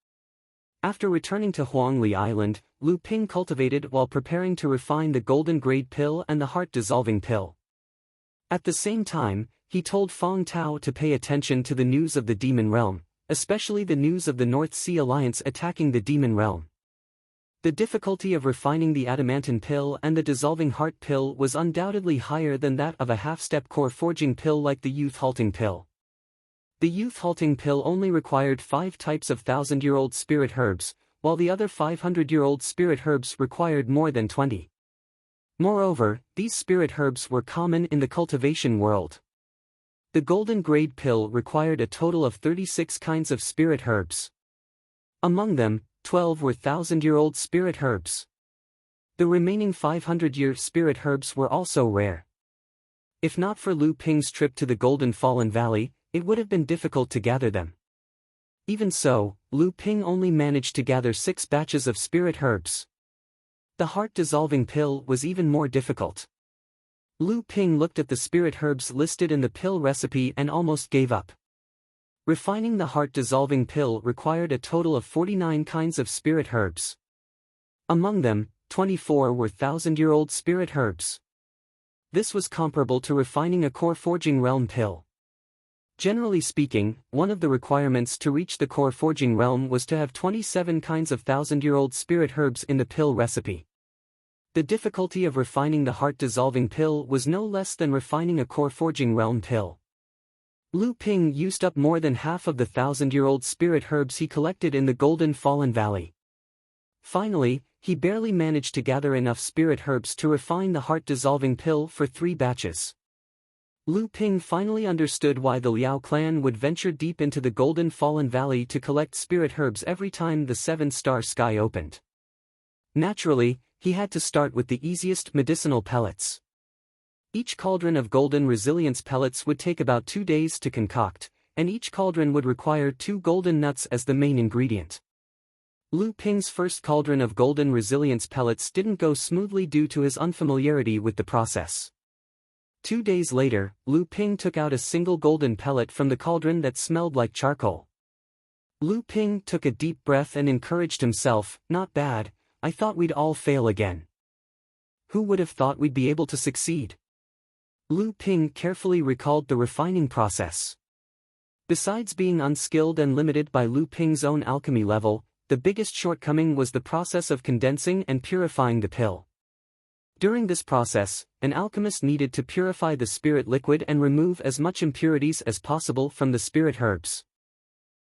After returning to Huangli Island, Lu Ping cultivated while preparing to refine the golden grade pill and the heart-dissolving pill. At the same time, he told Fong Tao to pay attention to the news of the demon realm, especially the news of the North Sea Alliance attacking the demon realm. The difficulty of refining the adamantine pill and the dissolving heart pill was undoubtedly higher than that of a half-step core forging pill like the youth-halting pill. The youth-halting pill only required 5 types of 1,000-year-old spirit herbs, while the other 500-year-old spirit herbs required more than 20. Moreover, these spirit herbs were common in the cultivation world. The golden grade pill required a total of 36 kinds of spirit herbs. Among them, 12 were 1,000-year-old spirit herbs. The remaining 500-year spirit herbs were also rare. If not for Lu Ping's trip to the Golden Fallen Valley, it would have been difficult to gather them. Even so, Lu Ping only managed to gather 6 batches of spirit herbs. The heart-dissolving pill was even more difficult. Lu Ping looked at the spirit herbs listed in the pill recipe and almost gave up. Refining the heart-dissolving pill required a total of 49 kinds of spirit herbs. Among them, 24 were thousand-year-old spirit herbs. This was comparable to refining a core forging realm pill. Generally speaking, one of the requirements to reach the core forging realm was to have 27 kinds of thousand-year-old spirit herbs in the pill recipe. The difficulty of refining the heart-dissolving pill was no less than refining a core forging realm pill. Lu Ping used up more than half of the thousand-year-old spirit herbs he collected in the Golden Fallen Valley. Finally, he barely managed to gather enough spirit herbs to refine the heart-dissolving pill for 3 batches. Lu Ping finally understood why the Liao clan would venture deep into the Golden Fallen Valley to collect spirit herbs every time the 7-star sky opened. Naturally, he had to start with the easiest medicinal pellets. Each cauldron of golden resilience pellets would take about 2 days to concoct, and each cauldron would require 2 golden nuts as the main ingredient. Lu Ping's first cauldron of golden resilience pellets didn't go smoothly due to his unfamiliarity with the process. 2 days later, Lu Ping took out a single golden pellet from the cauldron that smelled like charcoal. Lu Ping took a deep breath and encouraged himself, "Not bad, I thought we'd all fail again. Who would have thought we'd be able to succeed?" Lu Ping carefully recalled the refining process. Besides being unskilled and limited by Lu Ping's own alchemy level, the biggest shortcoming was the process of condensing and purifying the pill. During this process, an alchemist needed to purify the spirit liquid and remove as much impurities as possible from the spirit herbs.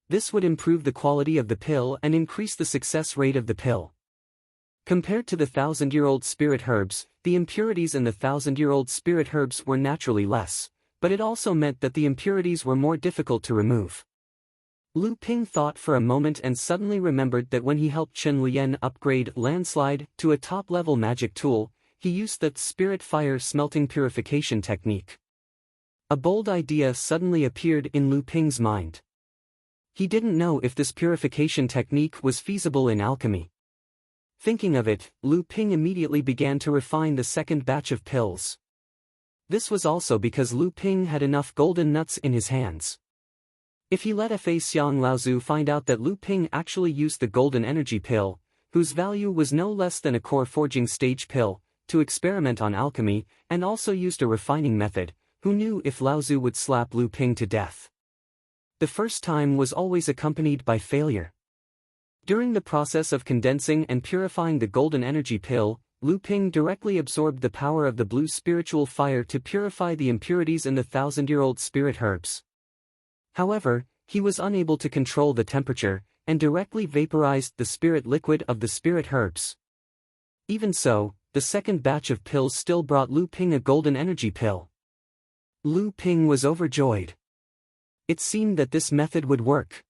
This would improve the quality of the pill and increase the success rate of the pill. Compared to the thousand-year-old spirit herbs, the impurities in the thousand-year-old spirit herbs were naturally less, but it also meant that the impurities were more difficult to remove. Lu Ping thought for a moment and suddenly remembered that when he helped Chen Lian upgrade Landslide to a top-level magic tool, he used the spirit fire smelting purification technique. A bold idea suddenly appeared in Lu Ping's mind. He didn't know if this purification technique was feasible in alchemy. Thinking of it, Lu Ping immediately began to refine the second batch of pills. This was also because Lu Ping had enough golden nuts in his hands. If he let Fa Xiang Laozu find out that Lu Ping actually used the golden energy pill, whose value was no less than a core forging stage pill, to experiment on alchemy, and also used a refining method, who knew if Laozu would slap Lu Ping to death? The first time was always accompanied by failure. During the process of condensing and purifying the golden energy pill, Lu Ping directly absorbed the power of the blue spiritual fire to purify the impurities in the thousand-year-old spirit herbs. However, he was unable to control the temperature, and directly vaporized the spirit liquid of the spirit herbs. Even so, the second batch of pills still brought Lu Ping a golden energy pill. Lu Ping was overjoyed. It seemed that this method would work.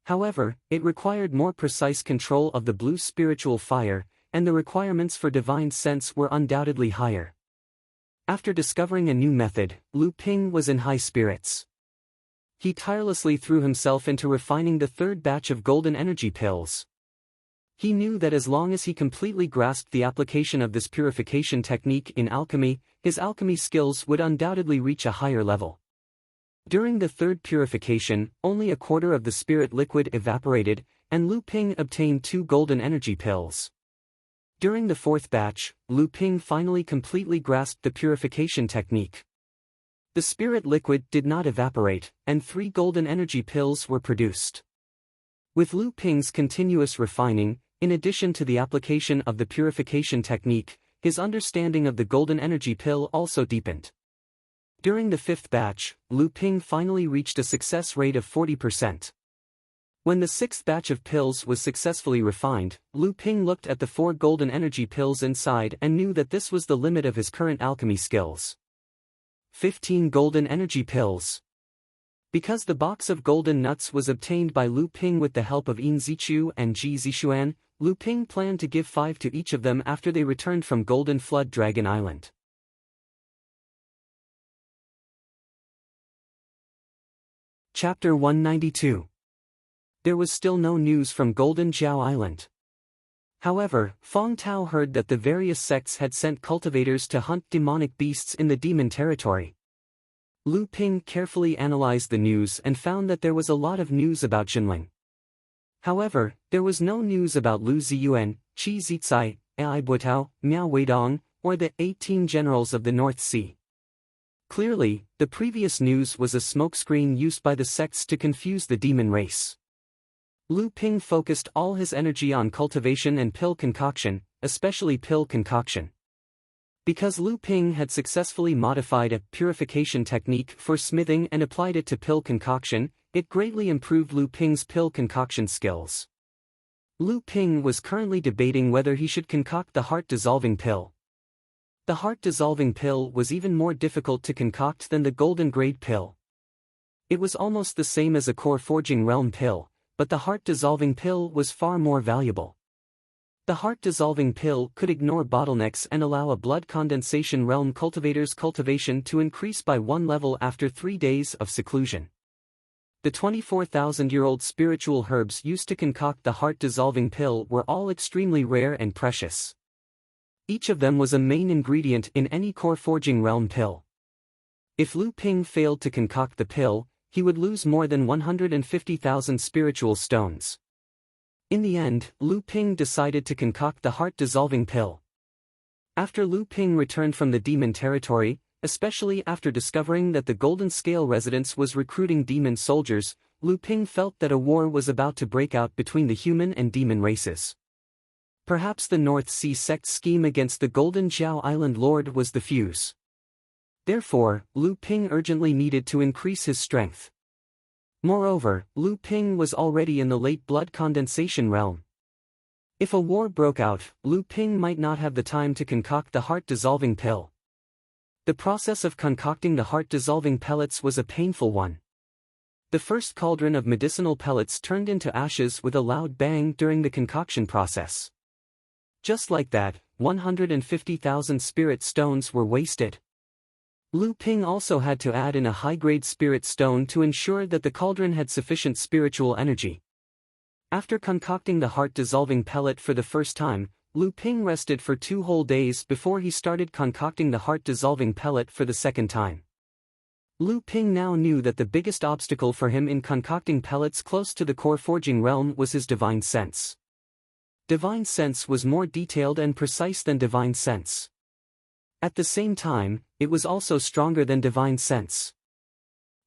However, it required more precise control of the blue spiritual fire, and the requirements for divine sense were undoubtedly higher. After discovering a new method, Lu Ping was in high spirits. He tirelessly threw himself into refining the third batch of golden energy pills. He knew that as long as he completely grasped the application of this purification technique in alchemy, his alchemy skills would undoubtedly reach a higher level. During the third purification, only a quarter of the spirit liquid evaporated, and Lu Ping obtained 2 golden energy pills. During the fourth batch, Lu Ping finally completely grasped the purification technique. The spirit liquid did not evaporate, and 3 golden energy pills were produced. With Lu Ping's continuous refining, in addition to the application of the purification technique, his understanding of the golden energy pill also deepened. During the fifth batch, Lu Ping finally reached a success rate of 40%. When the sixth batch of pills was successfully refined, Lu Ping looked at the 4 golden energy pills inside and knew that this was the limit of his current alchemy skills. 15 golden energy pills. Because the box of golden nuts was obtained by Lu Ping with the help of Yin Zichu and Ji Zixuan, Lu Ping planned to give 5 to each of them after they returned from Golden Flood Dragon Island. Chapter 192. There was still no news from Golden Jiao Island. However, Fong Tao heard that the various sects had sent cultivators to hunt demonic beasts in the demon territory. Lu Ping carefully analyzed the news and found that there was a lot of news about Jinling. However, there was no news about Lu Ziyuan, Qi Zicai, Ai Buitao, Miao Weidong, or the 18 generals of the North Sea. Clearly, the previous news was a smokescreen used by the sects to confuse the demon race. Lu Ping focused all his energy on cultivation and pill concoction, especially pill concoction. Because Lu Ping had successfully modified a purification technique for smithing and applied it to pill concoction, it greatly improved Lu Ping's pill concoction skills. Lu Ping was currently debating whether he should concoct the heart-dissolving pill. The heart-dissolving pill was even more difficult to concoct than the golden grade pill. It was almost the same as a core-forging realm pill, but the heart-dissolving pill was far more valuable. The heart-dissolving pill could ignore bottlenecks and allow a blood condensation realm cultivator's cultivation to increase by 1 level after 3 days of seclusion. The 24,000-year-old spiritual herbs used to concoct the heart-dissolving pill were all extremely rare and precious. Each of them was a main ingredient in any core-forging realm pill. If Lu Ping failed to concoct the pill, he would lose more than 150,000 spiritual stones. In the end, Lu Ping decided to concoct the heart-dissolving pill. After Lu Ping returned from the demon territory, especially after discovering that the Golden Scale residence was recruiting demon soldiers, Lu Ping felt that a war was about to break out between the human and demon races. Perhaps the North Sea sect's scheme against the Golden Jiao Island Lord was the fuse. Therefore, Lu Ping urgently needed to increase his strength. Moreover, Lu Ping was already in the late blood condensation realm. If a war broke out, Lu Ping might not have the time to concoct the heart-dissolving pill. The process of concocting the heart-dissolving pellets was a painful one. The first cauldron of medicinal pellets turned into ashes with a loud bang during the concoction process. Just like that, 150,000 spirit stones were wasted. Lu Ping also had to add in a high-grade spirit stone to ensure that the cauldron had sufficient spiritual energy. After concocting the heart-dissolving pellet for the first time, Lu Ping rested for 2 whole days before he started concocting the heart-dissolving pellet for the second time. Lu Ping now knew that the biggest obstacle for him in concocting pellets close to the core-forging realm was his divine sense. Divine sense was more detailed and precise than divine sense. At the same time, it was also stronger than divine sense.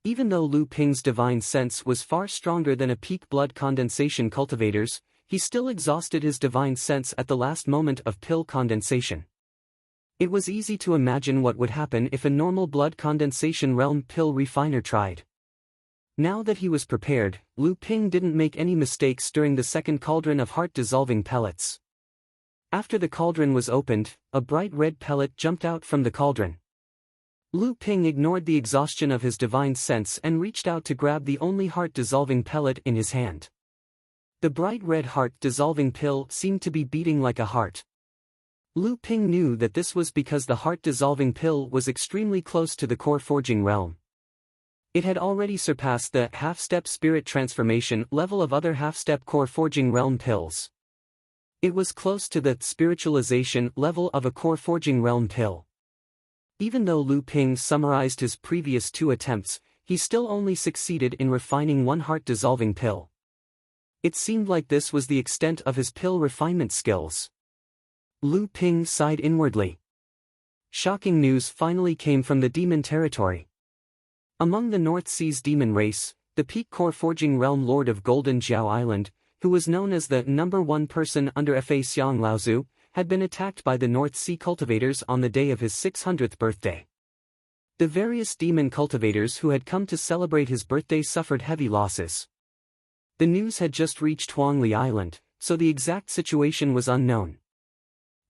Even though Lu Ping's divine sense was far stronger than a peak blood condensation cultivator's, he still exhausted his divine sense at the last moment of pill condensation. It was easy to imagine what would happen if a normal blood condensation realm pill refiner tried. Now that he was prepared, Lu Ping didn't make any mistakes during the second cauldron of heart-dissolving pellets. After the cauldron was opened, a bright red pellet jumped out from the cauldron. Lu Ping ignored the exhaustion of his divine sense and reached out to grab the only heart-dissolving pellet in his hand. The bright red heart-dissolving pill seemed to be beating like a heart. Lu Ping knew that this was because the heart-dissolving pill was extremely close to the core-forging realm. It had already surpassed the half-step spirit transformation level of other half-step core-forging realm pills. It was close to the spiritualization level of a core-forging realm pill. Even though Lu Ping summarized his previous 2 attempts, he still only succeeded in refining 1 heart-dissolving pill. It seemed like this was the extent of his pill refinement skills. Lu Ping sighed inwardly. Shocking news finally came from the demon territory. Among the North Sea's demon race, the peak core-forging realm lord of Golden Jiao Island, who was known as the #1 person under Fa Xiang Laozu, had been attacked by the North Sea cultivators on the day of his 600th birthday. The various demon cultivators who had come to celebrate his birthday suffered heavy losses. The news had just reached Huangli Island, so the exact situation was unknown.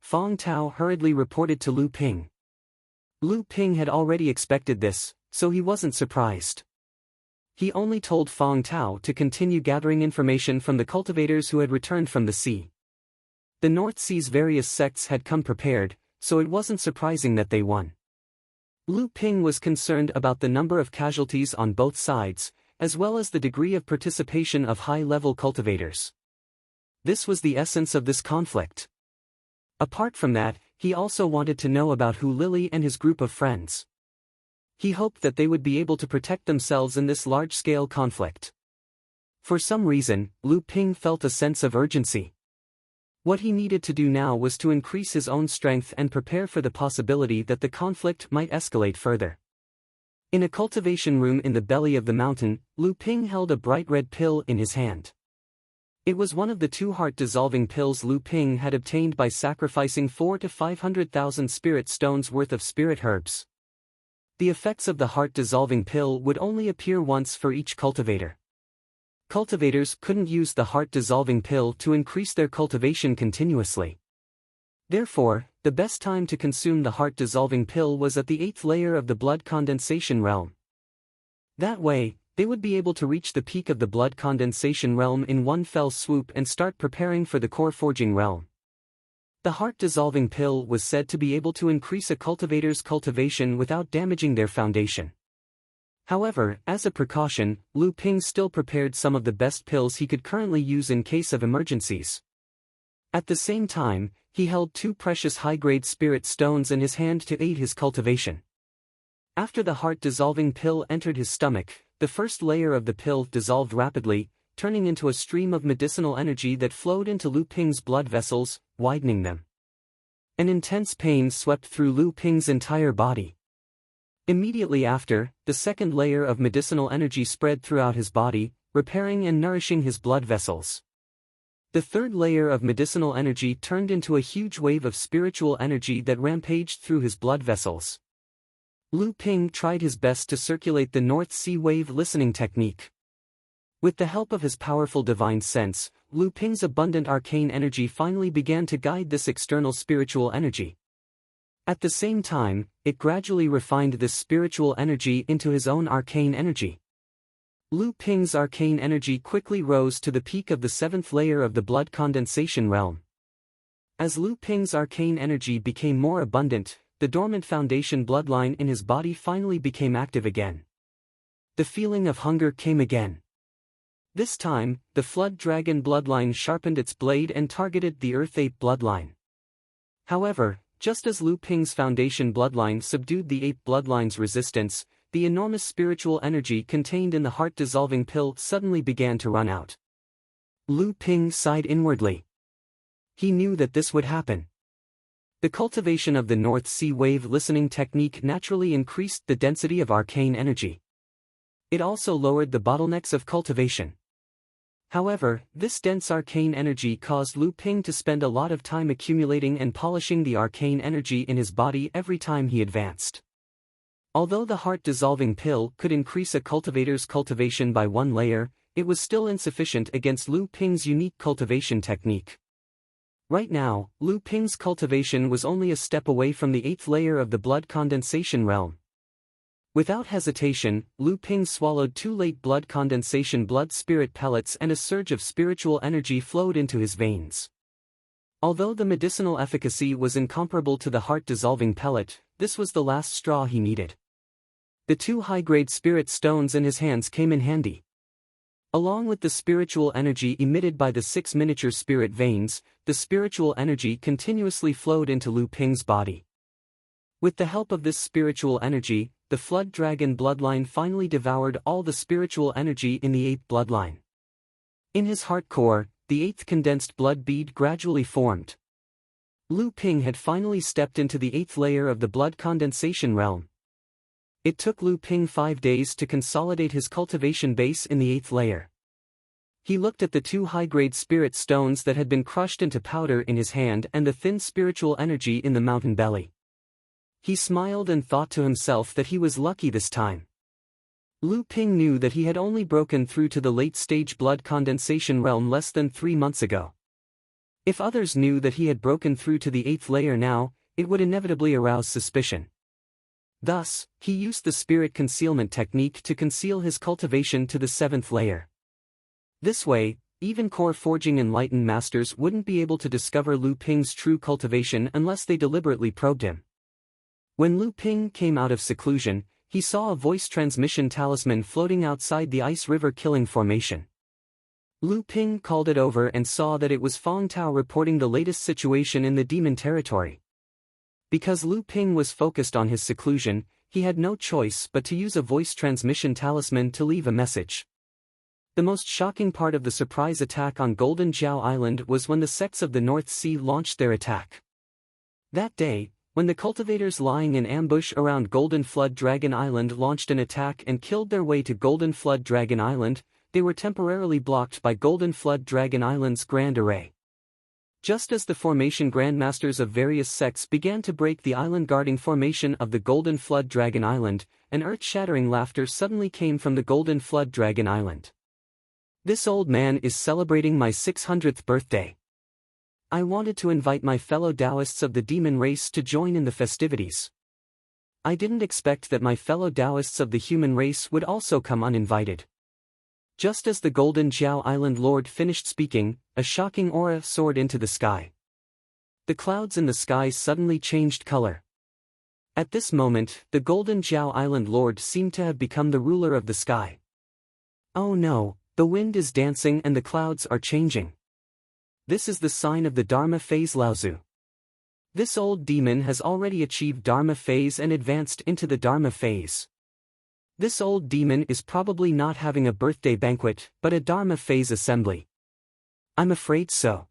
Fong Tao hurriedly reported to Lu Ping. Lu Ping had already expected this, so he wasn't surprised. He only told Fong Tao to continue gathering information from the cultivators who had returned from the sea. The North Sea's various sects had come prepared, so it wasn't surprising that they won. Lu Ping was concerned about the number of casualties on both sides, as well as the degree of participation of high-level cultivators. This was the essence of this conflict. Apart from that, he also wanted to know about Hu Lily and his group of friends. He hoped that they would be able to protect themselves in this large-scale conflict. For some reason, Lu Ping felt a sense of urgency. What he needed to do now was to increase his own strength and prepare for the possibility that the conflict might escalate further. In a cultivation room in the belly of the mountain, Lu Ping held a bright red pill in his hand. It was one of the 2 heart-dissolving pills Lu Ping had obtained by sacrificing 400,000 to 500,000 spirit stones worth of spirit herbs. The effects of the heart-dissolving pill would only appear once for each cultivator. Cultivators couldn't use the heart-dissolving pill to increase their cultivation continuously. Therefore, the best time to consume the heart-dissolving pill was at the 8th layer of the blood condensation realm. That way, they would be able to reach the peak of the blood condensation realm in one fell swoop and start preparing for the core forging realm. The heart-dissolving pill was said to be able to increase a cultivator's cultivation without damaging their foundation. However, as a precaution, Lu Ping still prepared some of the best pills he could currently use in case of emergencies. At the same time, he held 2 precious high-grade spirit stones in his hand to aid his cultivation. After the heart-dissolving pill entered his stomach, the first layer of the pill dissolved rapidly, turning into a stream of medicinal energy that flowed into Lu Ping's blood vessels, widening them. An intense pain swept through Lu Ping's entire body. Immediately after, the second layer of medicinal energy spread throughout his body, repairing and nourishing his blood vessels. The third layer of medicinal energy turned into a huge wave of spiritual energy that rampaged through his blood vessels. Lu Ping tried his best to circulate the North Sea wave listening technique. With the help of his powerful divine sense, Lu Ping's abundant arcane energy finally began to guide this external spiritual energy. At the same time, it gradually refined this spiritual energy into his own arcane energy. Lu Ping's arcane energy quickly rose to the peak of the 7th layer of the blood condensation realm. As Lu Ping's arcane energy became more abundant, the dormant foundation bloodline in his body finally became active again. The feeling of hunger came again. This time, the flood dragon bloodline sharpened its blade and targeted the earth ape bloodline. However, just as Lu Ping's foundation bloodline subdued the ape bloodline's resistance, the enormous spiritual energy contained in the heart-dissolving pill suddenly began to run out. Lu Ping sighed inwardly. He knew that this would happen. The cultivation of the North Sea wave listening technique naturally increased the density of arcane energy. It also lowered the bottlenecks of cultivation. However, this dense arcane energy caused Lu Ping to spend a lot of time accumulating and polishing the arcane energy in his body every time he advanced. Although the heart-dissolving pill could increase a cultivator's cultivation by 1 layer, it was still insufficient against Lu Ping's unique cultivation technique. Right now, Lu Ping's cultivation was only a step away from the 8th layer of the blood condensation realm. Without hesitation, Lu Ping swallowed 2 late blood condensation blood spirit pellets and a surge of spiritual energy flowed into his veins. Although the medicinal efficacy was incomparable to the heart-dissolving pellet, this was the last straw he needed. The 2 high-grade spirit stones in his hands came in handy. Along with the spiritual energy emitted by the 6 miniature spirit veins, the spiritual energy continuously flowed into Lu Ping's body. With the help of this spiritual energy, the flood dragon bloodline finally devoured all the spiritual energy in the ape bloodline. In his heart core, the 8th condensed blood bead gradually formed. Lu Ping had finally stepped into the 8th layer of the blood condensation realm. It took Lu Ping 5 days to consolidate his cultivation base in the 8th layer. He looked at the 2 high-grade spirit stones that had been crushed into powder in his hand and the thin spiritual energy in the mountain belly. He smiled and thought to himself that he was lucky this time. Lu Ping knew that he had only broken through to the late-stage blood condensation realm less than 3 months ago. If others knew that he had broken through to the 8th layer now, it would inevitably arouse suspicion. Thus, he used the spirit concealment technique to conceal his cultivation to the 7th layer. This way, even core forging enlightened masters wouldn't be able to discover Lu Ping's true cultivation unless they deliberately probed him. When Lu Ping came out of seclusion, he saw a voice transmission talisman floating outside the ice river killing formation. Lu Ping called it over and saw that it was Fong Tao reporting the latest situation in the demon territory. Because Lu Ping was focused on his seclusion, he had no choice but to use a voice transmission talisman to leave a message. The most shocking part of the surprise attack on Golden Jiao Island was when the sects of the North Sea launched their attack. That day, when the cultivators lying in ambush around Golden Flood Dragon Island launched an attack and killed their way to Golden Flood Dragon Island, they were temporarily blocked by Golden Flood Dragon Island's Grand Array. Just as the formation grandmasters of various sects began to break the island-guarding formation of the Golden Flood Dragon Island, an earth-shattering laughter suddenly came from the Golden Flood Dragon Island. "This old man is celebrating my 600th birthday. I wanted to invite my fellow Taoists of the demon race to join in the festivities. I didn't expect that my fellow Taoists of the human race would also come uninvited." Just as the Golden Jiao Island Lord finished speaking, a shocking aura soared into the sky. The clouds in the sky suddenly changed color. At this moment, the Golden Jiao Island Lord seemed to have become the ruler of the sky. "Oh no, the wind is dancing and the clouds are changing. This is the sign of the Dharma phase Laozu. This old demon has already achieved Dharma phase and advanced into the Dharma phase. This old demon is probably not having a birthday banquet, but a Dharma phase assembly. I'm afraid so."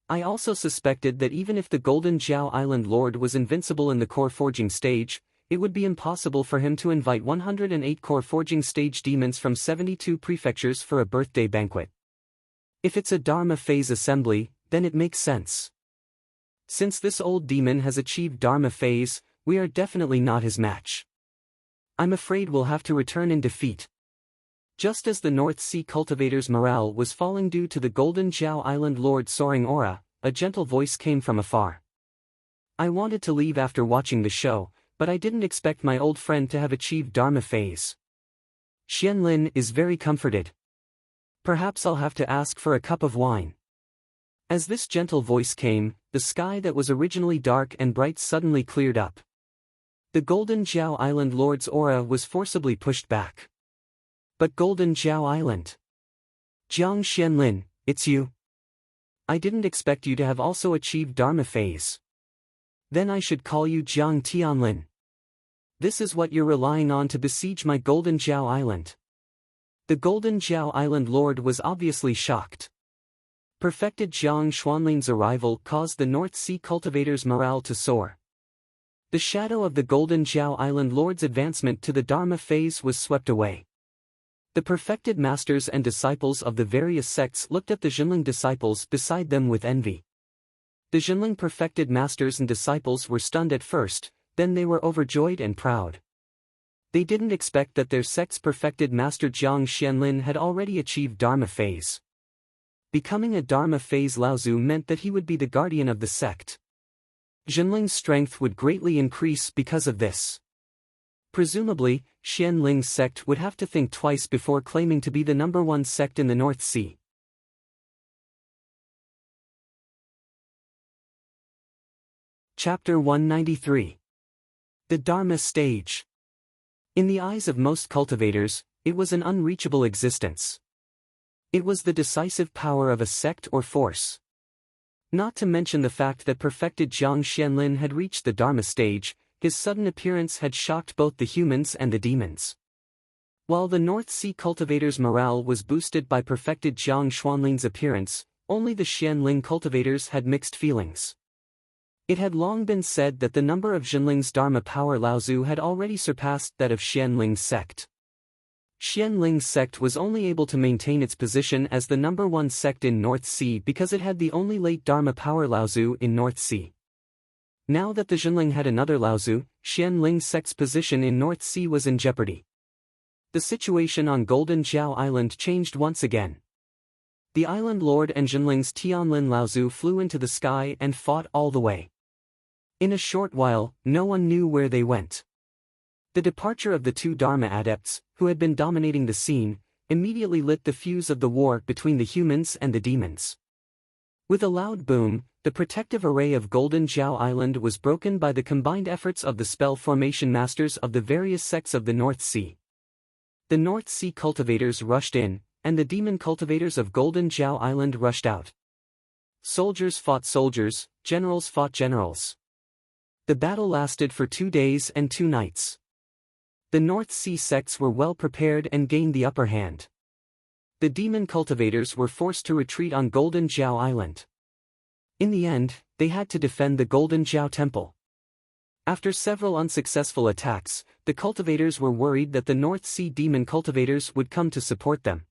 I also suspected that even if the Golden Jiao Island Lord was invincible in the core forging stage, it would be impossible for him to invite 108 core forging stage demons from 72 prefectures for a birthday banquet. If it's a Dharma phase assembly, then it makes sense. Since this old demon has achieved Dharma phase, we are definitely not his match. I'm afraid we'll have to return in defeat. Just as the North Sea cultivators' morale was falling due to the Golden Jiao Island Lord's soaring aura, a gentle voice came from afar. "I wanted to leave after watching the show, but I didn't expect my old friend to have achieved Dharma phase. Xianlin is very comforted. Perhaps I'll have to ask for a cup of wine." As this gentle voice came, the sky that was originally dark and bright suddenly cleared up. The Golden Jiao Island Lord's aura was forcibly pushed back. "But Golden Jiao Island. Jiang Xianlin, it's you. I didn't expect you to have also achieved Dharma phase. Then I should call you Jiang Tianlin. This is what you're relying on to besiege my Golden Jiao Island." The Golden Jiao Island Lord was obviously shocked. Perfected Jiang Xuanlin's arrival caused the North Sea cultivators' morale to soar. The shadow of the Golden Jiao Island Lord's advancement to the Dharma phase was swept away. The perfected masters and disciples of the various sects looked at the Jinling disciples beside them with envy. The Jinling perfected masters and disciples were stunned at first, then they were overjoyed and proud. They didn't expect that their sect's perfected master Jiang Xianlin had already achieved Dharma phase. Becoming a Dharma phase Laozu meant that he would be the guardian of the sect. Jinling's strength would greatly increase because of this. Presumably, Xianling's sect would have to think twice before claiming to be the #1 sect in the North Sea. Chapter 193. The Dharma Stage. In the eyes of most cultivators, it was an unreachable existence. It was the decisive power of a sect or force. Not to mention the fact that perfected Jiang Xianlin had reached the Dharma stage, his sudden appearance had shocked both the humans and the demons. While the North Sea cultivators' morale was boosted by perfected Jiang Xuanlin's appearance, only the Xianling cultivators had mixed feelings. It had long been said that the number of Jinling's Dharma power Laozu had already surpassed that of Xianling's sect. Xianling's sect was only able to maintain its position as the #1 sect in North Sea because it had the only late Dharma power Laozu in North Sea. Now that the Jinling had another Laozu, Xianling's sect's position in North Sea was in jeopardy. The situation on Golden Jiao Island changed once again. The island lord and Jinling's Tianlin Laozu flew into the sky and fought all the way. In a short while, no one knew where they went. The departure of the two Dharma adepts, who had been dominating the scene, immediately lit the fuse of the war between the humans and the demons. With a loud boom, the protective array of Golden Jiao Island was broken by the combined efforts of the spell formation masters of the various sects of the North Sea. The North Sea cultivators rushed in, and the demon cultivators of Golden Jiao Island rushed out. Soldiers fought soldiers, generals fought generals. The battle lasted for 2 days and 2 nights. The North Sea sects were well prepared and gained the upper hand. The demon cultivators were forced to retreat on Golden Jiao Island. In the end, they had to defend the Golden Jiao Temple. After several unsuccessful attacks, the cultivators were worried that the North Sea demon cultivators would come to support them.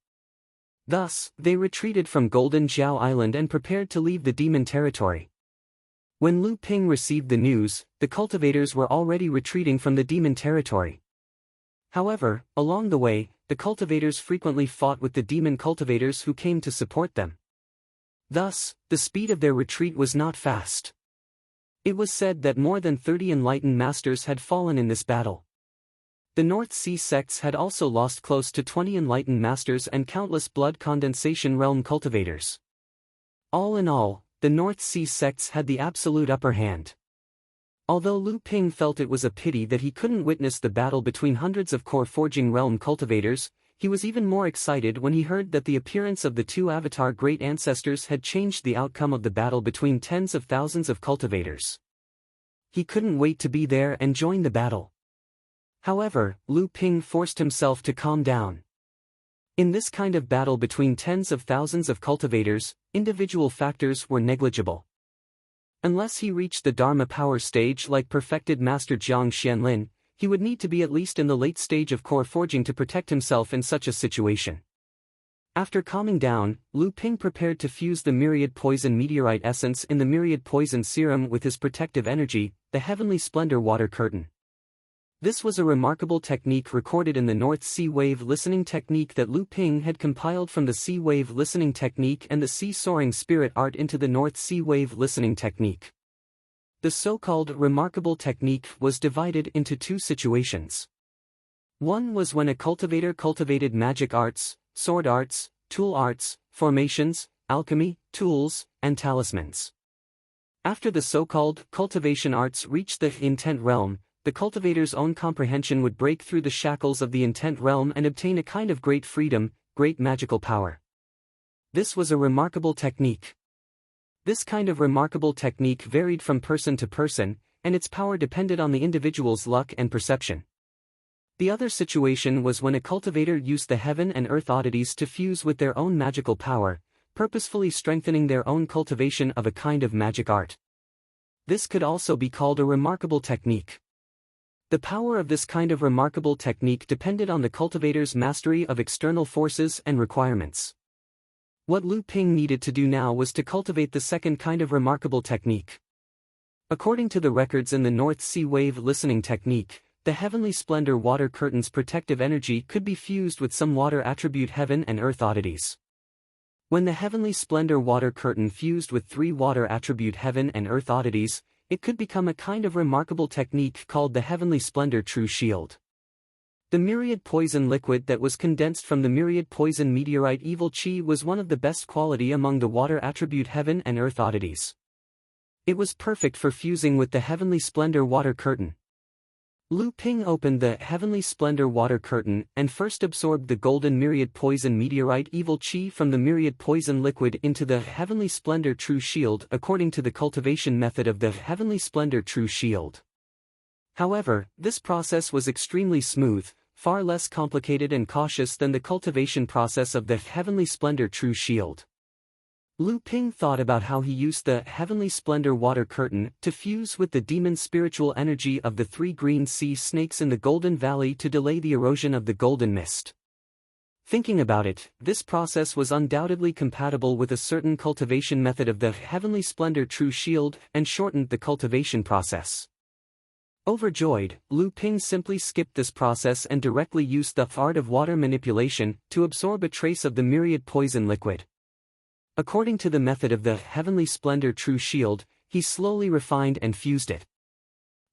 Thus, they retreated from Golden Jiao Island and prepared to leave the demon territory. When Lu Ping received the news, the cultivators were already retreating from the demon territory. However, along the way, the cultivators frequently fought with the demon cultivators who came to support them. Thus, the speed of their retreat was not fast. It was said that more than 30 enlightened masters had fallen in this battle. The North Sea sects had also lost close to 20 enlightened masters and countless blood condensation realm cultivators. All in all, the North Sea sects had the absolute upper hand. Although Lu Ping felt it was a pity that he couldn't witness the battle between hundreds of core forging realm cultivators, he was even more excited when he heard that the appearance of the 2 avatar great ancestors had changed the outcome of the battle between tens of thousands of cultivators. He couldn't wait to be there and join the battle. However, Lu Ping forced himself to calm down. In this kind of battle between tens of thousands of cultivators, individual factors were negligible. Unless he reached the Dharma power stage like perfected Master Jiang Xianlin, he would need to be at least in the late stage of core forging to protect himself in such a situation. After calming down, Lu Ping prepared to fuse the myriad poison meteorite essence in the myriad poison serum with his protective energy, the heavenly splendor water curtain. This was a remarkable technique recorded in the North Sea Wave listening technique that Lu Ping had compiled from the Sea Wave listening technique and the Sea Soaring Spirit art into the North Sea Wave listening technique. The so-called remarkable technique was divided into 2 situations. One was when a cultivator cultivated magic arts, sword arts, tool arts, formations, alchemy, tools, and talismans. After the so-called cultivation arts reached the intent realm, the cultivator's own comprehension would break through the shackles of the intent realm and obtain a kind of great freedom, great magical power. This was a remarkable technique. This kind of remarkable technique varied from person to person, and its power depended on the individual's luck and perception. The other situation was when a cultivator used the heaven and earth oddities to fuse with their own magical power, purposefully strengthening their own cultivation of a kind of magic art. This could also be called a remarkable technique. The power of this kind of remarkable technique depended on the cultivator's mastery of external forces and requirements. What Lu Ping needed to do now was to cultivate the second kind of remarkable technique. According to the records in the North Sea Wave listening technique, the heavenly splendor water curtain's protective energy could be fused with some water attribute heaven and earth oddities. When the heavenly splendor water curtain fused with 3 water attribute heaven and earth oddities, it could become a kind of remarkable technique called the Heavenly Splendor True Shield. The myriad poison liquid that was condensed from the myriad poison meteorite evil chi was one of the best quality among the water attribute heaven and earth oddities. It was perfect for fusing with the Heavenly Splendor water curtain. Lu Ping opened the Heavenly Splendor water curtain and first absorbed the golden myriad poison meteorite evil chi from the myriad poison liquid into the Heavenly Splendor True Shield according to the cultivation method of the Heavenly Splendor True Shield. However, this process was extremely smooth, far less complicated and cautious than the cultivation process of the Heavenly Splendor True Shield. Lu Ping thought about how he used the Heavenly Splendor water curtain to fuse with the demon spiritual energy of the 3 green sea snakes in the Golden Valley to delay the erosion of the golden mist. Thinking about it, this process was undoubtedly compatible with a certain cultivation method of the Heavenly Splendor True Shield and shortened the cultivation process. Overjoyed, Lu Ping simply skipped this process and directly used the art of water manipulation to absorb a trace of the myriad poison liquid. According to the method of the Heavenly Splendor True Shield, he slowly refined and fused it.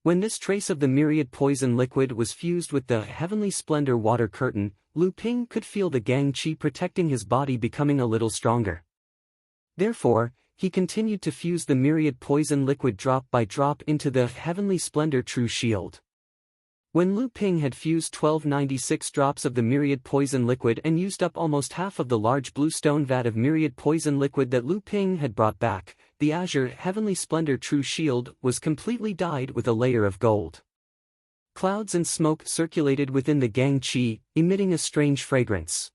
When this trace of the myriad poison liquid was fused with the Heavenly Splendor water curtain, Lu Ping could feel the Gang Qi protecting his body becoming a little stronger. Therefore, he continued to fuse the myriad poison liquid drop by drop into the Heavenly Splendor True Shield. When Lu Ping had fused 1296 drops of the myriad poison liquid and used up almost half of the large blue stone vat of myriad poison liquid that Lu Ping had brought back, the azure heavenly splendor true shield was completely dyed with a layer of gold. Clouds and smoke circulated within the gang qi, emitting a strange fragrance.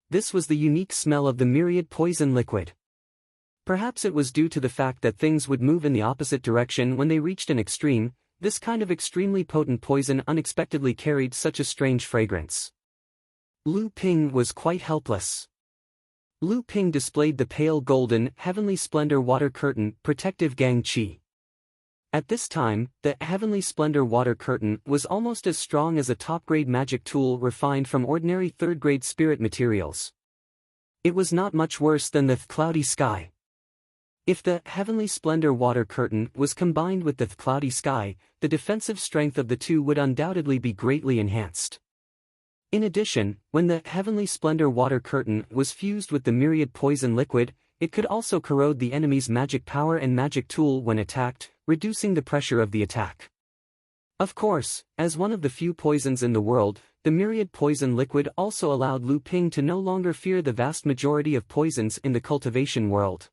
This was the unique smell of the myriad poison liquid. Perhaps it was due to the fact that things would move in the opposite direction when they reached an extreme. This kind of extremely potent poison unexpectedly carried such a strange fragrance. Lu Ping was quite helpless. Lu Ping displayed the pale golden, heavenly splendor water curtain, protective gang qi. At this time, the heavenly splendor water curtain was almost as strong as a top-grade magic tool refined from ordinary third-grade spirit materials. It was not much worse than the cloudy sky. If the heavenly splendor water curtain was combined with the cloudy sky, the defensive strength of the two would undoubtedly be greatly enhanced. In addition, when the heavenly splendor water curtain was fused with the myriad poison liquid, it could also corrode the enemy's magic power and magic tool when attacked, reducing the pressure of the attack. Of course, as one of the few poisons in the world, the myriad poison liquid also allowed Lu Ping to no longer fear the vast majority of poisons in the cultivation world.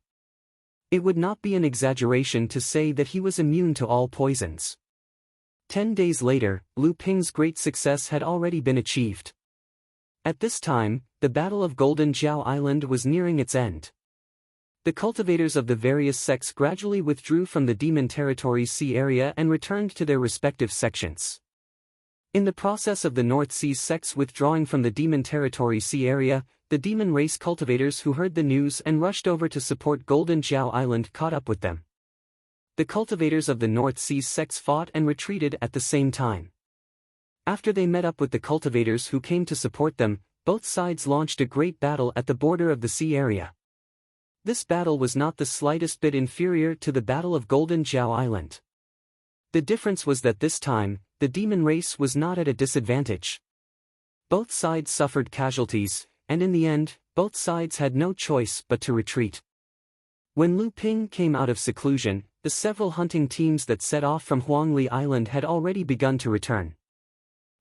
It would not be an exaggeration to say that he was immune to all poisons. 10 days later, Lu Ping's great success had already been achieved. At this time, the Battle of Golden Jiao Island was nearing its end. The cultivators of the various sects gradually withdrew from the Demon Territory's sea area and returned to their respective sections. In the process of the North Sea's sects withdrawing from the Demon Territory sea area, the demon race cultivators who heard the news and rushed over to support Golden Jiao Island caught up with them. The cultivators of the North Sea's sects fought and retreated at the same time. After they met up with the cultivators who came to support them, both sides launched a great battle at the border of the sea area. This battle was not the slightest bit inferior to the Battle of Golden Jiao Island. The difference was that this time, the demon race was not at a disadvantage. Both sides suffered casualties, and in the end, both sides had no choice but to retreat. When Lu Ping came out of seclusion, the several hunting teams that set off from Huangli Island had already begun to return.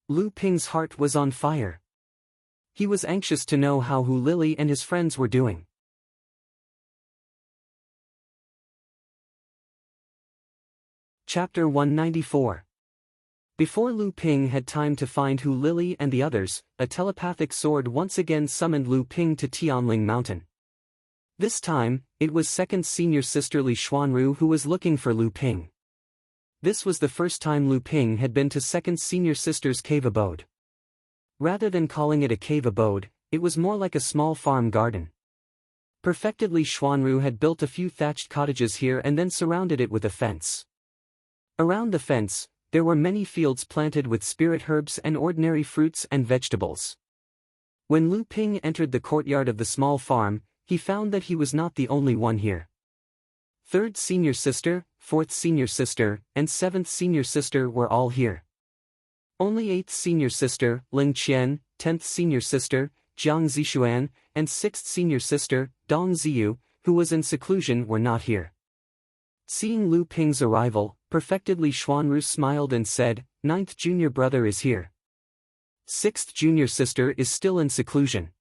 Lu Ping's heart was on fire. He was anxious to know how Hu Lily and his friends were doing. Chapter 194. Before Lu Ping had time to find Hu Lily and the others, a telepathic sword once again summoned Lu Ping to Tianling Mountain. This time, it was second senior sister Li Xuanru who was looking for Lu Ping. This was the first time Lu Ping had been to second senior sister's cave abode. Rather than calling it a cave abode, it was more like a small farm garden. Perfected Li Xuanru had built a few thatched cottages here and then surrounded it with a fence. Around the fence, there were many fields planted with spirit herbs and ordinary fruits and vegetables. When Lu Ping entered the courtyard of the small farm, he found that he was not the only one here. Third senior sister, fourth senior sister, and seventh senior sister were all here. Only eighth senior sister, Ling Qian, 10th senior sister, Jiang Zixuan, and sixth senior sister, Dong Ziyu, who was in seclusion, were not here. Seeing Lu Ping's arrival, Perfected Li Xuanru smiled and said, "Ninth junior brother is here. Sixth junior sister is still in seclusion.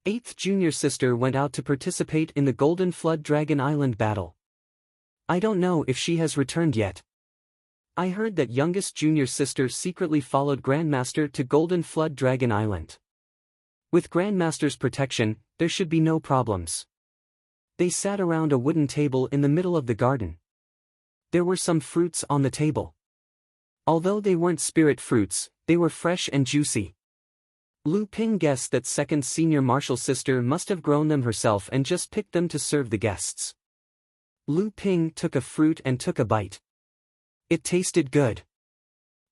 Eighth junior sister went out to participate in the Golden Flood Dragon Island battle. I don't know if she has returned yet. I heard that youngest junior sister secretly followed Grandmaster to Golden Flood Dragon Island. With Grandmaster's protection, there should be no problems." They sat around a wooden table in the middle of the garden. There were some fruits on the table. Although they weren't spirit fruits, they were fresh and juicy. Lu Ping guessed that second senior martial sister must have grown them herself and just picked them to serve the guests. Lu Ping took a fruit and took a bite. It tasted good.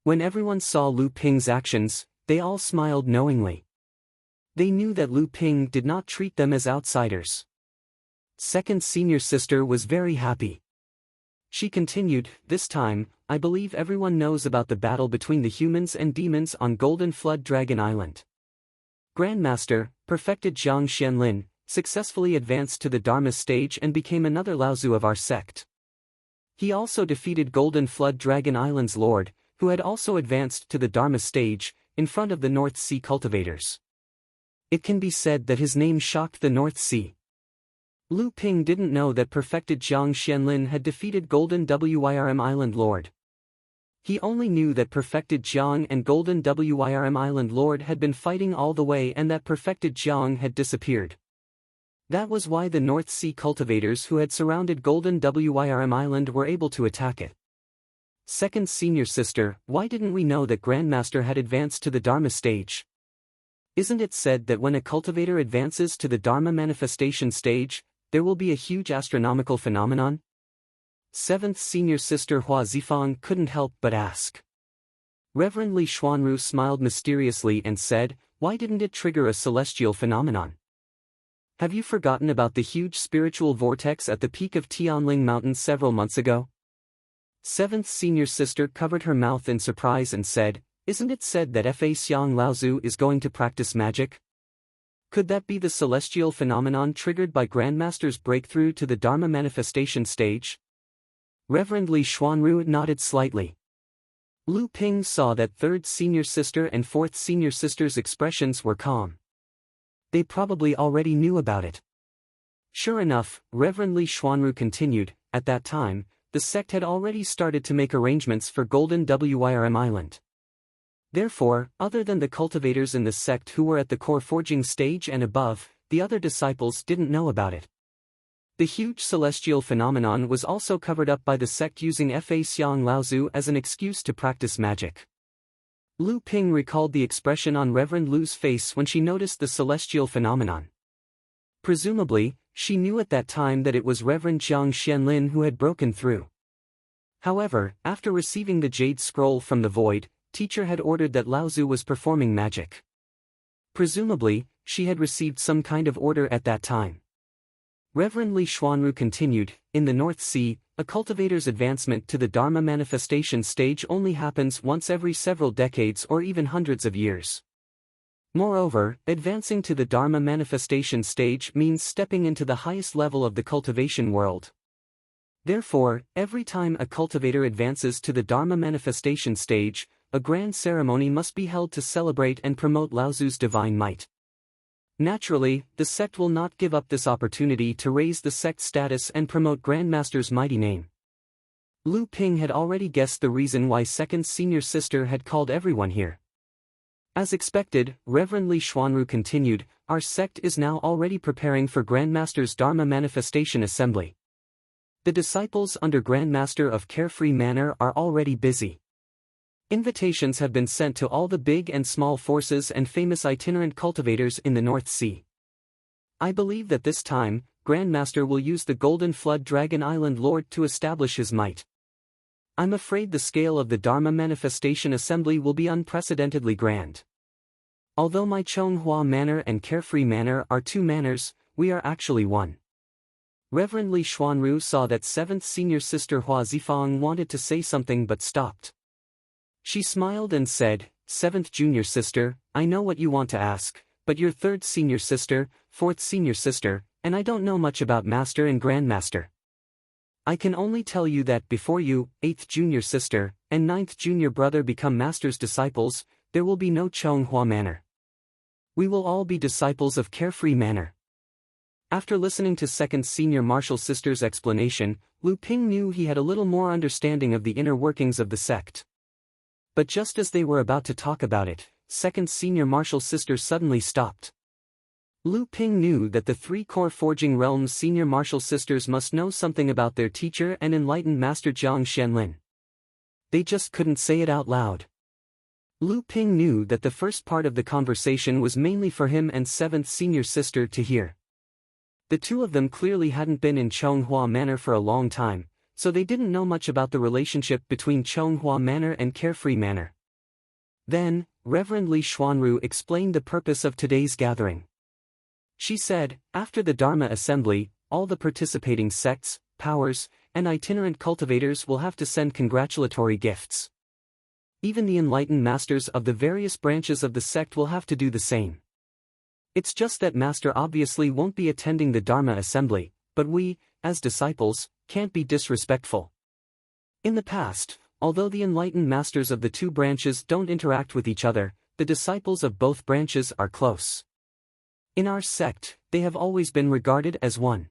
When everyone saw Lu Ping's actions, they all smiled knowingly. They knew that Lu Ping did not treat them as outsiders. Second senior sister was very happy. She continued, "This time, I believe everyone knows about the battle between the humans and demons on Golden Flood Dragon Island. Grandmaster, perfected Zhang Xianlin, successfully advanced to the Dharma stage and became another Laozu of our sect. He also defeated Golden Flood Dragon Island's lord, who had also advanced to the Dharma stage, in front of the North Sea cultivators. It can be said that his name shocked the North Sea. Lu Ping didn't know that perfected Jiang Xianlin had defeated Golden Wyrm Island Lord. He only knew that perfected Jiang and Golden Wyrm Island Lord had been fighting all the way and that perfected Jiang had disappeared. That was why the North Sea cultivators who had surrounded Golden Wyrm Island were able to attack it. Second senior sister, why didn't we know that Grandmaster had advanced to the Dharma stage? Isn't it said that when a cultivator advances to the Dharma manifestation stage, there will be a huge astronomical phenomenon? Seventh senior sister Hua Zifang couldn't help but ask. Reverend Li Xuanru smiled mysteriously and said, why didn't it trigger a celestial phenomenon? Have you forgotten about the huge spiritual vortex at the peak of Tianling Mountain several months ago? Seventh senior sister covered her mouth in surprise and said, isn't it said that Fa Xiang Laozu is going to practice magic? Could that be the celestial phenomenon triggered by Grandmaster's breakthrough to the Dharma manifestation stage? Reverend Li Xuanru nodded slightly. Lu Ping saw that third senior sister and fourth senior sister's expressions were calm. They probably already knew about it. Sure enough, Reverend Li Xuanru continued, at that time, the sect had already started to make arrangements for Golden Wyrm Island. Therefore, other than the cultivators in the sect who were at the core forging stage and above, the other disciples didn't know about it. The huge celestial phenomenon was also covered up by the sect using Fa Xiang Laozu as an excuse to practice magic. Lu Ping recalled the expression on Reverend Lu's face when she noticed the celestial phenomenon. Presumably, she knew at that time that it was Reverend Jiang Xianlin who had broken through. However, after receiving the jade scroll from the void, teacher had ordered that Laozu was performing magic. Presumably, she had received some kind of order at that time. Reverend Li Xuanru continued, in the North Sea, a cultivator's advancement to the Dharma manifestation stage only happens once every several decades or even hundreds of years. Moreover, advancing to the Dharma manifestation stage means stepping into the highest level of the cultivation world. Therefore, every time a cultivator advances to the Dharma manifestation stage, a grand ceremony must be held to celebrate and promote Laozu's divine might. Naturally, the sect will not give up this opportunity to raise the sect status and promote Grandmaster's mighty name. Lu Ping had already guessed the reason why second senior sister had called everyone here. As expected, Reverend Li Xuanru continued, our sect is now already preparing for Grandmaster's Dharma manifestation assembly. The disciples under Grandmaster of Carefree Manor are already busy. Invitations have been sent to all the big and small forces and famous itinerant cultivators in the North Sea. I believe that this time, Grandmaster will use the Golden Flood Dragon Island Lord to establish his might. I'm afraid the scale of the Dharma Manifestation Assembly will be unprecedentedly grand. Although my Chonghua Manor and Carefree Manor are two manors, we are actually one. Reverend Li Xuanru saw that 7th senior sister Hua Zifang wanted to say something but stopped. She smiled and said, 7th junior sister, I know what you want to ask, but you're 3rd senior sister, 4th senior sister, and I don't know much about Master and Grandmaster. I can only tell you that before you, 8th junior sister, and 9th junior brother become Master's disciples, there will be no Chonghua Manor. We will all be disciples of Carefree Manor. After listening to 2nd senior martial sister's explanation, Lu Ping knew he had a little more understanding of the inner workings of the sect. But just as they were about to talk about it, 2nd senior martial sister suddenly stopped. Lu Ping knew that the 3 core forging realms senior martial sisters must know something about their teacher and enlightened Master Jiang Xianlin. They just couldn't say it out loud. Lu Ping knew that the first part of the conversation was mainly for him and 7th senior sister to hear. The two of them clearly hadn't been in Chonghua Manor for a long time, so they didn't know much about the relationship between Chonghua Manor and Carefree Manor. Then, Reverend Li Xuanru explained the purpose of today's gathering. She said, after the Dharma assembly, all the participating sects, powers, and itinerant cultivators will have to send congratulatory gifts. Even the enlightened masters of the various branches of the sect will have to do the same. It's just that Master obviously won't be attending the Dharma assembly, but we, as disciples, can't be disrespectful. In the past, although the enlightened masters of the two branches don't interact with each other, the disciples of both branches are close. In our sect, they have always been regarded as one.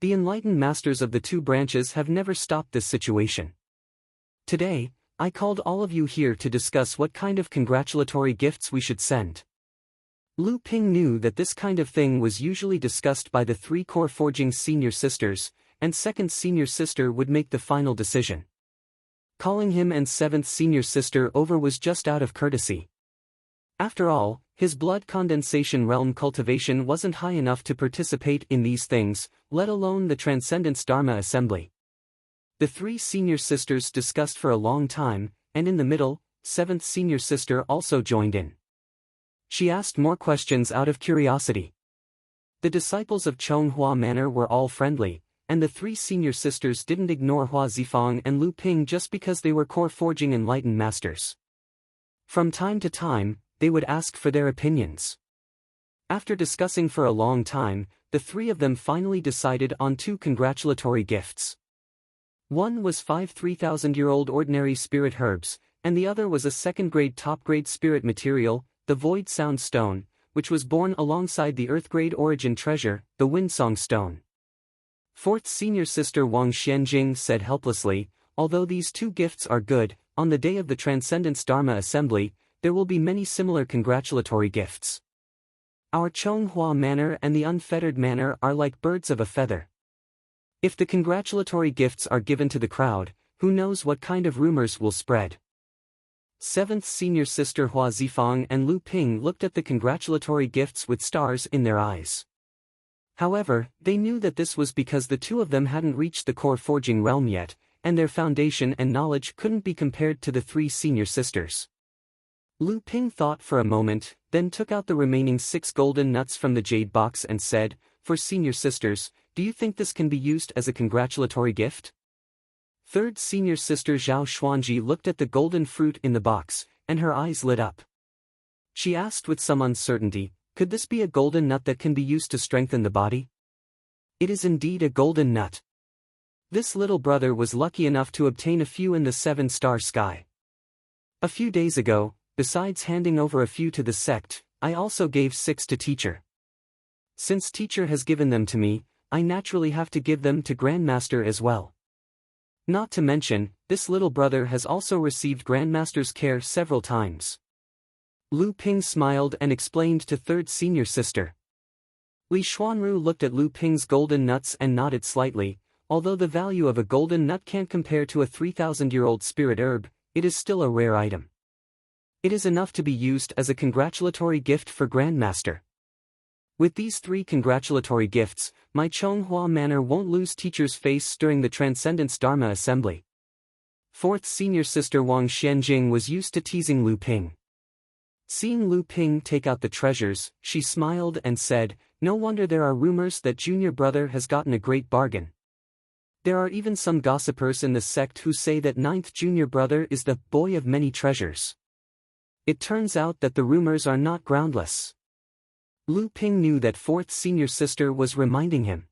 The enlightened masters of the two branches have never stopped this situation. Today, I called all of you here to discuss what kind of congratulatory gifts we should send. Lu Ping knew that this kind of thing was usually discussed by the three core forging senior sisters, and second senior sister would make the final decision. Calling him and seventh senior sister over was just out of courtesy. After all, his blood condensation realm cultivation wasn't high enough to participate in these things, let alone the Transcendence Dharma Assembly. The three senior sisters discussed for a long time, and in the middle, seventh senior sister also joined in. She asked more questions out of curiosity. The disciples of Chonghua Manor were all friendly, and the three senior sisters didn't ignore Hua Zifang and Lu Ping just because they were core forging enlightened masters. From time to time, they would ask for their opinions. After discussing for a long time, the three of them finally decided on two congratulatory gifts. One was 5 3,000-year-old ordinary spirit herbs, and the other was a second-grade top-grade spirit material, the Void Sound Stone, which was born alongside the Earth-grade origin treasure, the Windsong Stone. Fourth senior sister Wang Xianjing said helplessly, although these two gifts are good, on the day of the Transcendence Dharma Assembly, there will be many similar congratulatory gifts. Our Chonghua Manor and the Unfettered Manor are like birds of a feather. If the congratulatory gifts are given to the crowd, who knows what kind of rumors will spread. Seventh senior sister Hua Zifang and Lu Ping looked at the congratulatory gifts with stars in their eyes. However, they knew that this was because the two of them hadn't reached the core forging realm yet, and their foundation and knowledge couldn't be compared to the three senior sisters. Lu Ping thought for a moment, then took out the remaining 6 golden nuts from the jade box and said, "For senior sisters, do you think this can be used as a congratulatory gift?" Third senior sister Zhao Xuanji looked at the golden fruit in the box, and her eyes lit up. She asked with some uncertainty, "Could this be a golden nut that can be used to strengthen the body?" It is indeed a golden nut. This little brother was lucky enough to obtain a few in the 7-star sky. A few days ago, besides handing over a few to the sect, I also gave 6 to teacher. Since teacher has given them to me, I naturally have to give them to Grandmaster as well. Not to mention, this little brother has also received Grandmaster's care several times. Lu Ping smiled and explained to third senior sister. Li Xuanru looked at Lu Ping's golden nuts and nodded slightly. Although the value of a golden nut can't compare to a 3,000-year-old spirit herb, it is still a rare item. It is enough to be used as a congratulatory gift for Grandmaster. With these 3 congratulatory gifts, my Chonghua Manor won't lose teacher's face during the Transcendence Dharma Assembly. Fourth senior sister Wang Xianjing was used to teasing Lu Ping. Seeing Lu Ping take out the treasures, she smiled and said, "No wonder there are rumors that junior brother has gotten a great bargain. There are even some gossipers in the sect who say that 9th junior brother is the boy of many treasures." It turns out that the rumors are not groundless. Lu Ping knew that 4th senior sister was reminding him.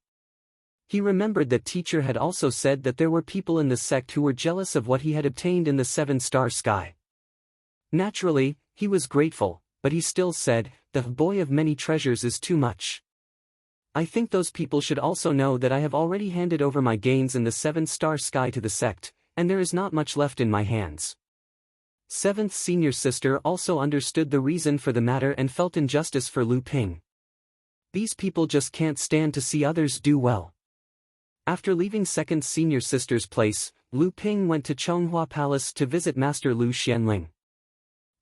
He remembered that teacher had also said that there were people in the sect who were jealous of what he had obtained in the 7-star sky. Naturally, he was grateful, but he still said, "The boy of many treasures is too much. I think those people should also know that I have already handed over my gains in the 7-star sky to the sect, and there is not much left in my hands." 7th senior sister also understood the reason for the matter and felt injustice for Lu Ping. These people just can't stand to see others do well. After leaving 2nd senior sister's place, Lu Ping went to Chonghua Palace to visit Master Lu Xianling.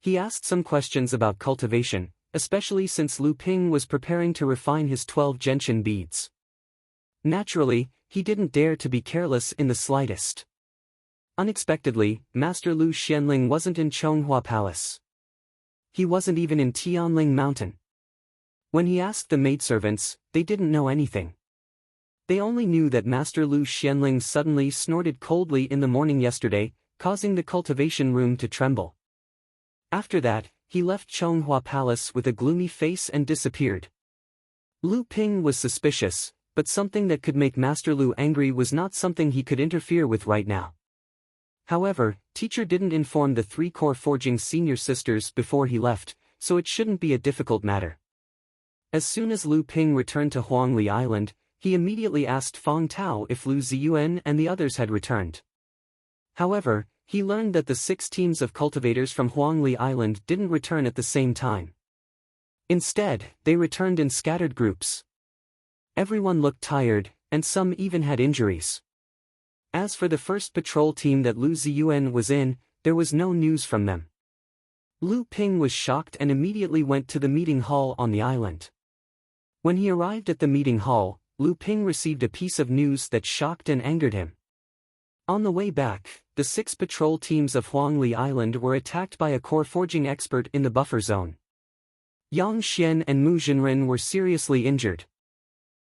He asked some questions about cultivation, especially since Lu Ping was preparing to refine his 12 gentian beads. Naturally, he didn't dare to be careless in the slightest. Unexpectedly, Master Lu Xianling wasn't in Chonghua Palace. He wasn't even in Tianling Mountain. When he asked the maidservants, they didn't know anything. They only knew that Master Lu Xianling suddenly snorted coldly in the morning yesterday, causing the cultivation room to tremble. After that, he left Chonghua Palace with a gloomy face and disappeared. Lu Ping was suspicious, but something that could make Master Lu angry was not something he could interfere with right now. However, teacher didn't inform the three core forging senior sisters before he left, so it shouldn't be a difficult matter. As soon as Lu Ping returned to Huangli Island, he immediately asked Fang Tao if Lu Ziyuan and the others had returned. However, he learned that the 6 teams of cultivators from Huangli Island didn't return at the same time. Instead, they returned in scattered groups. Everyone looked tired, and some even had injuries. As for the first patrol team that Lu Ziyuan was in, there was no news from them. Lu Ping was shocked and immediately went to the meeting hall on the island. When he arrived at the meeting hall, Lu Ping received a piece of news that shocked and angered him. On the way back, the 6 patrol teams of Huangli Island were attacked by a core forging expert in the buffer zone. Yang Xian and Mu Jinren were seriously injured.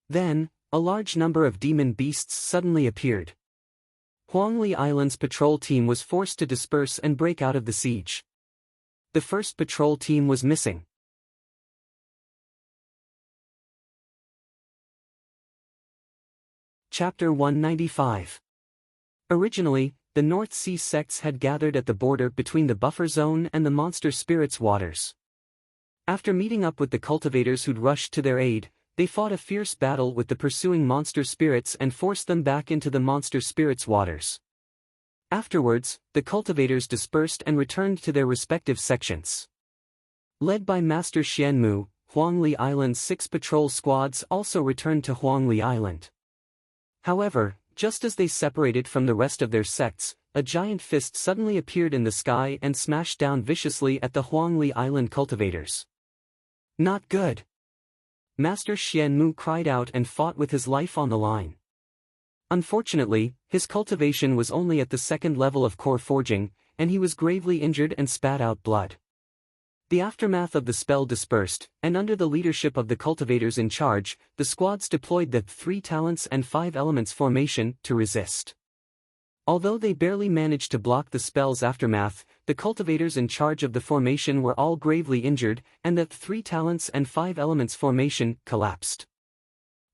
Then, a large number of demon beasts suddenly appeared. Huangli Island's patrol team was forced to disperse and break out of the siege. The first patrol team was missing. Chapter 195. Originally, the North Sea sects had gathered at the border between the buffer zone and the monster spirits waters. After meeting up with the cultivators who'd rushed to their aid, they fought a fierce battle with the pursuing monster spirits and forced them back into the monster spirits waters. Afterwards, the cultivators dispersed and returned to their respective sections. Led by Master Xianmu, Huangli Island's 6 patrol squads also returned to Huangli Island. However, just as they separated from the rest of their sects, a giant fist suddenly appeared in the sky and smashed down viciously at the Huangli Island cultivators. Not good. Master Xianmu cried out and fought with his life on the line. Unfortunately, his cultivation was only at the 2nd level of core forging, and he was gravely injured and spat out blood. The aftermath of the spell dispersed, and under the leadership of the cultivators in charge, the squads deployed the 3 talents and 5 elements formation to resist. Although they barely managed to block the spell's aftermath, the cultivators in charge of the formation were all gravely injured, and the 3 talents and 5 elements formation collapsed.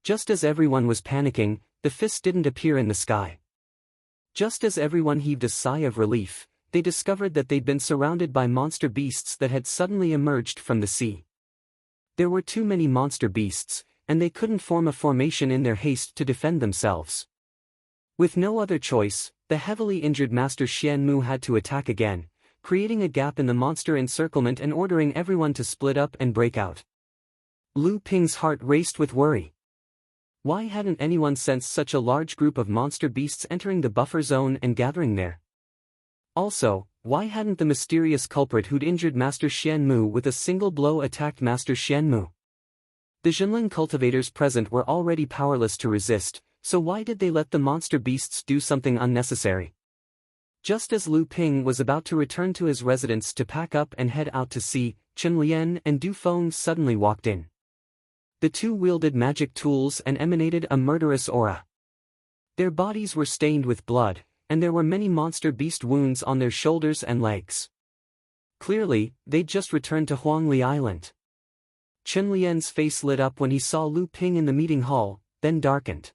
Just as everyone was panicking, the fist didn't appear in the sky. Just as everyone heaved a sigh of relief, they discovered that they'd been surrounded by monster beasts that had suddenly emerged from the sea. There were too many monster beasts, and they couldn't form a formation in their haste to defend themselves. With no other choice, the heavily injured Master Xianmu had to attack again, creating a gap in the monster encirclement and ordering everyone to split up and break out. Lu Ping's heart raced with worry. Why hadn't anyone sensed such a large group of monster beasts entering the buffer zone and gathering there? Also, why hadn't the mysterious culprit who'd injured Master Xianmu with a single blow attacked Master Xianmu? The Jinlin cultivators present were already powerless to resist, so why did they let the monster beasts do something unnecessary? Just as Lu Ping was about to return to his residence to pack up and head out to sea, Chen Lian and Du Feng suddenly walked in. The 2 wielded magic tools and emanated a murderous aura. Their bodies were stained with blood, and there were many monster beast wounds on their shoulders and legs. Clearly, they'd just returned to Huangli Island. Chen Lian's face lit up when he saw Lu Ping in the meeting hall, then darkened.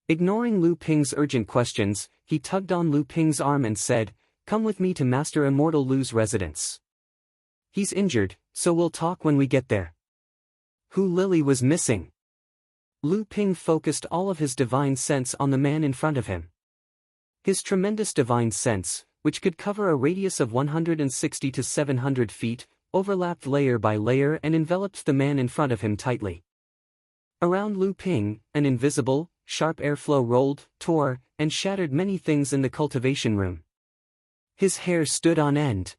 Ignoring Lu Ping's urgent questions, he tugged on Lu Ping's arm and said, "Come with me to Master Immortal Lu's residence. He's injured, so we'll talk when we get there." Hu Lily was missing. Lu Ping focused all of his divine sense on the man in front of him. His tremendous divine sense, which could cover a radius of 160 to 700 feet, overlapped layer by layer and enveloped the man in front of him tightly. Around Lu Ping, an invisible, sharp airflow rolled, tore, and shattered many things in the cultivation room. His hair stood on end.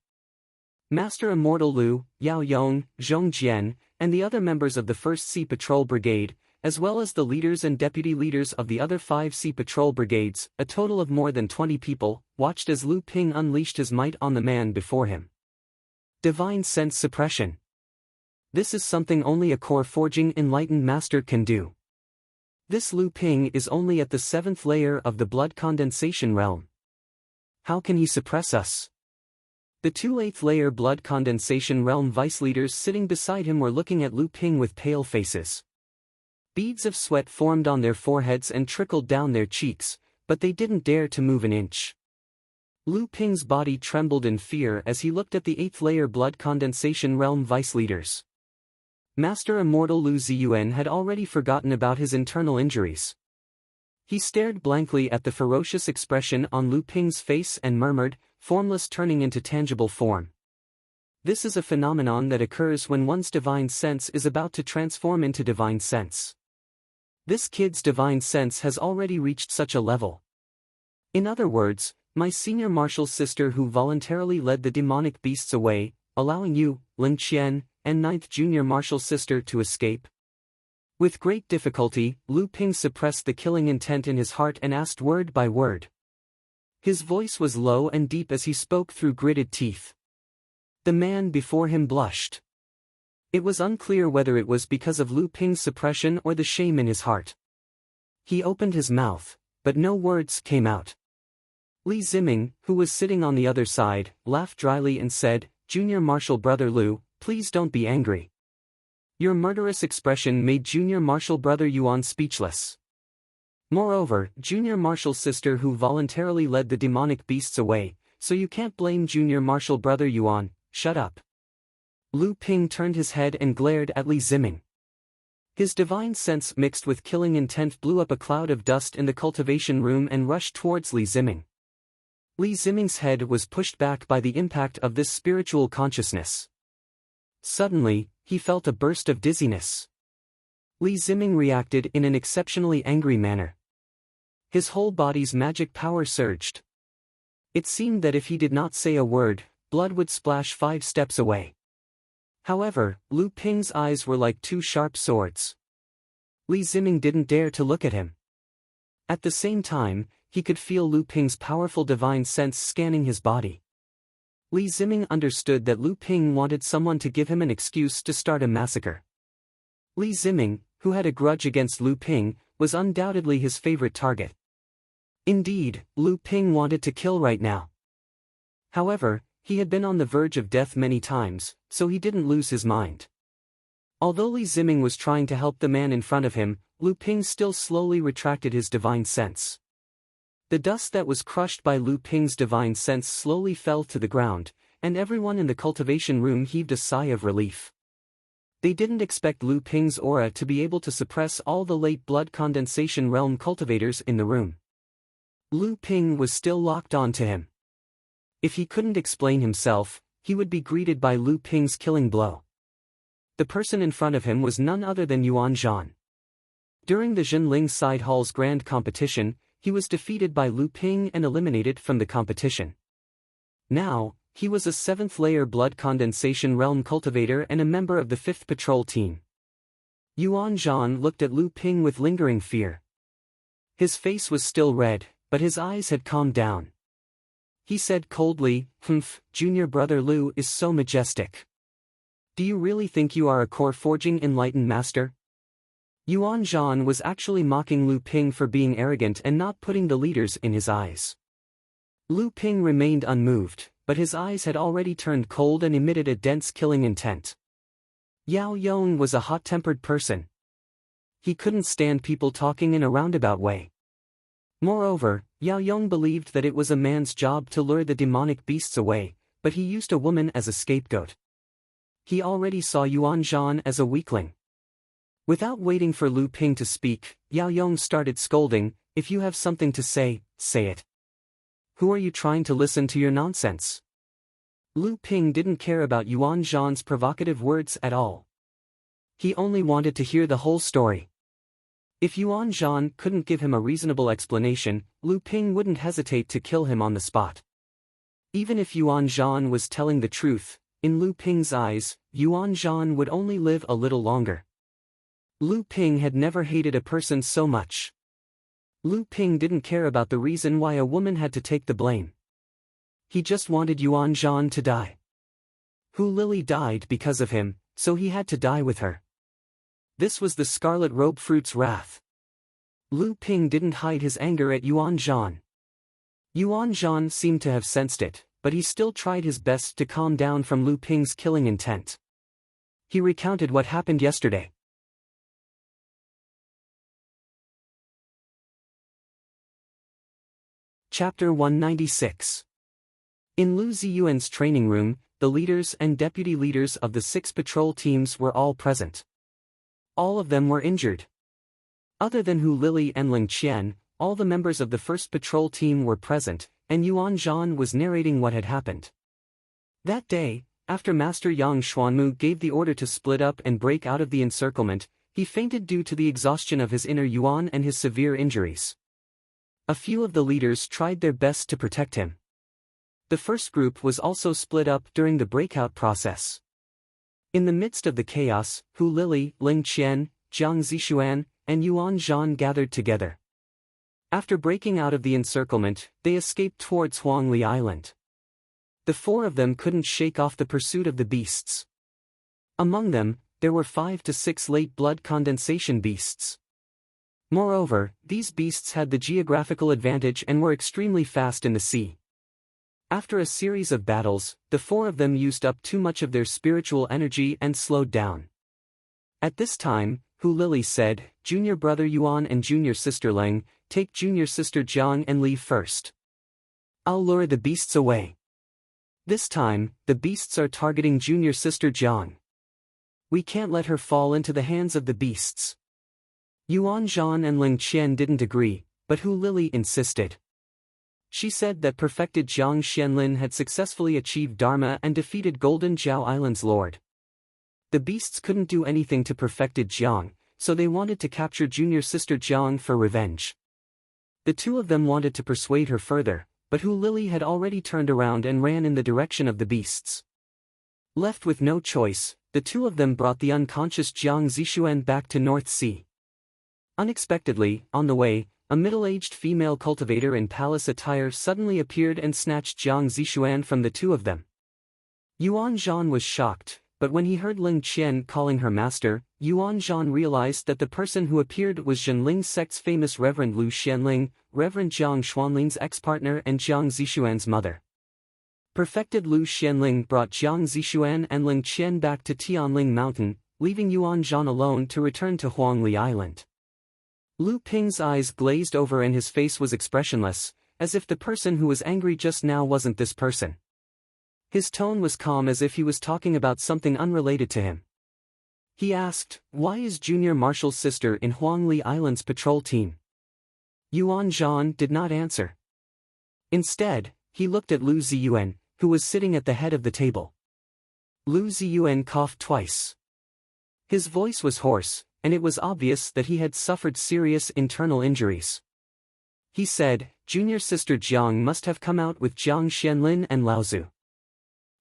Master Immortal Lu, Yao Yong, Zhong Jian, and the other members of the 1st Sea Patrol Brigade, as well as the leaders and deputy leaders of the other 5 Sea Patrol Brigades, a total of more than 20 people, watched as Lu Ping unleashed his might on the man before him. Divine sense suppression. This is something only a core forging enlightened master can do. This Lu Ping is only at the 7th layer of the blood condensation realm. How can he suppress us? The 2 8th layer blood condensation realm vice leaders sitting beside him were looking at Lu Ping with pale faces. Beads of sweat formed on their foreheads and trickled down their cheeks, but they didn't dare to move an inch. Lu Ping's body trembled in fear as he looked at the 8th-layer blood condensation realm vice leaders. Master Immortal Lu Ziyuan had already forgotten about his internal injuries. He stared blankly at the ferocious expression on Lu Ping's face and murmured, "Formless turning into tangible form. This is a phenomenon that occurs when one's divine sense is about to transform into divine sense. This kid's divine sense has already reached such a level. In other words, my senior martial sister who voluntarily led the demonic beasts away, allowing you, Lin Qian, and 9th junior martial sister to escape." With great difficulty, Lu Ping suppressed the killing intent in his heart and asked word by word. His voice was low and deep as he spoke through gritted teeth. The man before him blushed. It was unclear whether it was because of Lu Ping's suppression or the shame in his heart. He opened his mouth, but no words came out. Li Ziming, who was sitting on the other side, laughed dryly and said, "Junior Martial Brother Lu, please don't be angry. Your murderous expression made Junior Martial Brother Yuan speechless. Moreover, Junior Martial Sister who voluntarily led the demonic beasts away, so you can't blame Junior Martial Brother Yuan, shut up." Lu Ping turned his head and glared at Li Ziming. His divine sense mixed with killing intent blew up a cloud of dust in the cultivation room and rushed towards Li Ziming. Li Ziming's head was pushed back by the impact of this spiritual consciousness. Suddenly, he felt a burst of dizziness. Li Ziming reacted in an exceptionally angry manner. His whole body's magic power surged. It seemed that if he did not say a word, blood would splash 5 steps away. However, Lu Ping's eyes were like 2 sharp swords. Li Ziming didn't dare to look at him. At the same time, he could feel Lu Ping's powerful divine sense scanning his body. Li Ziming understood that Lu Ping wanted someone to give him an excuse to start a massacre. Li Ziming, who had a grudge against Lu Ping, was undoubtedly his favorite target. Indeed, Lu Ping wanted to kill right now. However, he had been on the verge of death many times, so he didn't lose his mind. Although Li Ziming was trying to help the man in front of him, Lu Ping still slowly retracted his divine sense. The dust that was crushed by Lu Ping's divine sense slowly fell to the ground, and everyone in the cultivation room heaved a sigh of relief. They didn't expect Lu Ping's aura to be able to suppress all the late blood condensation realm cultivators in the room. Lu Ping was still locked on to him. If he couldn't explain himself, he would be greeted by Lu Ping's killing blow. The person in front of him was none other than Yuan Zhan. During the Zhenling Side Hall's grand competition, he was defeated by Lu Ping and eliminated from the competition. Now, he was a 7th-layer blood condensation realm cultivator and a member of the 5th patrol team. Yuan Zhan looked at Lu Ping with lingering fear. His face was still red, but his eyes had calmed down. He said coldly, "Humph, Junior Brother Lu is so majestic. Do you really think you are a core-forging enlightened master?" Yuan Zhan was actually mocking Lu Ping for being arrogant and not putting the leaders in his eyes. Lu Ping remained unmoved, but his eyes had already turned cold and emitted a dense killing intent. Yao Yong was a hot-tempered person. He couldn't stand people talking in a roundabout way. Moreover, Yao Yong believed that it was a man's job to lure the demonic beasts away, but he used a woman as a scapegoat. He already saw Yuan Zhan as a weakling. Without waiting for Lu Ping to speak, Yao Yong started scolding, "If you have something to say, say it. Who are you trying to listen to your nonsense?" Lu Ping didn't care about Yuan Zhan's provocative words at all. He only wanted to hear the whole story. If Yuan Zhan couldn't give him a reasonable explanation, Lu Ping wouldn't hesitate to kill him on the spot. Even if Yuan Zhan was telling the truth, in Lu Ping's eyes, Yuan Zhan would only live a little longer. Lu Ping had never hated a person so much. Lu Ping didn't care about the reason why a woman had to take the blame. He just wanted Yuan Zhan to die. Hu Lily died because of him, so he had to die with her. This was the Scarlet Robe Fruit's wrath. Lu Ping didn't hide his anger at Yuan Zhan. Yuan Zhan seemed to have sensed it, but he still tried his best to calm down from Lu Ping's killing intent. He recounted what happened yesterday. Chapter 196. In Lu Ziyuan's training room, the leaders and deputy leaders of the 6 patrol teams were all present. All of them were injured. Other than Hu Lili and Ling Qian, all the members of the first patrol team were present, and Yuan Zhan was narrating what had happened. That day, after Master Yang Xuanmu gave the order to split up and break out of the encirclement, he fainted due to the exhaustion of his inner Yuan and his severe injuries. A few of the leaders tried their best to protect him. The first group was also split up during the breakout process. In the midst of the chaos, Hu Lili, Ling Qian, Jiang Zixuan, and Yuan Zhan gathered together. After breaking out of the encirclement, they escaped towards Huangli Island. The 4 of them couldn't shake off the pursuit of the beasts. Among them, there were 5 to 6 late blood condensation beasts. Moreover, these beasts had the geographical advantage and were extremely fast in the sea. After a series of battles, the 4 of them used up too much of their spiritual energy and slowed down. At this time, Hu Lili said, "Junior brother Yuan and junior sister Ling, take junior sister Jiang and leave first. I'll lure the beasts away. This time, the beasts are targeting junior sister Jiang. We can't let her fall into the hands of the beasts." Yuan Zhan and Ling Qian didn't agree, but Hu Lili insisted. She said that perfected Jiang Xianlin had successfully achieved Dharma and defeated Golden Zhao Island's lord. The beasts couldn't do anything to perfected Jiang, so they wanted to capture junior sister Jiang for revenge. The 2 of them wanted to persuade her further, but Hu Lili had already turned around and ran in the direction of the beasts. Left with no choice, the 2 of them brought the unconscious Jiang Zixuan back to North Sea. Unexpectedly, on the way, a middle-aged female cultivator in palace attire suddenly appeared and snatched Jiang Zixuan from the 2 of them. Yuan Zhan was shocked, but when he heard Ling Qian calling her master, Yuan Zhan realized that the person who appeared was Zhenling's sect's famous Reverend Lu Xianling, Reverend Jiang Xuanling's ex-partner and Jiang Zixuan's mother. Perfected Lu Xianling brought Jiang Zixuan and Ling Qian back to Tianling Mountain, leaving Yuan Zhan alone to return to Huangli Island. Lu Ping's eyes glazed over and his face was expressionless, as if the person who was angry just now wasn't this person. His tone was calm as if he was talking about something unrelated to him. He asked, "Why is Junior Marshal's sister in Huangli Island's patrol team?" Yuan Zhan did not answer. Instead, he looked at Lu Ziyuan, who was sitting at the head of the table. Lu Ziyuan coughed twice. His voice was hoarse, and it was obvious that he had suffered serious internal injuries. He said, "Junior sister Jiang must have come out with Jiang Xianlin and Laozu.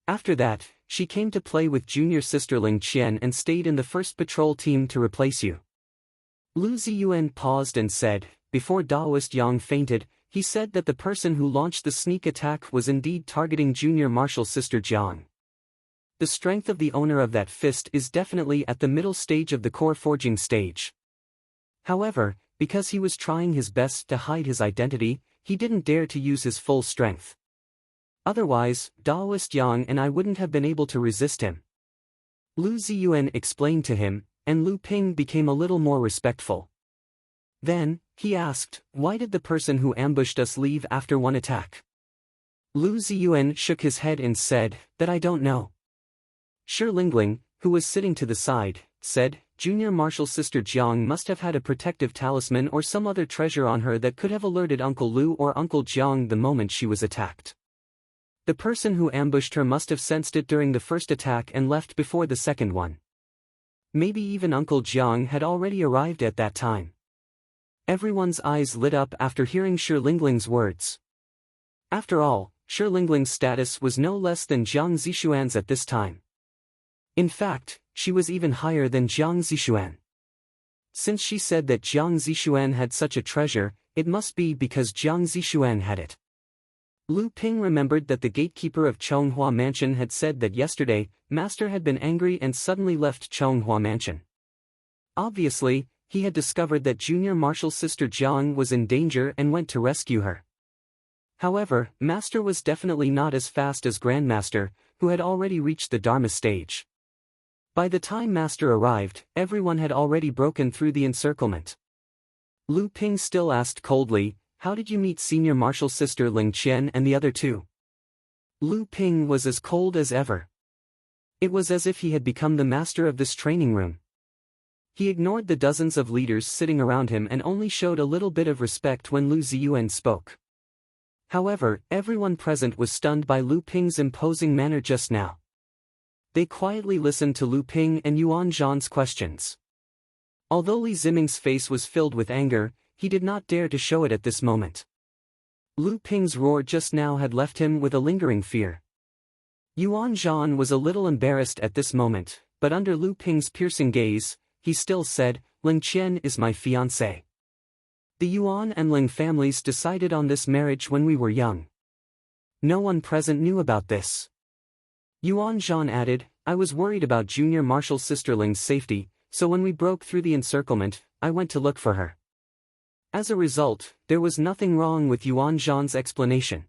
After that, she came to play with junior sister Ling Qian and stayed in the first patrol team to replace you." Lu Ziyuan paused and said, "Before Daoist Yang fainted, he said that the person who launched the sneak attack was indeed targeting Junior Marshal sister Jiang. The strength of the owner of that fist is definitely at the middle stage of the core forging stage. However, because he was trying his best to hide his identity, he didn't dare to use his full strength. Otherwise, Daoist Yang and I wouldn't have been able to resist him." Lu Ziyuan explained to him, and Lu Ping became a little more respectful. Then, he asked, "Why did the person who ambushed us leave after one attack?" Lu Ziyuan shook his head and said, "That I don't know." Shi Lingling, who was sitting to the side, said, "Junior Marshal sister Jiang must have had a protective talisman or some other treasure on her that could have alerted Uncle Lu or Uncle Jiang the moment she was attacked. The person who ambushed her must have sensed it during the first attack and left before the second one. Maybe even Uncle Jiang had already arrived at that time." Everyone's eyes lit up after hearing Shi Lingling's words. After all, Shi Lingling's status was no less than Jiang Zixuan's at this time. In fact, she was even higher than Jiang Zixuan. Since she said that Jiang Zixuan had such a treasure, it must be because Jiang Zixuan had it. Lu Ping remembered that the gatekeeper of Chonghua Mansion had said that yesterday, Master had been angry and suddenly left Chonghua Mansion. Obviously, he had discovered that Junior Marshal sister Jiang was in danger and went to rescue her. However, Master was definitely not as fast as Grandmaster, who had already reached the Dharma stage. By the time Master arrived, everyone had already broken through the encirclement. Lu Ping still asked coldly, "How did you meet Senior Marshal sister Ling Qian and the other 2?" Lu Ping was as cold as ever. It was as if he had become the master of this training room. He ignored the dozens of leaders sitting around him and only showed a little bit of respect when Lu Ziyuan spoke. However, everyone present was stunned by Lu Ping's imposing manner just now. They quietly listened to Lu Ping and Yuan Zhan's questions. Although Li Ziming's face was filled with anger, he did not dare to show it at this moment. Lu Ping's roar just now had left him with a lingering fear. Yuan Zhan was a little embarrassed at this moment, but under Lu Ping's piercing gaze, he still said, "Ling Qian is my fiancé. The Yuan and Ling families decided on this marriage when we were young. No one present knew about this." Yuan Zhan added, "I was worried about Junior Marshal Sister Ling's safety, so when we broke through the encirclement, I went to look for her." As a result, there was nothing wrong with Yuan Zhan's explanation.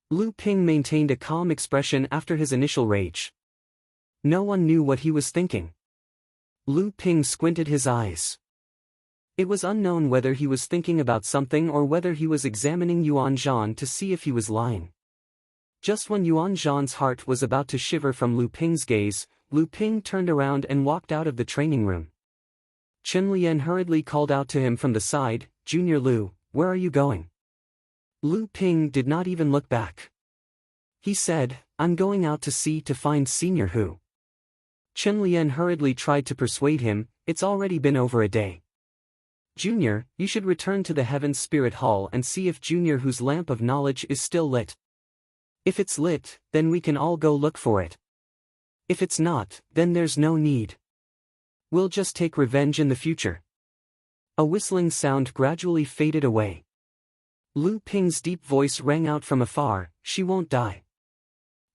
Lu Ping maintained a calm expression after his initial rage. No one knew what he was thinking. Lu Ping squinted his eyes. It was unknown whether he was thinking about something or whether he was examining Yuan Zhan to see if he was lying. Just when Yuan Zhan's heart was about to shiver from Lu Ping's gaze, Lu Ping turned around and walked out of the training room. Chen Lian hurriedly called out to him from the side, "Junior Lu, where are you going?" Lu Ping did not even look back. He said, "I'm going out to sea to find Senior Hu." Chen Lian hurriedly tried to persuade him, "It's already been over a day. Junior, you should return to the Heaven's Spirit Hall and see if Junior Hu's lamp of knowledge is still lit. If it's lit, then we can all go look for it. If it's not, then there's no need. We'll just take revenge in the future." A whistling sound gradually faded away. Lu Ping's deep voice rang out from afar, "She won't die."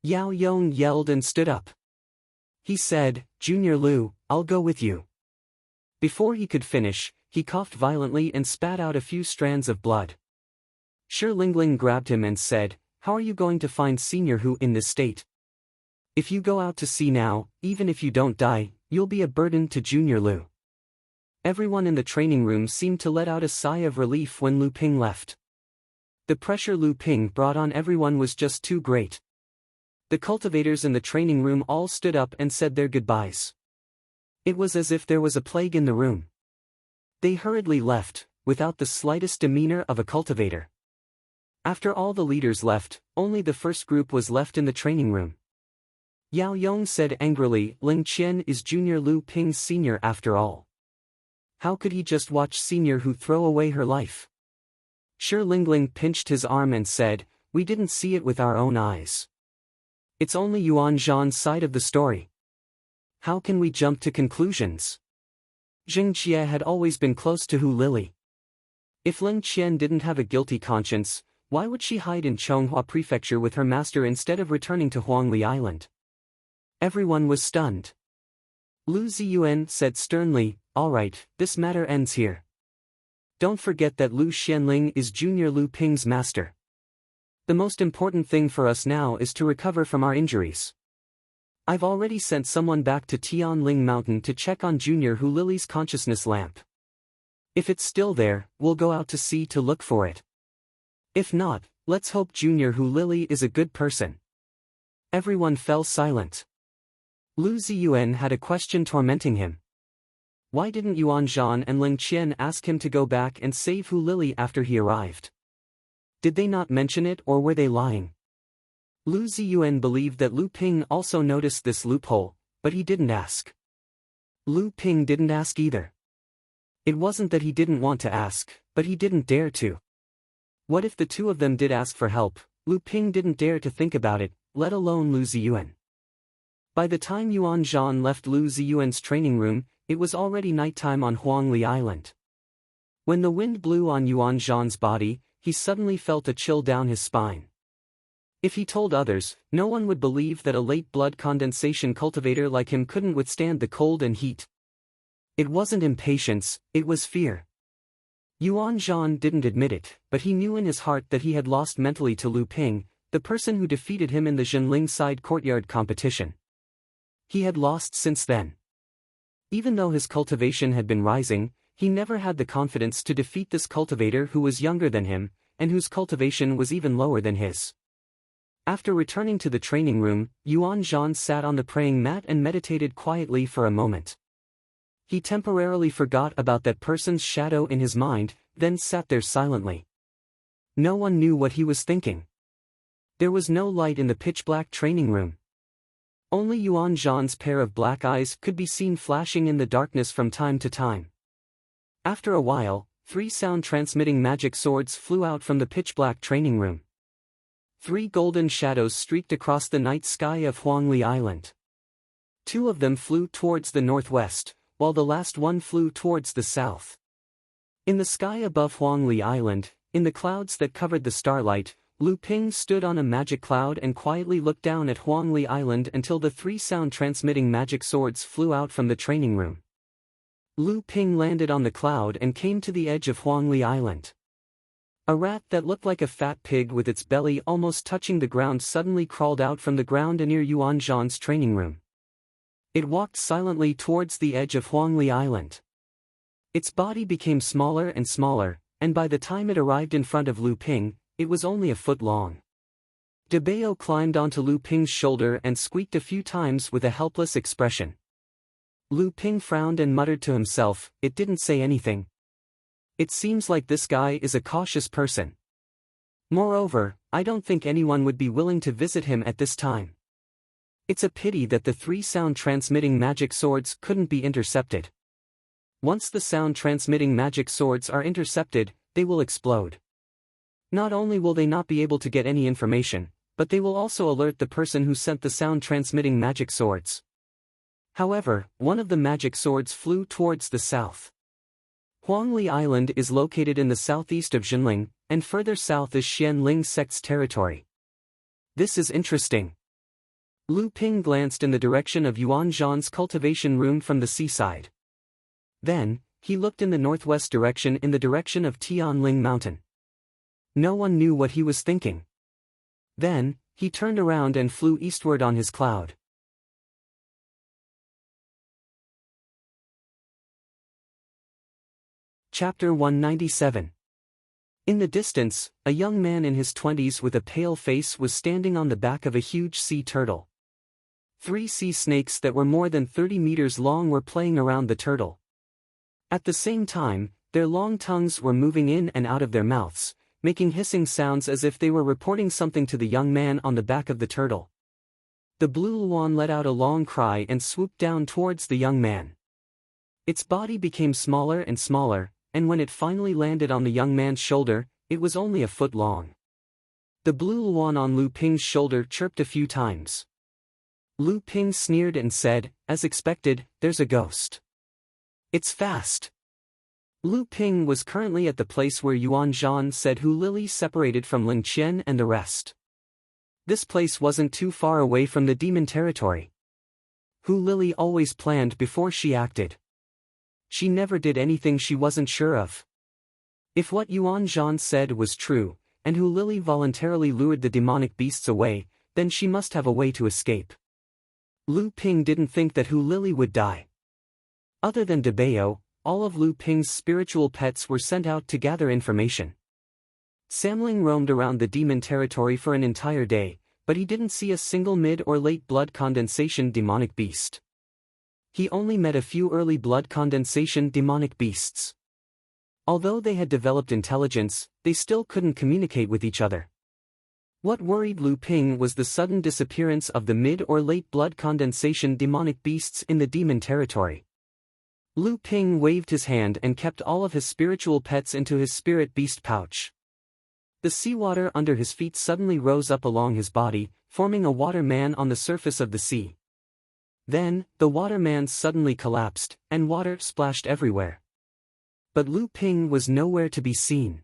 Yao Yong yelled and stood up. He said, "Junior Lu, I'll go with you." Before he could finish, he coughed violently and spat out a few strands of blood. Shi Lingling grabbed him and said, "How are you going to find Senior Hu in this state? If you go out to sea now, even if you don't die, you'll be a burden to Junior Lu." Everyone in the training room seemed to let out a sigh of relief when Lu Ping left. The pressure Lu Ping brought on everyone was just too great. The cultivators in the training room all stood up and said their goodbyes. It was as if there was a plague in the room. They hurriedly left, without the slightest demeanor of a cultivator. After all the leaders left, only the first group was left in the training room. Yao Yong said angrily, "Ling Qian is Junior Lu Ping's senior after all. How could he just watch Senior Hu throw away her life?" Shi Lingling pinched his arm and said, "We didn't see it with our own eyes. It's only Yuan Zhan's side of the story. How can we jump to conclusions?" Jing Jie had always been close to Hu Lili. If Ling Qian didn't have a guilty conscience, why would she hide in Chonghua Prefecture with her master instead of returning to Huangli Island? Everyone was stunned. Lu Ziyuan said sternly, "All right, this matter ends here. Don't forget that Lu Xianling is Junior Lu Ping's master. The most important thing for us now is to recover from our injuries. I've already sent someone back to Tianling Mountain to check on Junior Hu Lily's consciousness lamp. If it's still there, we'll go out to sea to look for it. If not, let's hope Junior Hu Lily is a good person." Everyone fell silent. Lu Ziyuan had a question tormenting him. Why didn't Yuan Zhan and Ling Qian ask him to go back and save Hu Lili after he arrived? Did they not mention it, or were they lying? Lu Ziyuan believed that Lu Ping also noticed this loophole, but he didn't ask. Lu Ping didn't ask either. It wasn't that he didn't want to ask, but he didn't dare to. What if the two of them did ask for help? Lu Ping didn't dare to think about it, let alone Lu Ziyuan. By the time Yuan Zhan left Lu Ziyuan's training room, it was already nighttime on Huangli Island. When the wind blew on Yuan Zhan's body, he suddenly felt a chill down his spine. If he told others, no one would believe that a late blood condensation cultivator like him couldn't withstand the cold and heat. It wasn't impatience, it was fear. Yuan Zhan didn't admit it, but he knew in his heart that he had lost mentally to Lu Ping, the person who defeated him in the Zhenling side courtyard competition. He had lost since then. Even though his cultivation had been rising, he never had the confidence to defeat this cultivator who was younger than him, and whose cultivation was even lower than his. After returning to the training room, Yuan Zhan sat on the praying mat and meditated quietly for a moment. He temporarily forgot about that person's shadow in his mind, then sat there silently. No one knew what he was thinking. There was no light in the pitch-black training room. Only Yuan Zhan's pair of black eyes could be seen flashing in the darkness from time to time. After a while, 3 sound-transmitting magic swords flew out from the pitch-black training room. 3 golden shadows streaked across the night sky of Huangli Island. 2 of them flew towards the northwest, while the last one flew towards the south. In the sky above Huangli Island, in the clouds that covered the starlight, Lu Ping stood on a magic cloud and quietly looked down at Huangli Island until the 3 sound-transmitting magic swords flew out from the training room. Lu Ping landed on the cloud and came to the edge of Huangli Island. A rat that looked like a fat pig with its belly almost touching the ground suddenly crawled out from the ground near Yuan Zhan's training room. It walked silently towards the edge of Huangli Island. Its body became smaller and smaller, and by the time it arrived in front of Lu Ping, it was only a foot long. De Bao climbed onto Lu Ping's shoulder and squeaked a few times with a helpless expression. Lu Ping frowned and muttered to himself, "It didn't say anything. It seems like this guy is a cautious person. Moreover, I don't think anyone would be willing to visit him at this time. It's a pity that the 3 sound-transmitting magic swords couldn't be intercepted. Once the sound-transmitting magic swords are intercepted, they will explode. Not only will they not be able to get any information, but they will also alert the person who sent the sound-transmitting magic swords." However, one of the magic swords flew towards the south. Huangli Island is located in the southeast of Jinling, and further south is Xianling sect's territory. This is interesting. Lu Ping glanced in the direction of Yuan Zhan's cultivation room from the seaside. Then, he looked in the northwest direction in the direction of Tianling Mountain. No one knew what he was thinking. Then, he turned around and flew eastward on his cloud. Chapter 197. In the distance, a young man in his 20s with a pale face was standing on the back of a huge sea turtle. 3 sea snakes that were more than 30 meters long were playing around the turtle. At the same time, their long tongues were moving in and out of their mouths, making hissing sounds as if they were reporting something to the young man on the back of the turtle. The blue luan let out a long cry and swooped down towards the young man. Its body became smaller and smaller, and when it finally landed on the young man's shoulder, it was only a foot long. The blue luan on Lu Ping's shoulder chirped a few times. Lu Ping sneered and said, "As expected, there's a ghost. It's fast." Lu Ping was currently at the place where Yuan Zhan said Hu Lili separated from Ling Qian and the rest. This place wasn't too far away from the demon territory. Hu Lili always planned before she acted. She never did anything she wasn't sure of. If what Yuan Zhan said was true, and Hu Lili voluntarily lured the demonic beasts away, then she must have a way to escape. Lu Ping didn't think that Hu Lili would die. Other than De Bao, all of Lu Ping's spiritual pets were sent out to gather information. Samling roamed around the demon territory for an entire day, but he didn't see a single mid or late blood condensation demonic beast. He only met a few early blood condensation demonic beasts. Although they had developed intelligence, they still couldn't communicate with each other. What worried Lu Ping was the sudden disappearance of the mid or late blood condensation demonic beasts in the demon territory. Lu Ping waved his hand and kept all of his spiritual pets into his spirit beast pouch. The seawater under his feet suddenly rose up along his body, forming a water man on the surface of the sea. Then, the water man suddenly collapsed, and water splashed everywhere. But Lu Ping was nowhere to be seen.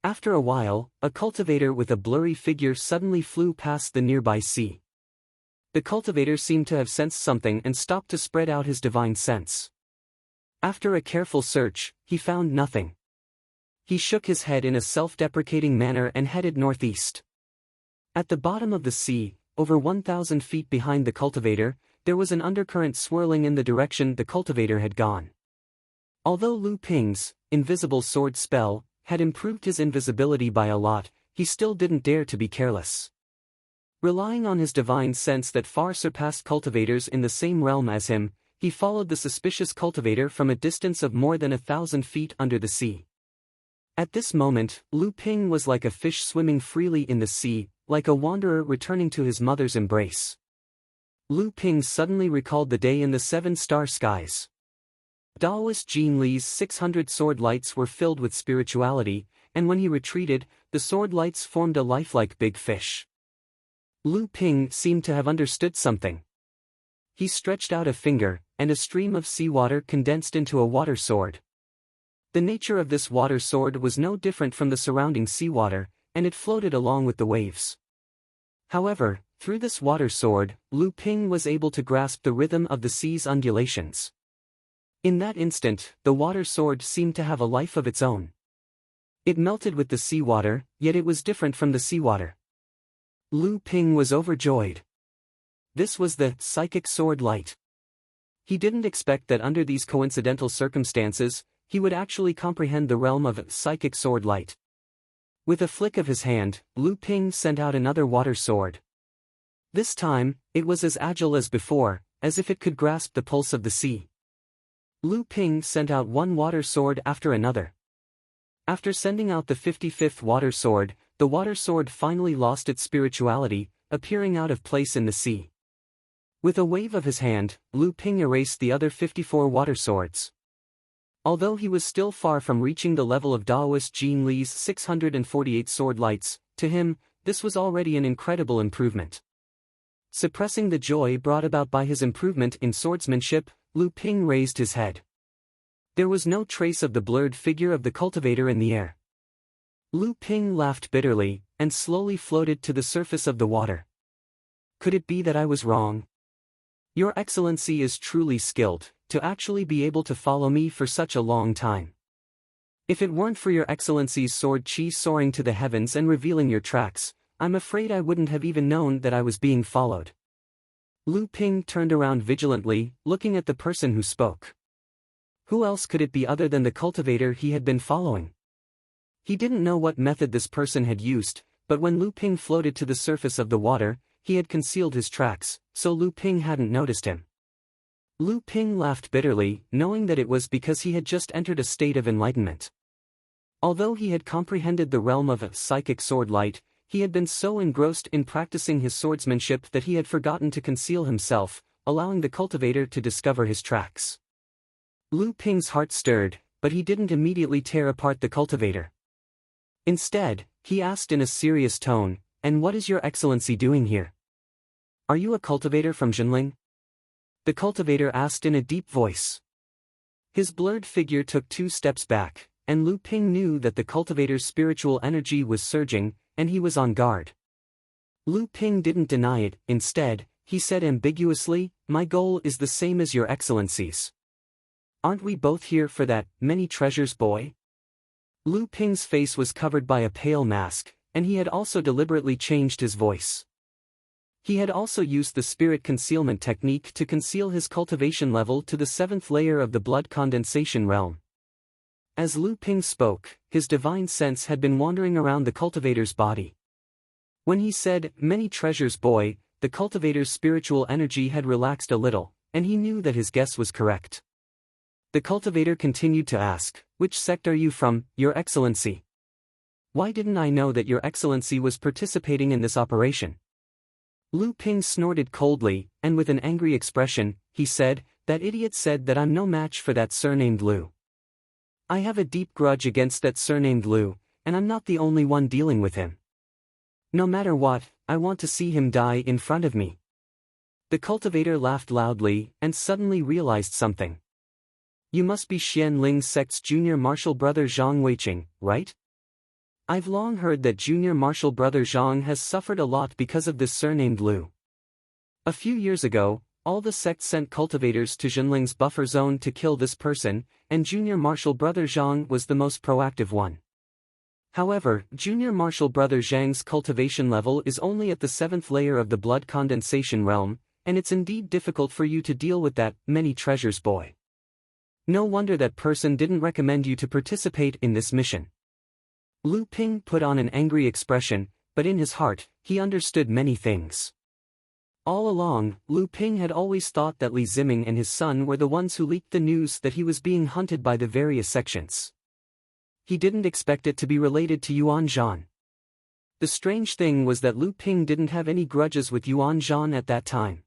After a while, a cultivator with a blurry figure suddenly flew past the nearby sea. The cultivator seemed to have sensed something and stopped to spread out his divine sense. After a careful search, he found nothing. He shook his head in a self-deprecating manner and headed northeast. At the bottom of the sea, over 1,000 feet behind the cultivator, there was an undercurrent swirling in the direction the cultivator had gone. Although Lu Ping's invisible sword spell had improved his invisibility by a lot, he still didn't dare to be careless. Relying on his divine sense that far surpassed cultivators in the same realm as him, he followed the suspicious cultivator from a distance of more than 1,000 feet under the sea. At this moment, Lu Ping was like a fish swimming freely in the sea, like a wanderer returning to his mother's embrace. Lu Ping suddenly recalled the day in the seven-star skies. Daoist Jin Li's 600 sword lights were filled with spirituality, and when he retreated, the sword lights formed a lifelike big fish. Lu Ping seemed to have understood something. He stretched out a finger, and a stream of seawater condensed into a water sword. The nature of this water sword was no different from the surrounding seawater, and it floated along with the waves. However, through this water sword, Lu Ping was able to grasp the rhythm of the sea's undulations. In that instant, the water sword seemed to have a life of its own. It melted with the seawater, yet it was different from the seawater. Lu Ping was overjoyed. This was the psychic sword light. He didn't expect that under these coincidental circumstances, he would actually comprehend the realm of psychic sword light. With a flick of his hand, Lu Ping sent out another water sword. This time, it was as agile as before, as if it could grasp the pulse of the sea. Lu Ping sent out one water sword after another. After sending out the 55th water sword, the water sword finally lost its spirituality, appearing out of place in the sea. With a wave of his hand, Lu Ping erased the other 54 water swords. Although he was still far from reaching the level of Daoist Jin Li's 648 sword lights, to him, this was already an incredible improvement. Suppressing the joy brought about by his improvement in swordsmanship, Lu Ping raised his head. There was no trace of the blurred figure of the cultivator in the air. Lu Ping laughed bitterly, and slowly floated to the surface of the water. Could it be that I was wrong? Your Excellency is truly skilled, to actually be able to follow me for such a long time. If it weren't for your Excellency's sword chi soaring to the heavens and revealing your tracks, I'm afraid I wouldn't have even known that I was being followed. Lu Ping turned around vigilantly, looking at the person who spoke. Who else could it be other than the cultivator he had been following? He didn't know what method this person had used, but when Lu Ping floated to the surface of the water, he had concealed his tracks, so Lu Ping hadn't noticed him. Lu Ping laughed bitterly, knowing that it was because he had just entered a state of enlightenment. Although he had comprehended the realm of a psychic sword light, he had been so engrossed in practicing his swordsmanship that he had forgotten to conceal himself, allowing the cultivator to discover his tracks. Lu Ping's heart stirred, but he didn't immediately tear apart the cultivator. Instead, he asked in a serious tone, "And what is your Excellency doing here? Are you a cultivator from Jinling?" The cultivator asked in a deep voice. His blurred figure took 2 steps back, and Lu Ping knew that the cultivator's spiritual energy was surging, and he was on guard. Lu Ping didn't deny it, instead, he said ambiguously, "My goal is the same as your Excellency's. Aren't we both here for that many treasures boy?" Lu Ping's face was covered by a pale mask, and he had also deliberately changed his voice. He had also used the spirit concealment technique to conceal his cultivation level to the 7th layer of the blood condensation realm. As Lu Ping spoke, his divine sense had been wandering around the cultivator's body. When he said, "Many treasures boy," the cultivator's spiritual energy had relaxed a little, and he knew that his guess was correct. The cultivator continued to ask, "Which sect are you from, Your Excellency? Why didn't I know that Your Excellency was participating in this operation?" Lu Ping snorted coldly, and with an angry expression, he said, "That idiot said that I'm no match for that surnamed Lu. I have a deep grudge against that surnamed Lu, and I'm not the only one dealing with him. No matter what, I want to see him die in front of me." The cultivator laughed loudly, and suddenly realized something. "You must be Xian Ling's sect's junior martial brother Zhang Weiqing, right? I've long heard that junior martial brother Zhang has suffered a lot because of this surnamed Lu. A few years ago, all the sects sent cultivators to Jinling's buffer zone to kill this person, and junior martial brother Zhang was the most proactive one. However, junior martial brother Zhang's cultivation level is only at the 7th layer of the blood condensation realm, and it's indeed difficult for you to deal with that many treasures boy. No wonder that person didn't recommend you to participate in this mission." Lu Ping put on an angry expression, but in his heart, he understood many things. All along, Lu Ping had always thought that Li Ziming and his son were the ones who leaked the news that he was being hunted by the various sections. He didn't expect it to be related to Yuan Zhan. The strange thing was that Lu Ping didn't have any grudges with Yuan Zhan at that time.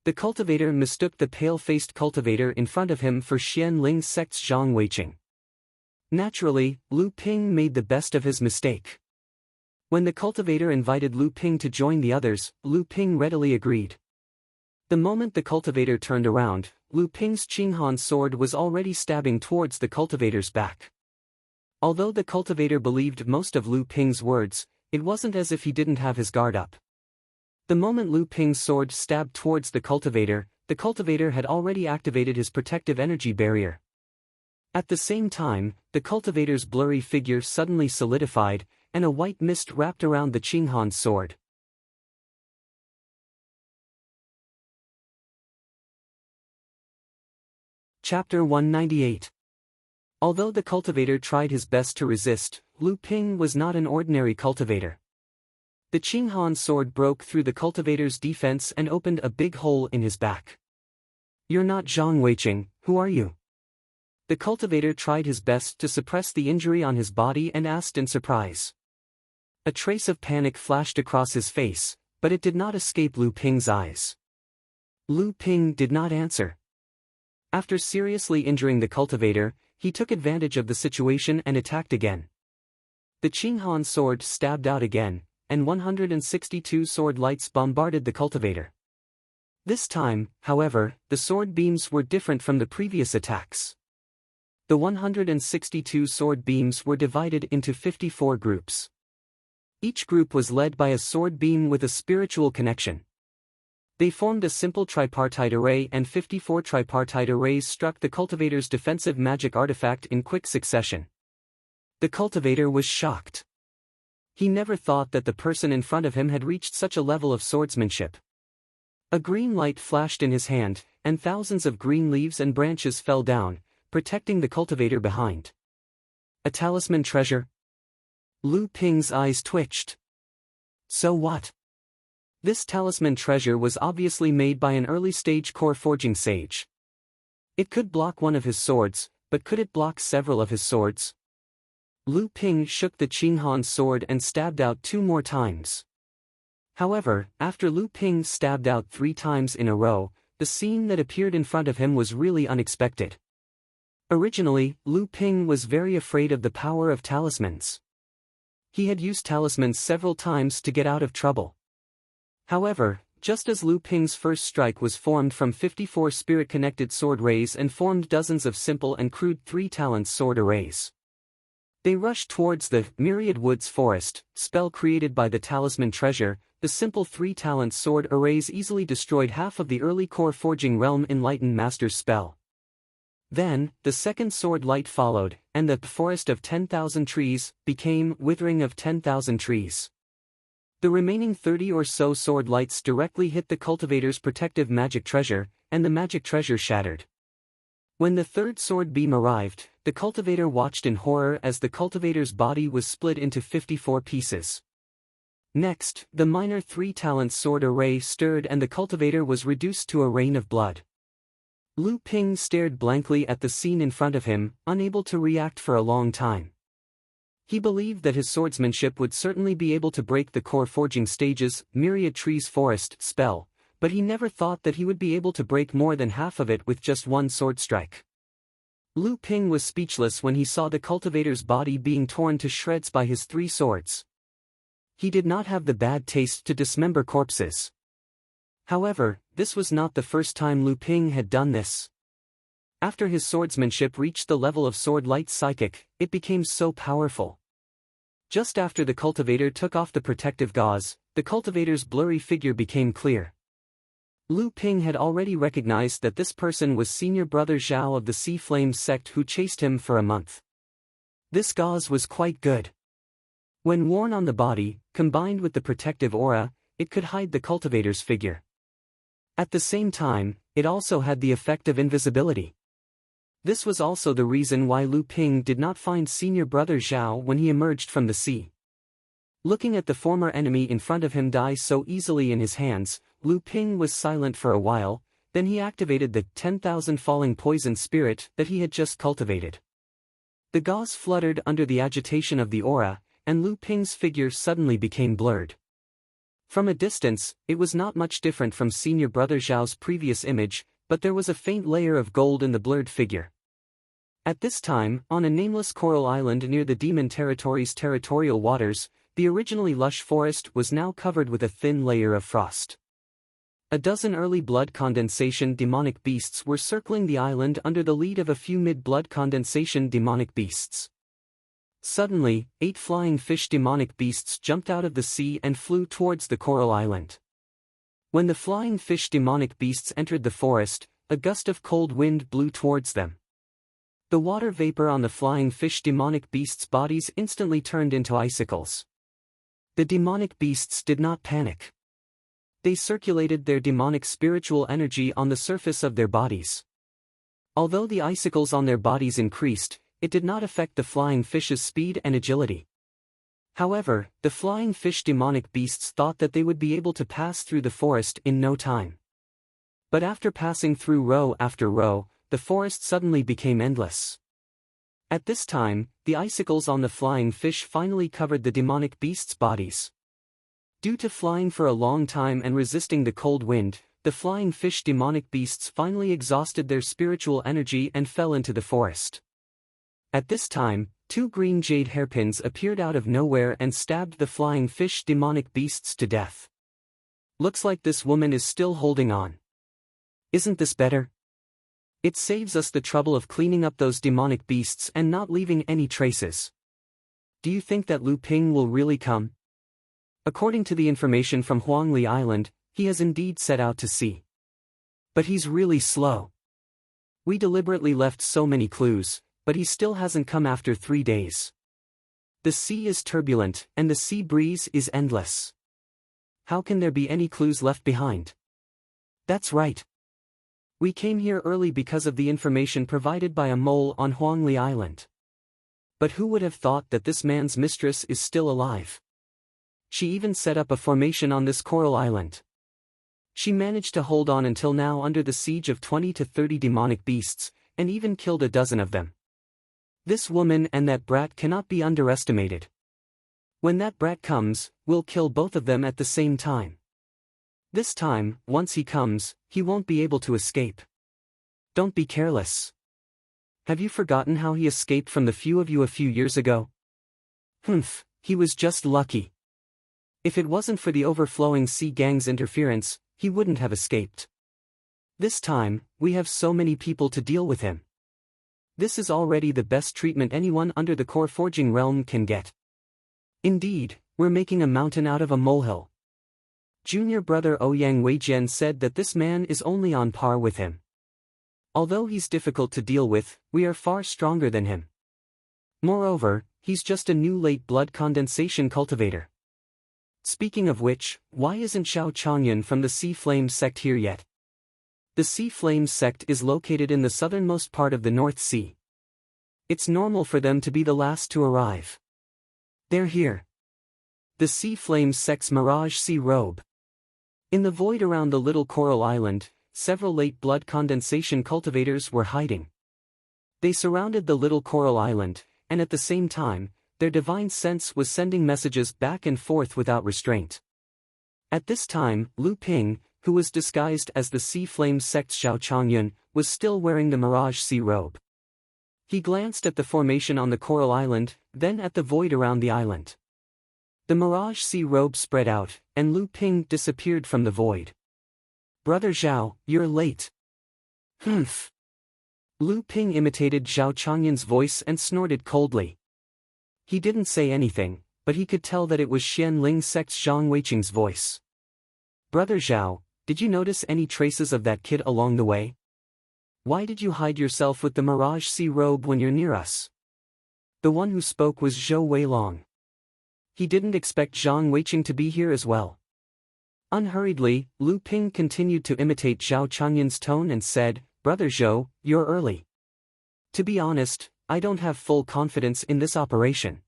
The cultivator mistook the pale-faced cultivator in front of him for Xian Ling's sect's Zhang Weiqing. Naturally, Lu Ping made the best of his mistake. When the cultivator invited Lu Ping to join the others, Lu Ping readily agreed. The moment the cultivator turned around, Lu Ping's Qinghan sword was already stabbing towards the cultivator's back. Although the cultivator believed most of Lu Ping's words, it wasn't as if he didn't have his guard up. The moment Lu Ping's sword stabbed towards the cultivator had already activated his protective energy barrier. At the same time, the cultivator's blurry figure suddenly solidified, and a white mist wrapped around the Qinghan sword. Chapter 198. Although the cultivator tried his best to resist, Lu Ping was not an ordinary cultivator. The Qinghan sword broke through the cultivator's defense and opened a big hole in his back. "You're not Zhang Weiqing, who are you?" The cultivator tried his best to suppress the injury on his body and asked in surprise. A trace of panic flashed across his face, but it did not escape Lu Ping's eyes. Lu Ping did not answer. After seriously injuring the cultivator, he took advantage of the situation and attacked again. The Qinghan sword stabbed out again, and 162 sword lights bombarded the cultivator. This time, however, the sword beams were different from the previous attacks. The 162 sword beams were divided into 54 groups. Each group was led by a sword beam with a spiritual connection. They formed a simple tripartite array, and 54 tripartite arrays struck the cultivator's defensive magic artifact in quick succession. The cultivator was shocked. He never thought that the person in front of him had reached such a level of swordsmanship. A green light flashed in his hand, and thousands of green leaves and branches fell down, protecting the cultivator behind. A talisman treasure? Lu Ping's eyes twitched. So what? This talisman treasure was obviously made by an early-stage core forging sage. It could block one of his swords, but could it block several of his swords? Lu Ping shook the Qinghan sword and stabbed out 2 more times. However, after Lu Ping stabbed out 3 times in a row, the scene that appeared in front of him was really unexpected. Originally, Lu Ping was very afraid of the power of talismans. He had used talismans several times to get out of trouble. However, just as Lu Ping's first strike was formed from 54 spirit-connected sword rays and formed dozens of simple and crude 3-talent sword arrays. They rushed towards the Myriad Woods Forest, spell created by the talisman treasure. The simple 3-talent sword arrays easily destroyed half of the early core forging realm enlightened master's spell. Then, the second sword light followed, and the forest of 10,000 trees became withering of 10,000 trees. The remaining 30 or so sword lights directly hit the cultivator's protective magic treasure, and the magic treasure shattered. When the third sword beam arrived, the cultivator watched in horror as the cultivator's body was split into 54 pieces. Next, the minor 3-talent sword array stirred and the cultivator was reduced to a rain of blood. Lu Ping stared blankly at the scene in front of him, unable to react for a long time. He believed that his swordsmanship would certainly be able to break the core forging stage's Myriad Trees Forest spell, but he never thought that he would be able to break more than half of it with just one sword strike. Lu Ping was speechless when he saw the cultivator's body being torn to shreds by his 3 swords. He did not have the bad taste to dismember corpses. However, this was not the first time Lu Ping had done this. After his swordsmanship reached the level of sword light psychic, it became so powerful. Just after the cultivator took off the protective gauze, the cultivator's blurry figure became clear. Lu Ping had already recognized that this person was senior brother Zhao of the Sea Flame sect who chased him for a month. This gauze was quite good. When worn on the body, combined with the protective aura, it could hide the cultivator's figure. At the same time, it also had the effect of invisibility. This was also the reason why Lu Ping did not find senior brother Zhao when he emerged from the sea. Looking at the former enemy in front of him die so easily in his hands, Lu Ping was silent for a while, then he activated the 10,000 falling poison spirit that he had just cultivated. The gauze fluttered under the agitation of the aura, and Lu Ping's figure suddenly became blurred. From a distance, it was not much different from Senior Brother Zhao's previous image, but there was a faint layer of gold in the blurred figure. At this time, on a nameless coral island near the Demon Territory's territorial waters, the originally lush forest was now covered with a thin layer of frost. A dozen early blood condensation demonic beasts were circling the island under the lead of a few mid-blood condensation demonic beasts. Suddenly, 8 flying fish demonic beasts jumped out of the sea and flew towards the coral island. When the flying fish demonic beasts entered the forest, a gust of cold wind blew towards them. The water vapor on the flying fish demonic beasts' bodies instantly turned into icicles. The demonic beasts did not panic. They circulated their demonic spiritual energy on the surface of their bodies. Although the icicles on their bodies increased, it did not affect the flying fish's speed and agility. However, the flying fish demonic beasts thought that they would be able to pass through the forest in no time. But after passing through row after row, the forest suddenly became endless. At this time, the icicles on the flying fish finally covered the demonic beasts' bodies. Due to flying for a long time and resisting the cold wind, the flying fish demonic beasts finally exhausted their spiritual energy and fell into the forest. At this time, 2 green jade hairpins appeared out of nowhere and stabbed the flying fish demonic beasts to death. Looks like this woman is still holding on. Isn't this better? It saves us the trouble of cleaning up those demonic beasts and not leaving any traces. Do you think that Lu Ping will really come? According to the information from Huangli Island, he has indeed set out to sea. But he's really slow. We deliberately left so many clues, but he still hasn't come after 3 days. The sea is turbulent, and the sea breeze is endless. How can there be any clues left behind? That's right. We came here early because of the information provided by a mole on Huangli Island. But who would have thought that this man's mistress is still alive? She even set up a formation on this coral island. She managed to hold on until now under the siege of 20 to 30 demonic beasts, and even killed a dozen of them. This woman and that brat cannot be underestimated. When that brat comes, we'll kill both of them at the same time. This time, once he comes, he won't be able to escape. Don't be careless. Have you forgotten how he escaped from the few of you a few years ago? Humph, he was just lucky. If it wasn't for the overflowing sea gang's interference, he wouldn't have escaped. This time, we have so many people to deal with him. This is already the best treatment anyone under the core forging realm can get. Indeed, we're making a mountain out of a molehill. Junior brother Ouyang Weijian said that this man is only on par with him. Although he's difficult to deal with, we are far stronger than him. Moreover, he's just a new late blood condensation cultivator. Speaking of which, why isn't Xiao Chongyun from the Sea Flames sect here yet? The Sea Flames sect is located in the southernmost part of the North Sea. It's normal for them to be the last to arrive. They're here. The Sea Flames sect's Mirage Sea Robe. In the void around the little coral island, several late blood condensation cultivators were hiding. They surrounded the little coral island, and at the same time, their divine sense was sending messages back and forth without restraint. At this time, Lu Ping, who was disguised as the Sea Flames sect's Xiao Chongyun, was still wearing the Mirage Sea Robe. He glanced at the formation on the coral island, then at the void around the island. The Mirage Sea Robe spread out, and Lu Ping disappeared from the void. Brother Zhao, you're late. Humph. Lu Ping imitated Zhao Chongyun's voice and snorted coldly. He didn't say anything, but he could tell that it was Xian Ling sect's Zhang Weiqing's voice. Brother Zhao, did you notice any traces of that kid along the way? Why did you hide yourself with the Mirage Sea Robe when you're near us? The one who spoke was Zhou Weilong. He didn't expect Zhang Weiqing to be here as well. Unhurriedly, Lu Ping continued to imitate Zhao Chongyun's tone and said, Brother Zhou, you're early. To be honest, I don't have full confidence in this operation.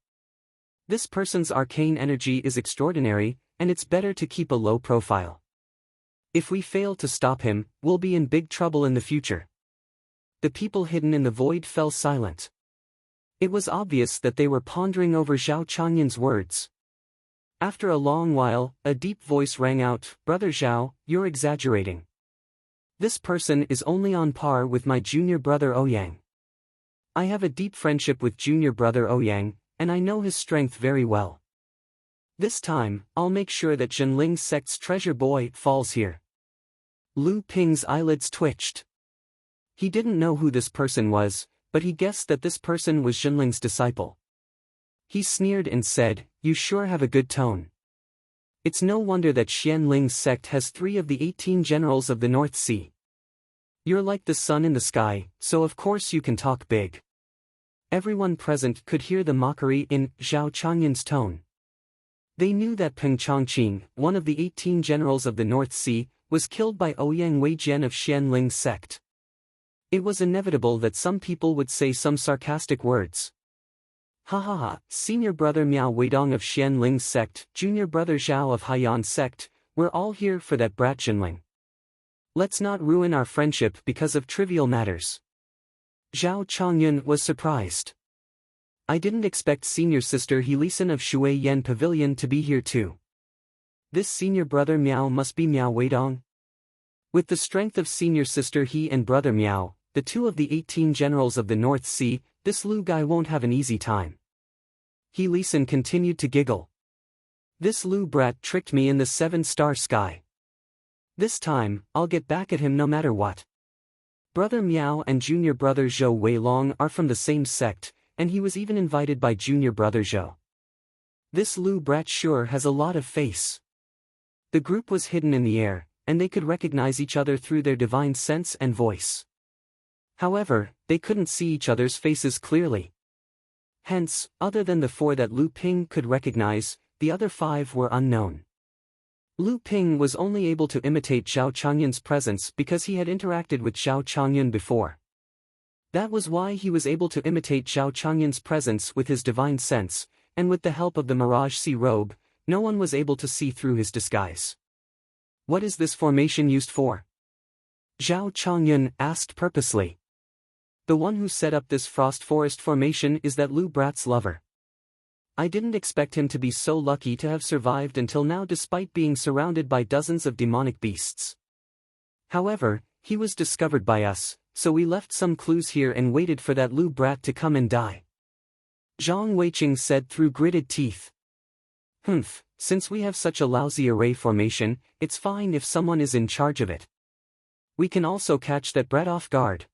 This person's arcane energy is extraordinary, and it's better to keep a low profile. If we fail to stop him, we'll be in big trouble in the future. The people hidden in the void fell silent. It was obvious that they were pondering over Zhao Changyan's words. After a long while, a deep voice rang out, "Brother Zhao, you're exaggerating. This person is only on par with my junior brother Ouyang. I have a deep friendship with junior brother Ouyang, and I know his strength very well. This time, I'll make sure that Zhenling's sect's treasure boy falls here." Lu Ping's eyelids twitched. He didn't know who this person was, but he guessed that this person was Zhenling's disciple. He sneered and said, "You sure have a good tone. It's no wonder that Xianling's sect has 3 of the 18 generals of the North Sea. You're like the sun in the sky, so of course you can talk big." Everyone present could hear the mockery in Zhao Changyan's tone. They knew that Peng Chongqing, one of the 18 generals of the North Sea, was killed by Ouyang Weijian of Xianling's sect. It was inevitable that some people would say some sarcastic words. "Ha ha ha, senior brother Miao Weidong of Xianling's sect, junior brother Zhao of Haiyan's sect, we're all here for that brat Zhenling. Let's not ruin our friendship because of trivial matters." Zhao Changyan was surprised. "I didn't expect senior sister He Lisan of Shui Yan Pavilion to be here too. This senior brother Miao must be Miao Weidong. With the strength of senior sister He and brother Miao, the 2 of the 18 generals of the North Sea, this Lu guy won't have an easy time." He Lisan continued to giggle. "This Lu brat tricked me in the 7-star sky. This time, I'll get back at him no matter what. Brother Miao and junior brother Zhou Weilong are from the same sect, and he was even invited by junior brother Zhou. This Lu brat sure has a lot of face." The group was hidden in the air, and they could recognize each other through their divine sense and voice. However, they couldn't see each other's faces clearly. Hence, other than the 4 that Lu Ping could recognize, the other 5 were unknown. Lu Ping was only able to imitate Zhao Changyan's presence because he had interacted with Zhao Changyan before. That was why he was able to imitate Zhao Changyan's presence with his divine sense, and with the help of the Mirage Sea robe, no one was able to see through his disguise. "What is this formation used for?" Zhao Changyan asked purposely. "The one who set up this frost forest formation is that Lu brat's lover. I didn't expect him to be so lucky to have survived until now despite being surrounded by dozens of demonic beasts. However, he was discovered by us, so we left some clues here and waited for that Lu brat to come and die." Zhang Weiqing said through gritted teeth. "Humph, since we have such a lousy array formation, it's fine if someone is in charge of it. We can also catch that brat off guard.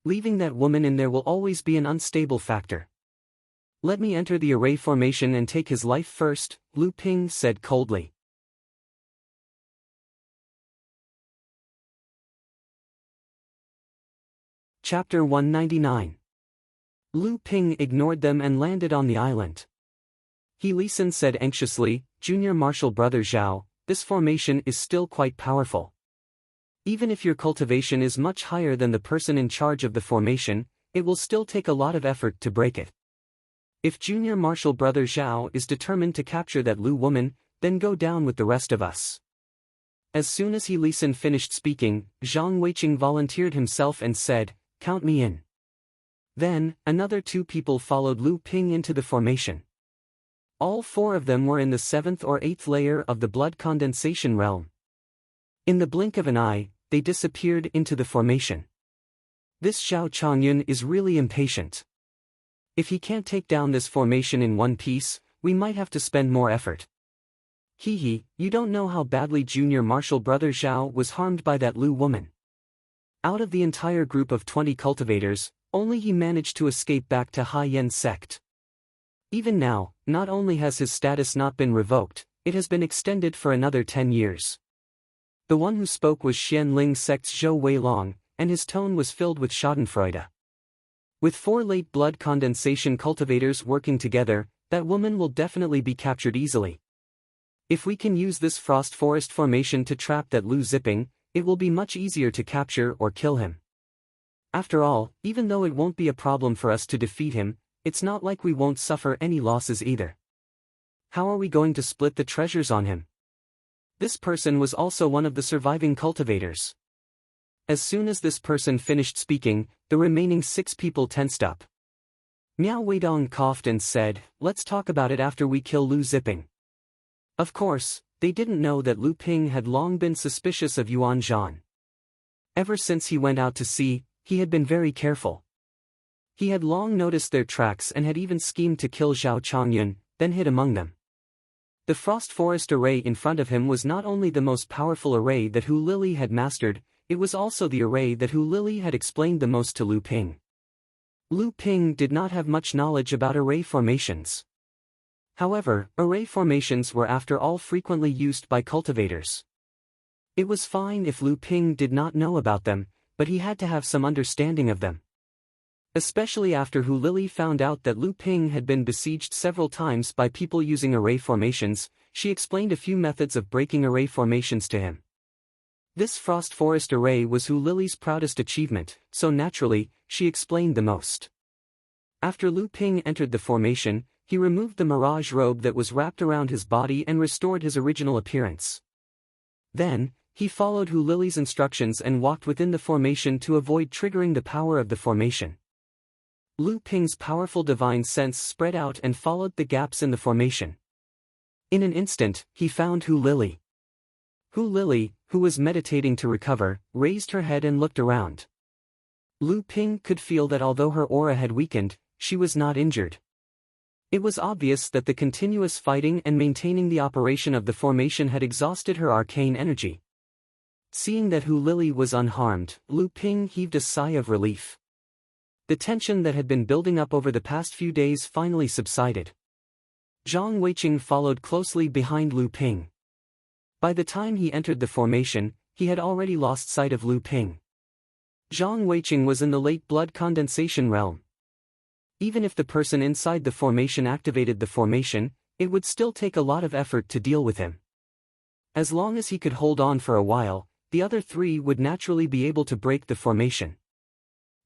Leaving that woman in there will always be an unstable factor. Let me enter the array formation and take his life first," Lu Ping said coldly. Chapter 199. Lu Ping ignored them and landed on the island. He Lisan said anxiously, "Junior Marshal Brother Zhao, this formation is still quite powerful. Even if your cultivation is much higher than the person in charge of the formation, it will still take a lot of effort to break it. If Junior Marshal Brother Zhao is determined to capture that Lu woman, then go down with the rest of us." As soon as He Lisan finished speaking, Zhang Weiqing volunteered himself and said, "Count me in." Then, another 2 people followed Lu Ping into the formation. All 4 of them were in the 7th or 8th layer of the blood condensation realm. In the blink of an eye, they disappeared into the formation. This Zhao Changyan is really impatient. If he can't take down this formation in one piece, we might have to spend more effort. Hee, you don't know how badly Junior Marshal Brother Zhao was harmed by that Lu woman. Out of the entire group of 20 cultivators, only he managed to escape back to Haiyan sect. Even now, not only has his status not been revoked, it has been extended for another 10 years. The one who spoke was Xianling sect's Zhou Weilong, and his tone was filled with schadenfreude. With 4 late blood condensation cultivators working together, that woman will definitely be captured easily. If we can use this frost forest formation to trap that Lu Zipping, it will be much easier to capture or kill him. After all, even though it won't be a problem for us to defeat him, it's not like we won't suffer any losses either. How are we going to split the treasures on him? This person was also one of the surviving cultivators. As soon as this person finished speaking, the remaining 6 people tensed up. Miao Weidong coughed and said, "Let's talk about it after we kill Lu Ziping." Of course, they didn't know that Lu Ping had long been suspicious of Yuan Zhan. Ever since he went out to sea, he had been very careful. He had long noticed their tracks and had even schemed to kill Zhao Changyun, then hid among them. The Frost Forest array in front of him was not only the most powerful array that Hu Lili had mastered, it was also the array that Hu Lili had explained the most to Lu Ping. Lu Ping did not have much knowledge about array formations. However, array formations were after all frequently used by cultivators. It was fine if Lu Ping did not know about them, but he had to have some understanding of them. Especially after Hu Lili found out that Lu Ping had been besieged several times by people using array formations, she explained a few methods of breaking array formations to him. This Frost Forest array was Hu Lili's proudest achievement, so naturally, she explained the most. After Lu Ping entered the formation, he removed the mirage robe that was wrapped around his body and restored his original appearance. Then, he followed Hu Lili's instructions and walked within the formation to avoid triggering the power of the formation. Lu Ping's powerful divine sense spread out and followed the gaps in the formation. In an instant, he found Hu Lili. Hu Lili, who was meditating to recover, raised her head and looked around. Lu Ping could feel that although her aura had weakened, she was not injured. It was obvious that the continuous fighting and maintaining the operation of the formation had exhausted her arcane energy. Seeing that Hu Lili was unharmed, Lu Ping heaved a sigh of relief. The tension that had been building up over the past few days finally subsided. Zhang Weiqing followed closely behind Lu Ping. By the time he entered the formation, he had already lost sight of Lu Ping. Zhang Weiqing was in the late blood condensation realm. Even if the person inside the formation activated the formation, it would still take a lot of effort to deal with him. As long as he could hold on for a while, the other 3 would naturally be able to break the formation.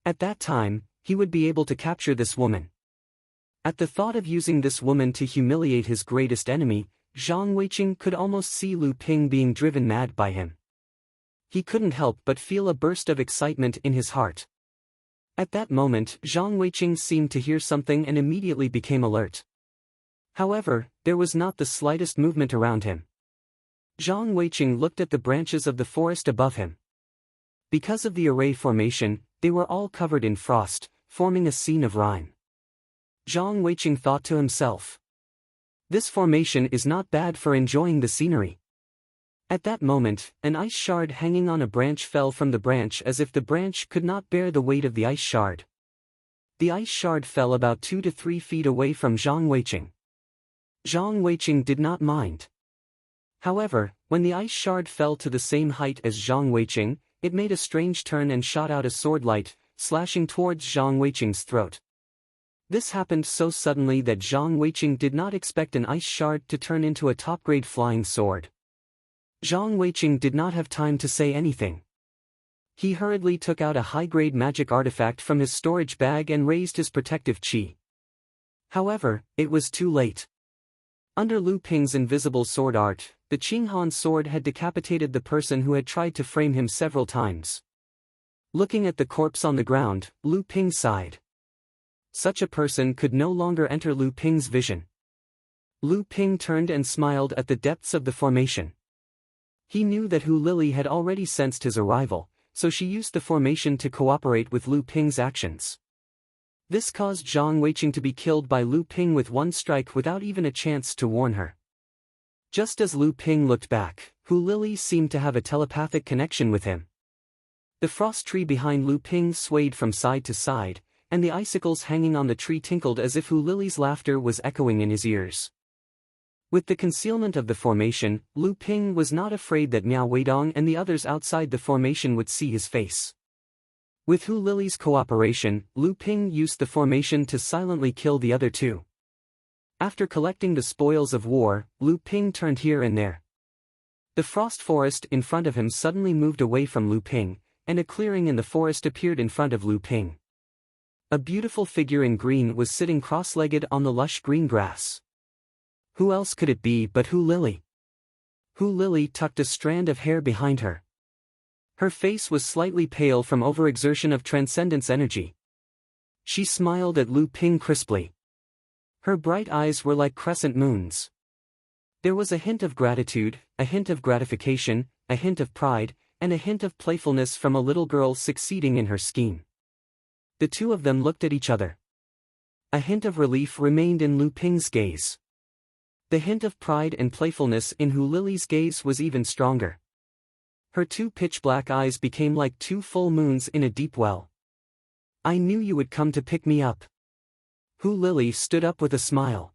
At that time, he would be able to capture this woman. At the thought of using this woman to humiliate his greatest enemy, Zhang Weiqing could almost see Lu Ping being driven mad by him. He couldn't help but feel a burst of excitement in his heart. At that moment, Zhang Weiqing seemed to hear something and immediately became alert. However, there was not the slightest movement around him. Zhang Weiqing looked at the branches of the forest above him. Because of the array formation, they were all covered in frost, forming a scene of rime. Zhang Weiqing thought to himself, "This formation is not bad for enjoying the scenery." At that moment, an ice shard hanging on a branch fell from the branch as if the branch could not bear the weight of the ice shard. The ice shard fell about 2 to 3 feet away from Zhang Weiqing. Zhang Weiqing did not mind. However, when the ice shard fell to the same height as Zhang Weiqing, it made a strange turn and shot out a sword light, slashing towards Zhang Weiqing's throat. This happened so suddenly that Zhang Weiqing did not expect an ice shard to turn into a top-grade flying sword. Zhang Weiqing did not have time to say anything. He hurriedly took out a high-grade magic artifact from his storage bag and raised his protective chi. However, it was too late. Under Lu Ping's invisible sword art, the Qinghan sword had decapitated the person who had tried to frame him several times. Looking at the corpse on the ground, Lu Ping sighed. Such a person could no longer enter Lu Ping's vision. Lu Ping turned and smiled at the depths of the formation. He knew that Hu Lili had already sensed his arrival, so she used the formation to cooperate with Lu Ping's actions. This caused Zhang Weiqing to be killed by Lu Ping with one strike without even a chance to warn her. Just as Lu Ping looked back, Hu Lili seemed to have a telepathic connection with him. The frost tree behind Lu Ping swayed from side to side, and the icicles hanging on the tree tinkled as if Hu Lili's laughter was echoing in his ears. With the concealment of the formation, Lu Ping was not afraid that Miao Weidong and the others outside the formation would see his face. With Hu Lili's cooperation, Lu Ping used the formation to silently kill the other 2. After collecting the spoils of war, Lu Ping turned here and there. The frost forest in front of him suddenly moved away from Lu Ping, and a clearing in the forest appeared in front of Lu Ping. A beautiful figure in green was sitting cross-legged on the lush green grass. Who else could it be but Hu Lily? Hu Lily tucked a strand of hair behind her. Her face was slightly pale from overexertion of transcendence energy. She smiled at Lu Ping crisply. Her bright eyes were like crescent moons. There was a hint of gratitude, a hint of gratification, a hint of pride, and a hint of playfulness from a little girl succeeding in her scheme. The two of them looked at each other. A hint of relief remained in Lu Ping's gaze. The hint of pride and playfulness in Hu Lily's gaze was even stronger. Her two pitch-black eyes became like two full moons in a deep well. I knew you would come to pick me up. Hu Lily stood up with a smile.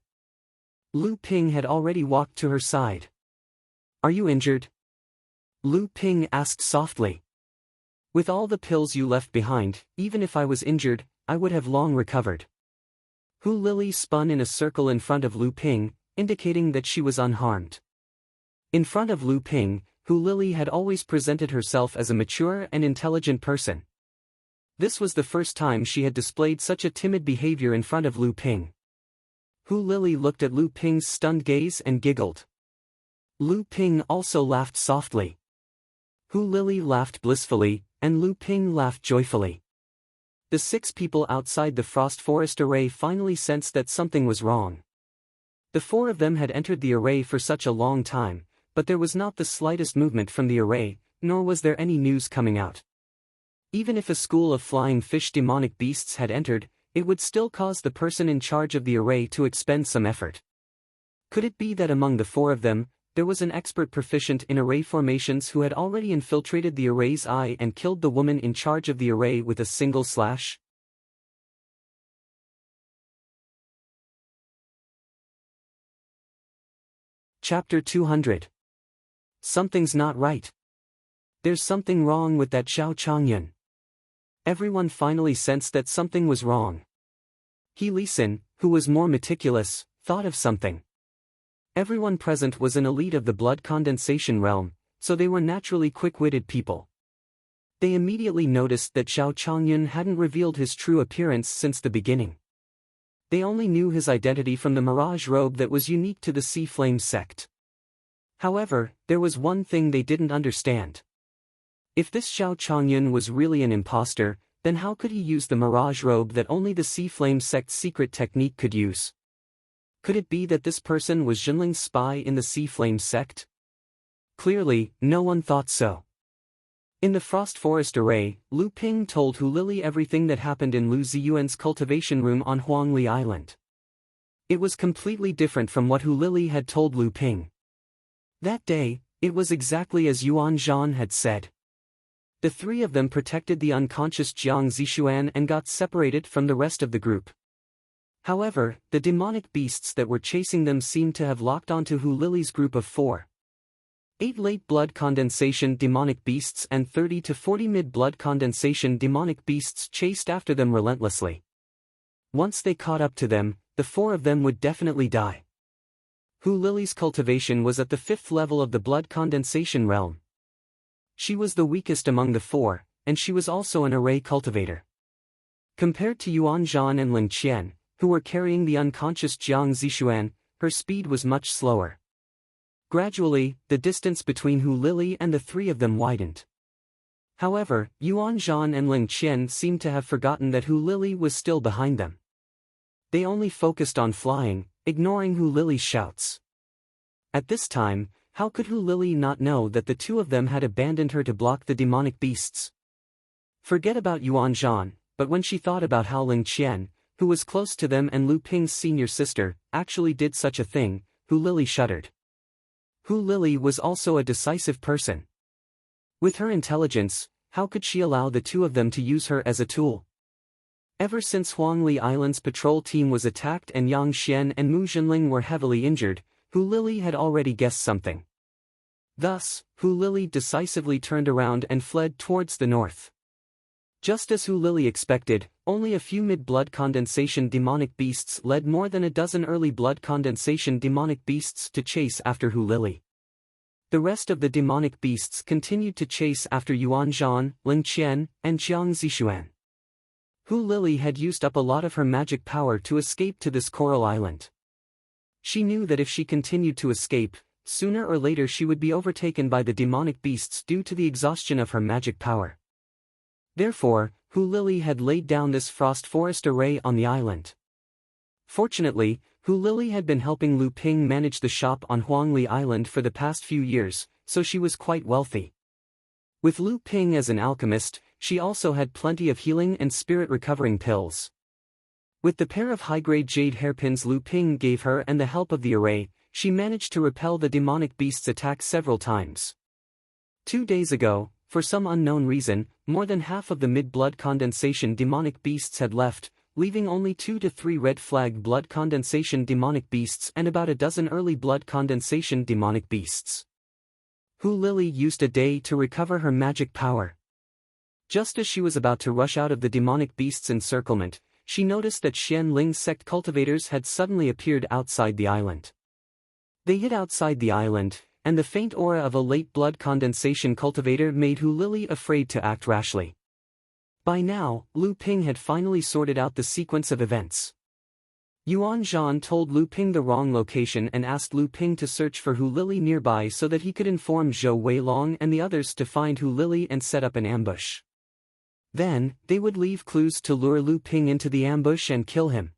Lu Ping had already walked to her side. Are you injured? Lu Ping asked softly. With all the pills you left behind, even if I was injured, I would have long recovered. Hu Lily spun in a circle in front of Lu Ping, indicating that she was unharmed. In front of Lu Ping, Hu Lily had always presented herself as a mature and intelligent person. This was the first time she had displayed such a timid behavior in front of Lu Ping. Hu Lily looked at Lu Ping's stunned gaze and giggled. Lu Ping also laughed softly. Hu Lily laughed blissfully, and Lu Ping laughed joyfully. The 6 people outside the Frost Forest array finally sensed that something was wrong. The 4 of them had entered the array for such a long time, but there was not the slightest movement from the array, nor was there any news coming out. Even if a school of flying fish demonic beasts had entered, it would still cause the person in charge of the array to expend some effort. Could it be that among the 4 of them, there was an expert proficient in array formations who had already infiltrated the array's eye and killed the woman in charge of the array with a single slash? Chapter 200. Something's not right. There's something wrong with that Xiao Changyun. Everyone finally sensed that something was wrong. He Lisin, who was more meticulous, thought of something. Everyone present was an elite of the blood condensation realm, so they were naturally quick-witted people. They immediately noticed that Xiao Changyun hadn't revealed his true appearance since the beginning. They only knew his identity from the mirage robe that was unique to the Sea Flame sect. However, there was one thing they didn't understand. If this Xiao Changyun was really an imposter, then how could he use the mirage robe that only the Sea Flame sect's secret technique could use? Could it be that this person was Jinling's spy in the Sea Flame sect? Clearly, no one thought so. In the Frost Forest array, Lu Ping told Hu Lily everything that happened in Lu Ziyuan's cultivation room on Huangli Island. It was completely different from what Hu Lily had told Lu Ping. That day, it was exactly as Yuan Zhan had said. The 3 of them protected the unconscious Jiang Zishuan and got separated from the rest of the group. However, the demonic beasts that were chasing them seemed to have locked onto Hu Lily's group of 4. 8 late blood condensation demonic beasts and 30 to 40 mid blood condensation demonic beasts chased after them relentlessly. Once they caught up to them, the 4 of them would definitely die. Hu Lily's cultivation was at the 5th level of the blood condensation realm. She was the weakest among the 4, and she was also an array cultivator. Compared to Yuan Zhan and Ling Qian, who were carrying the unconscious Jiang Zishuan, her speed was much slower. Gradually, the distance between Hu Lily and the 3 of them widened. However, Yuan Zhan and Ling Qian seemed to have forgotten that Hu Lily was still behind them. They only focused on flying, ignoring Hu Lily's shouts. At this time, how could Hu Lily not know that the 2 of them had abandoned her to block the demonic beasts? Forget about Yuan Zhan, but when she thought about how Ling Qian, who was close to them and Lu Ping's senior sister, actually did such a thing, Hu Lily shuddered. Hu Lily was also a decisive person. With her intelligence, how could she allow the 2 of them to use her as a tool? Ever since Huangli Island's patrol team was attacked and Yang Xian and Mu Jinling were heavily injured, Hu Lily had already guessed something. Thus, Hu Lily decisively turned around and fled towards the north. Just as Hu Lily expected, only a few mid-blood condensation demonic beasts led more than a dozen early blood condensation demonic beasts to chase after Hu Lily. The rest of the demonic beasts continued to chase after Yuan Zhan, Ling Qian, and Jiang Zishuan. Hu Lily had used up a lot of her magic power to escape to this coral island. she knew that if she continued to escape, sooner or later she would be overtaken by the demonic beasts due to the exhaustion of her magic power. Therefore, Hu Lily had laid down this frost forest array on the island. Fortunately, Hu Lily had been helping Lu Ping manage the shop on Huangli Island for the past few years, so she was quite wealthy. With Lu Ping as an alchemist, she also had plenty of healing and spirit recovering pills. With the pair of high-grade jade hairpins Lu Ping gave her and the help of the array, she managed to repel the demonic beast's attack several times. 2 days ago, for some unknown reason, more than half of the mid-blood condensation demonic beasts had left, leaving only 2 to 3 red flag blood condensation demonic beasts and about a dozen early blood condensation demonic beasts. Hu Lily used a day to recover her magic power. Just as she was about to rush out of the demonic beast's encirclement, she noticed that Xian Ling sect cultivators had suddenly appeared outside the island. They hid outside the island, and the faint aura of a late blood condensation cultivator made Hu Lily afraid to act rashly. By now, Lu Ping had finally sorted out the sequence of events. Yuan Zhan told Lu Ping the wrong location and asked Lu Ping to search for Hu Lily nearby so that he could inform Zhou Weilong and the others to find Hu Lily and set up an ambush. Then, they would leave clues to lure Lu Ping into the ambush and kill him.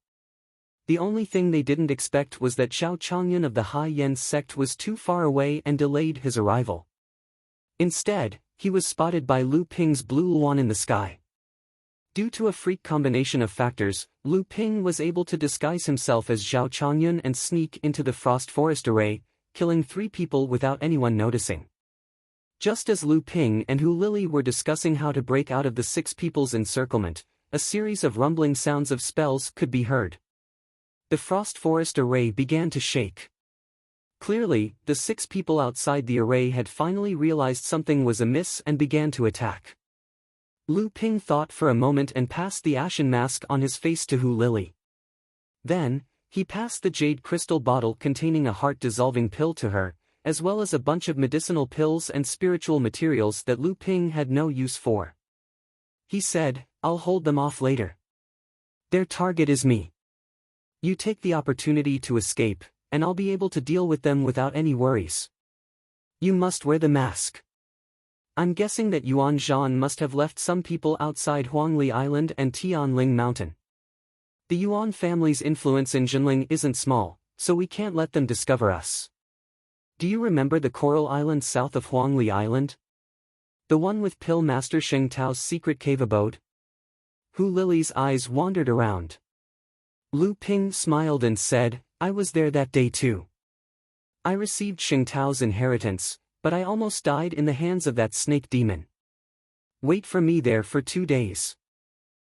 The only thing they didn't expect was that Xiao Chongyun of the Hai Yen sect was too far away and delayed his arrival. Instead, he was spotted by Lu Ping's blue luan in the sky. Due to a freak combination of factors, Lu Ping was able to disguise himself as Zhao Chongyun and sneak into the frost forest array, killing 3 people without anyone noticing. Just as Lu Ping and Hu Lily were discussing how to break out of the 6 people's encirclement, a series of rumbling sounds of spells could be heard. The frost forest array began to shake. Clearly, the 6 people outside the array had finally realized something was amiss and began to attack. Lu Ping thought for a moment and passed the ashen mask on his face to Hu Lily. Then, he passed the jade crystal bottle containing a heart-dissolving pill to her, as well as a bunch of medicinal pills and spiritual materials that Lu Ping had no use for. He said, "I'll hold them off later. Their target is me. You take the opportunity to escape, and I'll be able to deal with them without any worries. You must wear the mask." I'm guessing that Yuan Zhan must have left some people outside Huangli Island and Tianling Mountain. The Yuan family's influence in Jinling isn't small, so we can't let them discover us. Do you remember the Coral Island south of Huangli Island? The one with Pill Master Sheng Tao's secret cave abode? Hu Lily's eyes wandered around. Lu Ping smiled and said, I was there that day too. I received Sheng Tao's inheritance, but I almost died in the hands of that snake demon. Wait for me there for 2 days.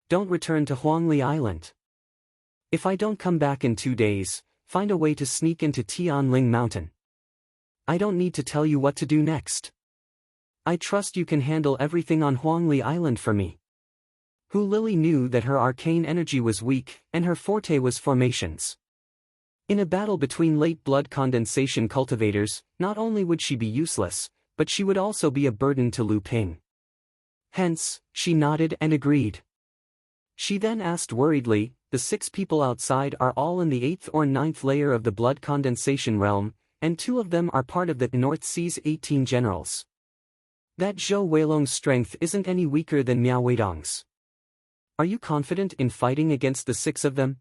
Don't return to Huangli Island. If I don't come back in 2 days, find a way to sneak into Tianling Mountain. I don't need to tell you what to do next. I trust you can handle everything on Huangli Island for me. Hu Lily knew that her arcane energy was weak, and her forte was formations. In a battle between late blood condensation cultivators, not only would she be useless, but she would also be a burden to Lu Ping. Hence, she nodded and agreed. She then asked worriedly, the 6 people outside are all in the 8th or 9th layer of the blood condensation realm, and 2 of them are part of the North Sea's 18 generals. That Zhou Weilong's strength isn't any weaker than Miao Weidong's. Are you confident in fighting against the 6 of them?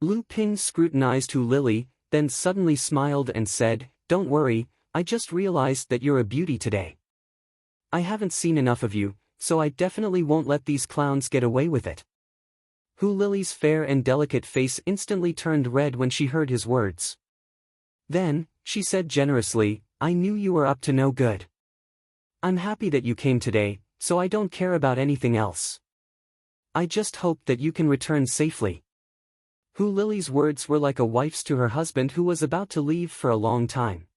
Lu Ping scrutinized Hu Lily, then suddenly smiled and said, Don't worry, I just realized that you're a beauty today. I haven't seen enough of you, so I definitely won't let these clowns get away with it. Hu Lily's fair and delicate face instantly turned red when she heard his words. Then, she said generously, I knew you were up to no good. I'm happy that you came today, so I don't care about anything else. I just hope that you can return safely. Hu Lily's words were like a wife's to her husband who was about to leave for a long time.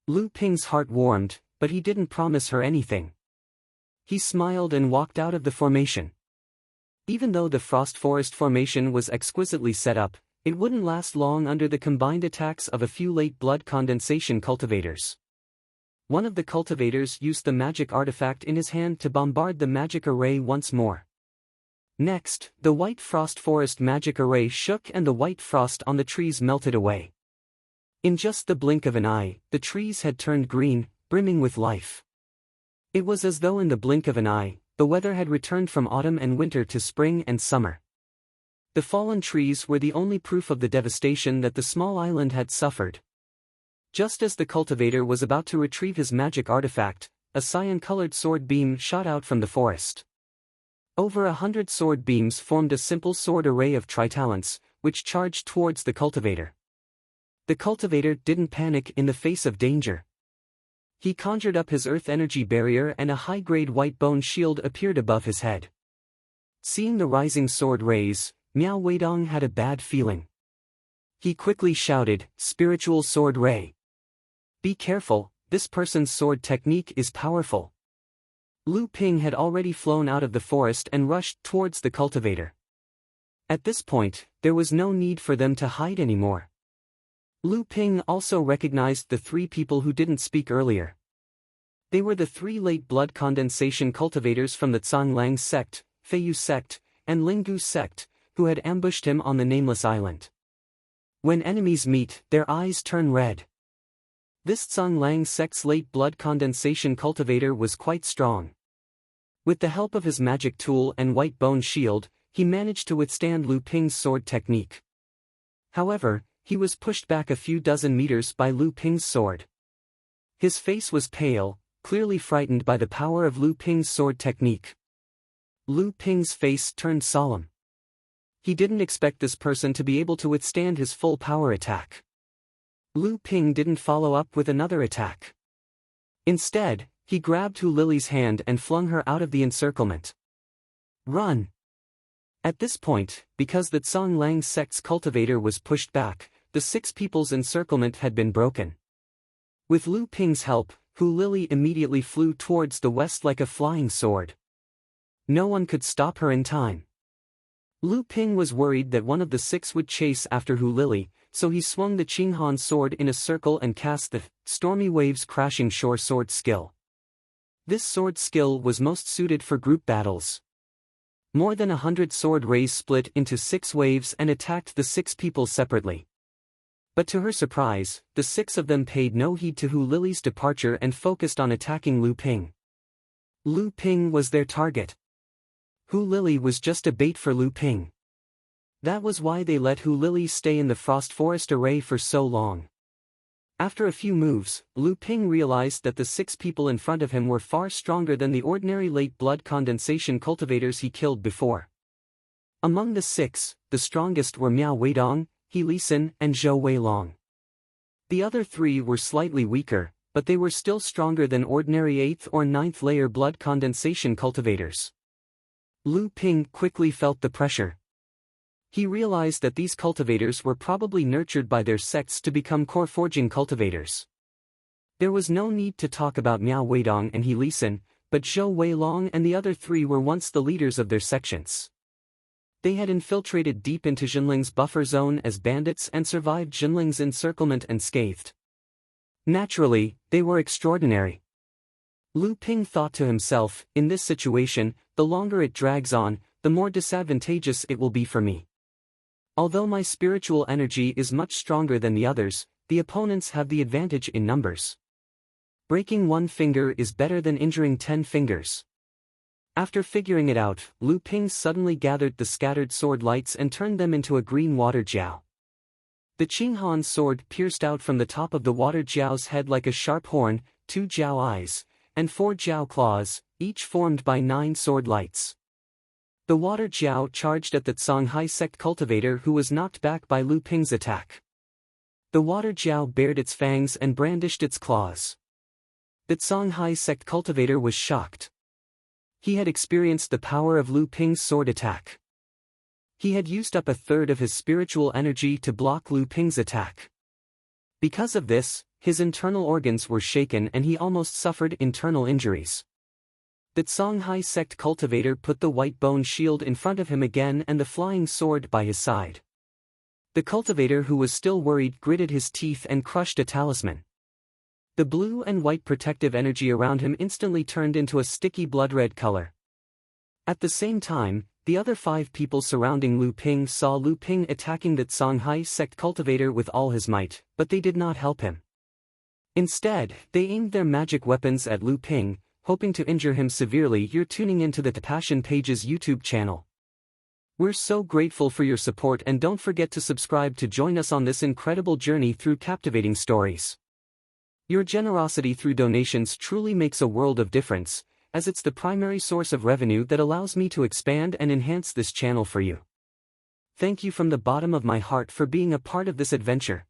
Lu Ping's heart warmed, but he didn't promise her anything. He smiled and walked out of the formation. Even though the Frost Forest formation was exquisitely set up, it wouldn't last long under the combined attacks of a few late blood condensation cultivators. One of the cultivators used the magic artifact in his hand to bombard the magic array once more. Next, the white frost forest magic array shook and the white frost on the trees melted away. In just the blink of an eye, the trees had turned green, brimming with life. It was as though in the blink of an eye, the weather had returned from autumn and winter to spring and summer. The fallen trees were the only proof of the devastation that the small island had suffered. Just as the cultivator was about to retrieve his magic artifact, a cyan-colored sword beam shot out from the forest. Over 100 sword beams formed a simple sword array of tritalents, which charged towards the cultivator. The cultivator didn't panic in the face of danger. He conjured up his earth energy barrier and a high-grade white bone shield appeared above his head. Seeing the rising sword rays, Miao Weidong had a bad feeling. He quickly shouted, "Spiritual sword ray! Be careful, this person's sword technique is powerful." Lu Ping had already flown out of the forest and rushed towards the cultivator. At this point, there was no need for them to hide anymore. Lu Ping also recognized the three people who didn't speak earlier. They were the three late blood condensation cultivators from the Zhanglang sect, Feiyu sect, and Linggu sect, who had ambushed him on the Nameless Island. When enemies meet, their eyes turn red. This Zhanglang sect's late blood condensation cultivator was quite strong. With the help of his magic tool and white bone shield, he managed to withstand Lu Ping's sword technique. However, he was pushed back a few dozen meters by Lu Ping's sword. His face was pale, clearly frightened by the power of Lu Ping's sword technique. Lu Ping's face turned solemn. He didn't expect this person to be able to withstand his full power attack. Lu Ping didn't follow up with another attack. Instead, he grabbed Hu Lily's hand and flung her out of the encirclement. "Run!" At this point, because the Zhanglang sect's cultivator was pushed back, the six people's encirclement had been broken. With Lu Ping's help, Hu Lily immediately flew towards the west like a flying sword. No one could stop her in time. Lu Ping was worried that one of the six would chase after Hu Lily, so he swung the Qinghan sword in a circle and cast the Stormy Waves Crashing Shore sword skill. This sword skill was most suited for group battles. More than 100 sword rays split into 6 waves and attacked the 6 people separately. But to her surprise, the 6 of them paid no heed to Hu Lily's departure and focused on attacking Lu Ping. Lu Ping was their target. Hu Lily was just a bait for Lu Ping. That was why they let Hu Lily stay in the Frost Forest array for so long. After a few moves, Lu Ping realized that the 6 people in front of him were far stronger than the ordinary late blood condensation cultivators he killed before. Among the 6, the strongest were Miao Weidong, He Lisin, and Zhou Weilong. The other 3 were slightly weaker, but they were still stronger than ordinary 8th or 9th layer blood condensation cultivators. Lu Ping quickly felt the pressure. He realized that these cultivators were probably nurtured by their sects to become core forging cultivators. There was no need to talk about Miao Weidong and He Lisin, but Zhou Weilong and the other 3 were once the leaders of their sections. They had infiltrated deep into Jinling's buffer zone as bandits and survived Jinling's encirclement unscathed. Naturally, they were extraordinary. Lu Ping thought to himself, in this situation, the longer it drags on, the more disadvantageous it will be for me. Although my spiritual energy is much stronger than the others, the opponents have the advantage in numbers. Breaking 1 finger is better than injuring 10 fingers. After figuring it out, Lu Ping suddenly gathered the scattered sword lights and turned them into a green water jiao. The Qinghan sword pierced out from the top of the water jiao's head like a sharp horn, 2 jiao eyes, and 4 jiao claws, each formed by 9 sword lights. The water jiao charged at the Zhonghai sect cultivator who was knocked back by Lu Ping's attack. The water jiao bared its fangs and brandished its claws. The Zhonghai sect cultivator was shocked. He had experienced the power of Lu Ping's sword attack. He had used up a third of his spiritual energy to block Lu Ping's attack. Because of this, his internal organs were shaken and he almost suffered internal injuries. The Zhonghai sect cultivator put the white bone shield in front of him again and the flying sword by his side. The cultivator who was still worried gritted his teeth and crushed a talisman. The blue and white protective energy around him instantly turned into a sticky blood-red color. At the same time, The other 5 people surrounding Lu Ping saw Lu Ping attacking that Songhai sect cultivator with all his might, but they did not help him. Instead, they aimed their magic weapons at Lu Ping, hoping to injure him severely. You're tuning into the Passion Pages YouTube channel. We're so grateful for your support, and don't forget to subscribe to join us on this incredible journey through captivating stories. Your generosity through donations truly makes a world of difference, as it's the primary source of revenue that allows me to expand and enhance this channel for you. Thank you from the bottom of my heart for being a part of this adventure.